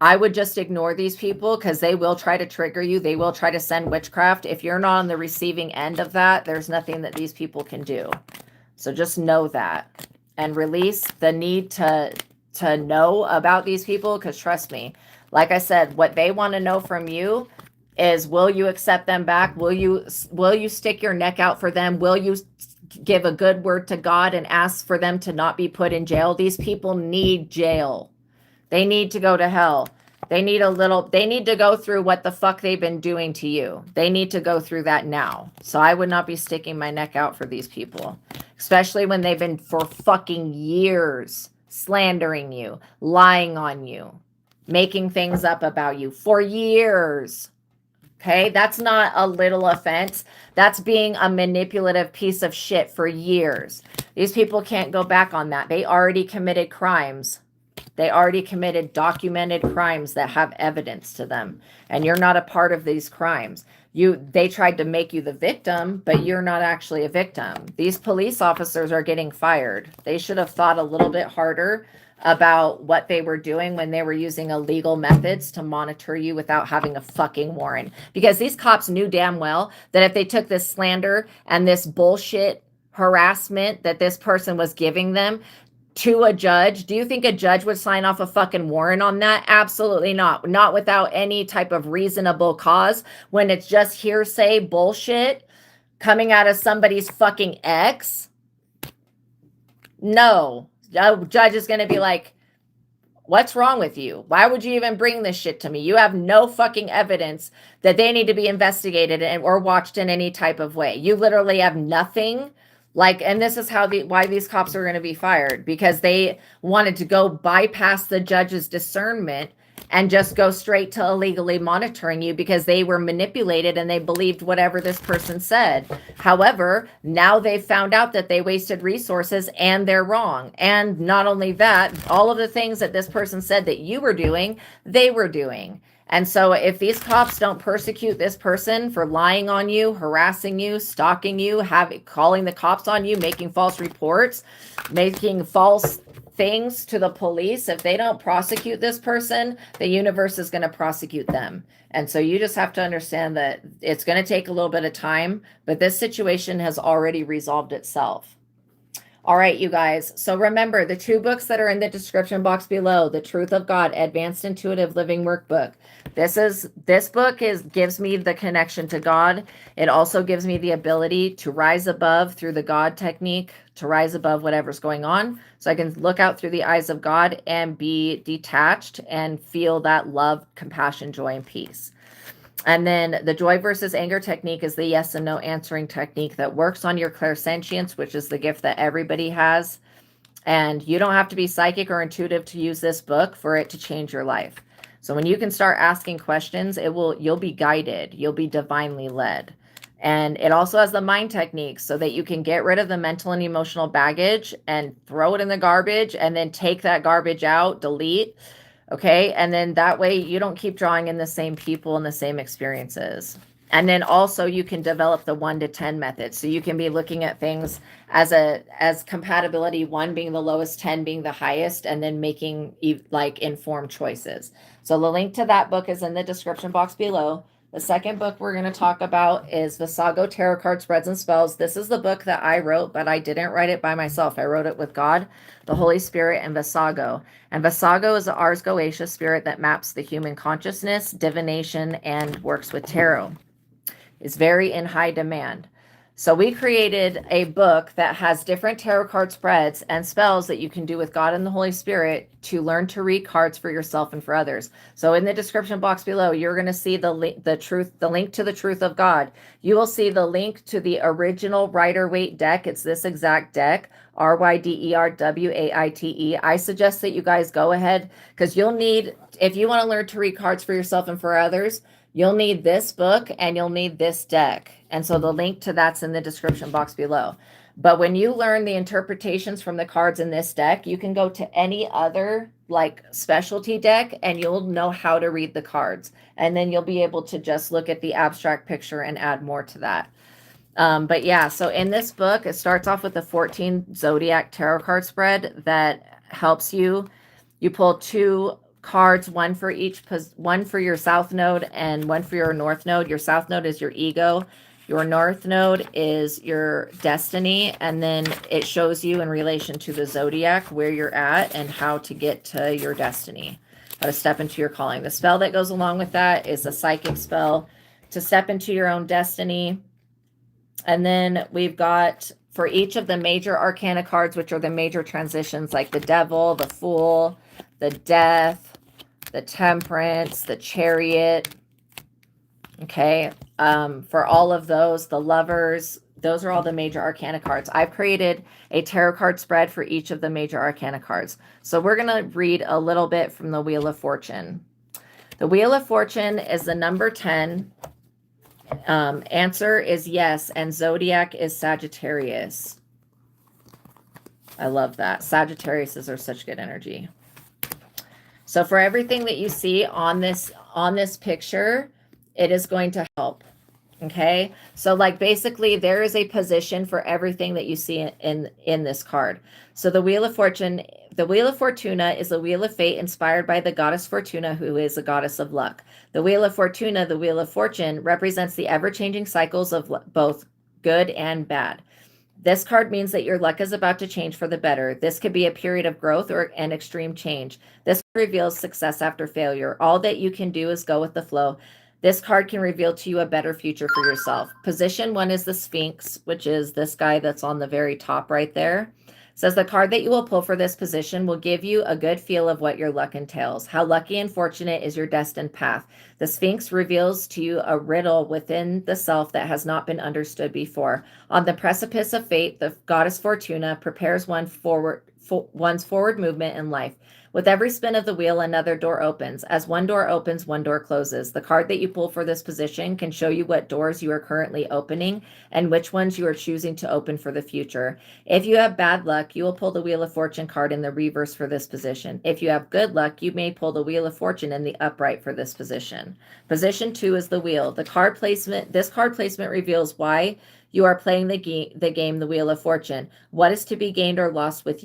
I would just ignore these people because they will try to trigger you. They will try to send witchcraft. If you're not on the receiving end of that, there's nothing that these people can do. So just know that and release the need to know about these people, because trust me, like I said, what they want to know from you is, will you accept them back? Will you stick your neck out for them? Will you give a good word to God and ask for them to not be put in jail? These people need jail. They need to go to hell. They need to go through what the fuck they've been doing to you. They need to go through that now. So I would not be sticking my neck out for these people, especially when they've been for fucking years slandering you, lying on you, making things up about you for years. Okay, that's not a little offense. That's being a manipulative piece of shit for years. These people can't go back on that. They already committed crimes. They already committed documented crimes that have evidence to them. And you're not a part of these crimes. They tried to make you the victim, but you're not actually a victim. These police officers are getting fired. They should have thought a little bit harder about what they were doing when they were using illegal methods to monitor you without having a fucking warrant. Because these cops knew damn well that if they took this slander and this bullshit harassment that this person was giving them, to a judge. Do you think a judge would sign off a fucking warrant on that? Absolutely not. Not without any type of reasonable cause, when it's just hearsay bullshit coming out of somebody's fucking ex. No. A judge is going to be like, what's wrong with you? Why would you even bring this shit to me? You have no fucking evidence that they need to be investigated or watched in any type of way. You literally have nothing. Like, and this is why these cops are going to be fired, because they wanted to go bypass the judge's discernment and just go straight to illegally monitoring you, because they were manipulated and they believed whatever this person said. However, now they've found out that they wasted resources and they're wrong. And not only that, all of the things that this person said that you were doing, they were doing. And so if these cops don't persecute this person for lying on you, harassing you, stalking you, calling the cops on you, making false reports, making false things to the police, if they don't prosecute this person, the universe is going to prosecute them. And so you just have to understand that it's going to take a little bit of time, but this situation has already resolved itself. All right, you guys. So remember, the 2 books that are in the description box below: The Truth of God, Advanced Intuitive Living Workbook. This book gives me the connection to God. It also gives me the ability to rise above through the God technique, to rise above whatever's going on, so I can look out through the eyes of God and be detached and feel that love, compassion, joy, and peace. And then the joy versus anger technique is the yes and no answering technique that works on your clairsentience, which is the gift that everybody has. And you don't have to be psychic or intuitive to use this book for it to change your life. So when you can start asking questions, you'll be guided, you'll be divinely led. And it also has the mind technique, so that you can get rid of the mental and emotional baggage and throw it in the garbage, and then take that garbage out, delete. Okay. And then that way you don't keep drawing in the same people and the same experiences. And then also you can develop the 1 to 10 method. So you can be looking at things as compatibility, 1 being the lowest, 10 being the highest, and then making like informed choices. So the link to that book is in the description box below. The second book we're going to talk about is Vassago Tarot Card Spreads and Spells. This is the book that I wrote, but I didn't write it by myself. I wrote it with God, the Holy Spirit, and Vassago. And Vassago is the Ars Goetia spirit that maps the human consciousness, divination, and works with tarot. It's very in high demand. So we created a book that has different tarot card spreads and spells that you can do with God and the Holy Spirit to learn to read cards for yourself and for others. So in the description box below, you're going to see the link to the Truth of God. You will see the link to the original Rider-Waite deck. It's this exact deck, Riderwaite. I suggest that you guys go ahead, because you'll need, if you want to learn to read cards for yourself and for others, you'll need this book and you'll need this deck. And so the link to that's in the description box below. But when you learn the interpretations from the cards in this deck, you can go to any other like specialty deck and you'll know how to read the cards. And then you'll be able to just look at the abstract picture and add more to that. But yeah, so in this book, it starts off with a 14 zodiac tarot card spread that helps you. You pull 2 cards, one for your south node and one for your north node. Your south node is your ego. Your north node is your destiny. And then it shows you in relation to the zodiac where you're at and how to get to your destiny, how to step into your calling. The spell that goes along with that is a psychic spell to step into your own destiny. And then we've got, for each of the major arcana cards, which are the major transitions, like the Devil, the Fool, the Death, the Temperance, the Chariot. Okay. For all of those, the Lovers, those are all the major arcana cards. I've created a tarot card spread for each of the major arcana cards. So we're going to read a little bit from the Wheel of Fortune. The Wheel of Fortune is the number 10. Answer is yes, and zodiac is Sagittarius. I love that. Sagittariuses are such good energy. So for everything that you see on this picture, it is going to help. Okay. So like basically there is a position for everything that you see in this card. So the Wheel of Fortune, the Wheel of Fortuna is a wheel of fate inspired by the goddess Fortuna, who is a goddess of luck. The Wheel of Fortuna, the Wheel of Fortune, represents the ever-changing cycles of both good and bad. This card means that your luck is about to change for the better. This could be a period of growth or an extreme change. This reveals success after failure. All that you can do is go with the flow. This card can reveal to you a better future for yourself. Position 1 is the Sphinx, which is this guy that's on the very top right there. It says the card that you will pull for this position will give you a good feel of what your luck entails. How lucky and fortunate is your destined path. The Sphinx reveals to you a riddle within the self that has not been understood before. On the precipice of fate, the goddess Fortuna prepares one's forward movement in life. With every spin of the wheel, another door opens. As one door opens, one door closes. The card that you pull for this position can show you what doors you are currently opening and which ones you are choosing to open for the future. If you have bad luck, you will pull the Wheel of Fortune card in the reverse for this position. If you have good luck, you may pull the Wheel of Fortune in the upright for this position. Position 2 is the wheel. This card placement reveals why you are playing the game, the Wheel of Fortune. What is to be gained or lost when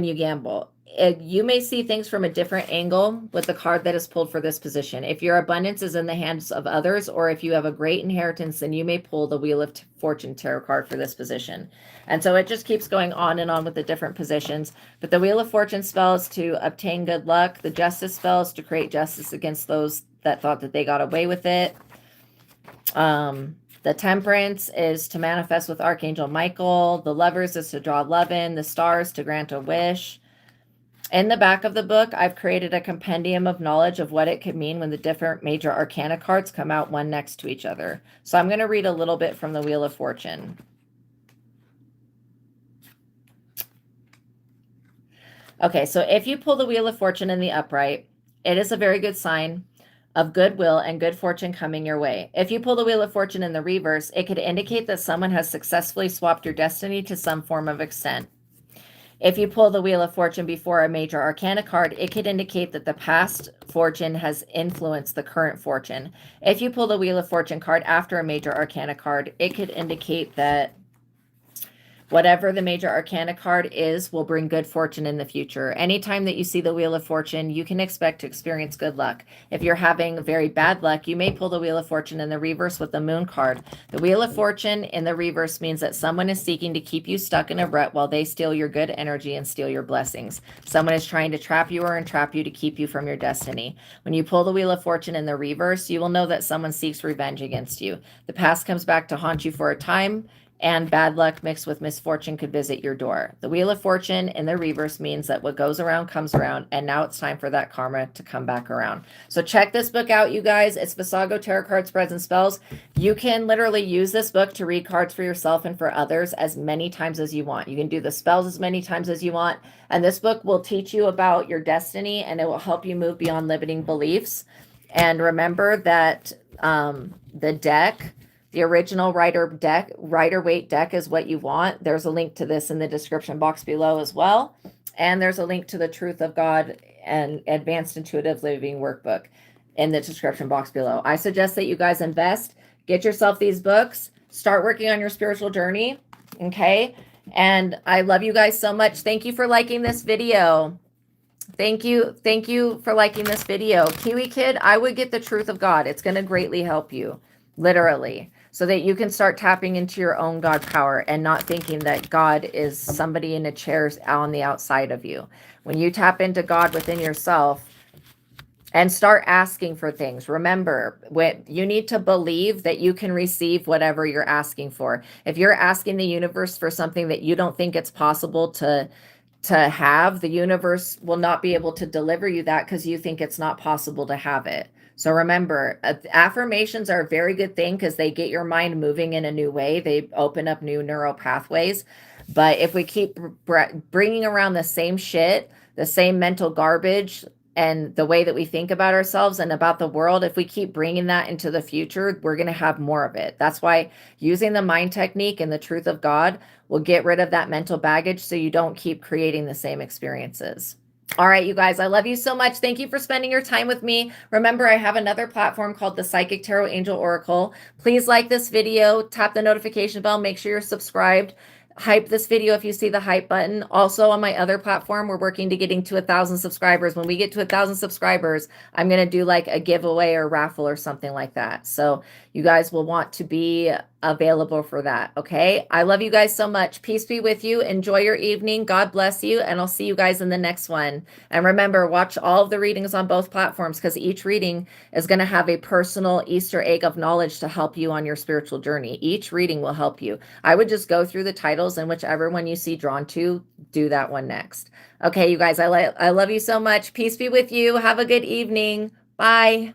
you gamble? You may see things from a different angle with the card that is pulled for this position. If your abundance is in the hands of others, or if you have a great inheritance, then you may pull the Wheel of Fortune tarot card for this position. And so it just keeps going on and on with the different positions. But the Wheel of Fortune spell is to obtain good luck. The Justice spell is to create justice against those that thought that they got away with it. The Temperance is to manifest with Archangel Michael. The Lovers is to draw love in. The Stars to grant a wish. In the back of the book, I've created a compendium of knowledge of what it could mean when the different major arcana cards come out one next to each other. So I'm going to read a little bit from the Wheel of Fortune. Okay, so if you pull the Wheel of Fortune in the upright, it is a very good sign of goodwill and good fortune coming your way. If you pull the Wheel of Fortune in the reverse, it could indicate that someone has successfully swapped your destiny to some form of extent. If you pull the Wheel of Fortune before a major arcana card, it could indicate that the past fortune has influenced the current fortune. If you pull the Wheel of Fortune card after a major arcana card, it could indicate that whatever the major arcana card is will bring good fortune in the future. Anytime that you see the Wheel of Fortune, you can expect to experience good luck. If you're having very bad luck, you may pull the Wheel of Fortune in the reverse with the Moon card. The Wheel of Fortune in the reverse means that someone is seeking to keep you stuck in a rut while they steal your good energy and steal your blessings. Someone is trying to trap you or entrap you to keep you from your destiny. When you pull the Wheel of Fortune in the reverse, you will know that someone seeks revenge against you. The past comes back to haunt you for a time, and bad luck mixed with misfortune could visit your door. The Wheel of Fortune in the reverse means that what goes around comes around, and now it's time for that karma to come back around. So check this book out, you guys. It's Vassago Tarot Card Spreads and Spells. You can literally use this book to read cards for yourself and for others as many times as you want. You can do the spells as many times as you want, and this book will teach you about your destiny, and it will help you move beyond limiting beliefs. And remember that the deck, the original Rider-Waite deck is what you want. There's a link to this in the description box below as well. And there's a link to the Truth of God and Advanced Intuitive Living Workbook in the description box below. I suggest that you guys invest, get yourself these books, start working on your spiritual journey, okay? And I love you guys so much. Thank you for liking this video. Thank you for liking this video. Kiwi Kid, I would get the Truth of God. It's going to greatly help you, literally, so that you can start tapping into your own God power and not thinking that God is somebody in a chair on the outside of you. When you tap into God within yourself and start asking for things, remember, you need to believe that you can receive whatever you're asking for. If you're asking the universe for something that you don't think it's possible to have, the universe will not be able to deliver you that because you think it's not possible to have it. So remember, affirmations are a very good thing because they get your mind moving in a new way. They open up new neural pathways. But if we keep bringing around the same shit, the same mental garbage, and the way that we think about ourselves and about the world, if we keep bringing that into the future, we're going to have more of it. That's why using the mind technique and the Truth of God will get rid of that mental baggage so you don't keep creating the same experiences. All right, you guys, I love you so much. Thank you for spending your time with me. Remember, I have another platform called the Psychic Tarot Angel Oracle. Please like this video, tap the notification bell, make sure you're subscribed. Hype this video if you see the hype button. Also on my other platform, we're working to getting to 1,000 subscribers. When we get to 1,000 subscribers, I'm going to do like a giveaway or raffle or something like that. So you guys will want to be available for that. Okay. I love you guys so much. Peace be with you. Enjoy your evening. God bless you. And I'll see you guys in the next one. And remember, watch all of the readings on both platforms, because each reading is going to have a personal Easter egg of knowledge to help you on your spiritual journey. Each reading will help you. I would just go through the titles, and whichever one you see drawn to, do that one next. Okay, you guys, I love you so much. Peace be with you. Have a good evening. Bye.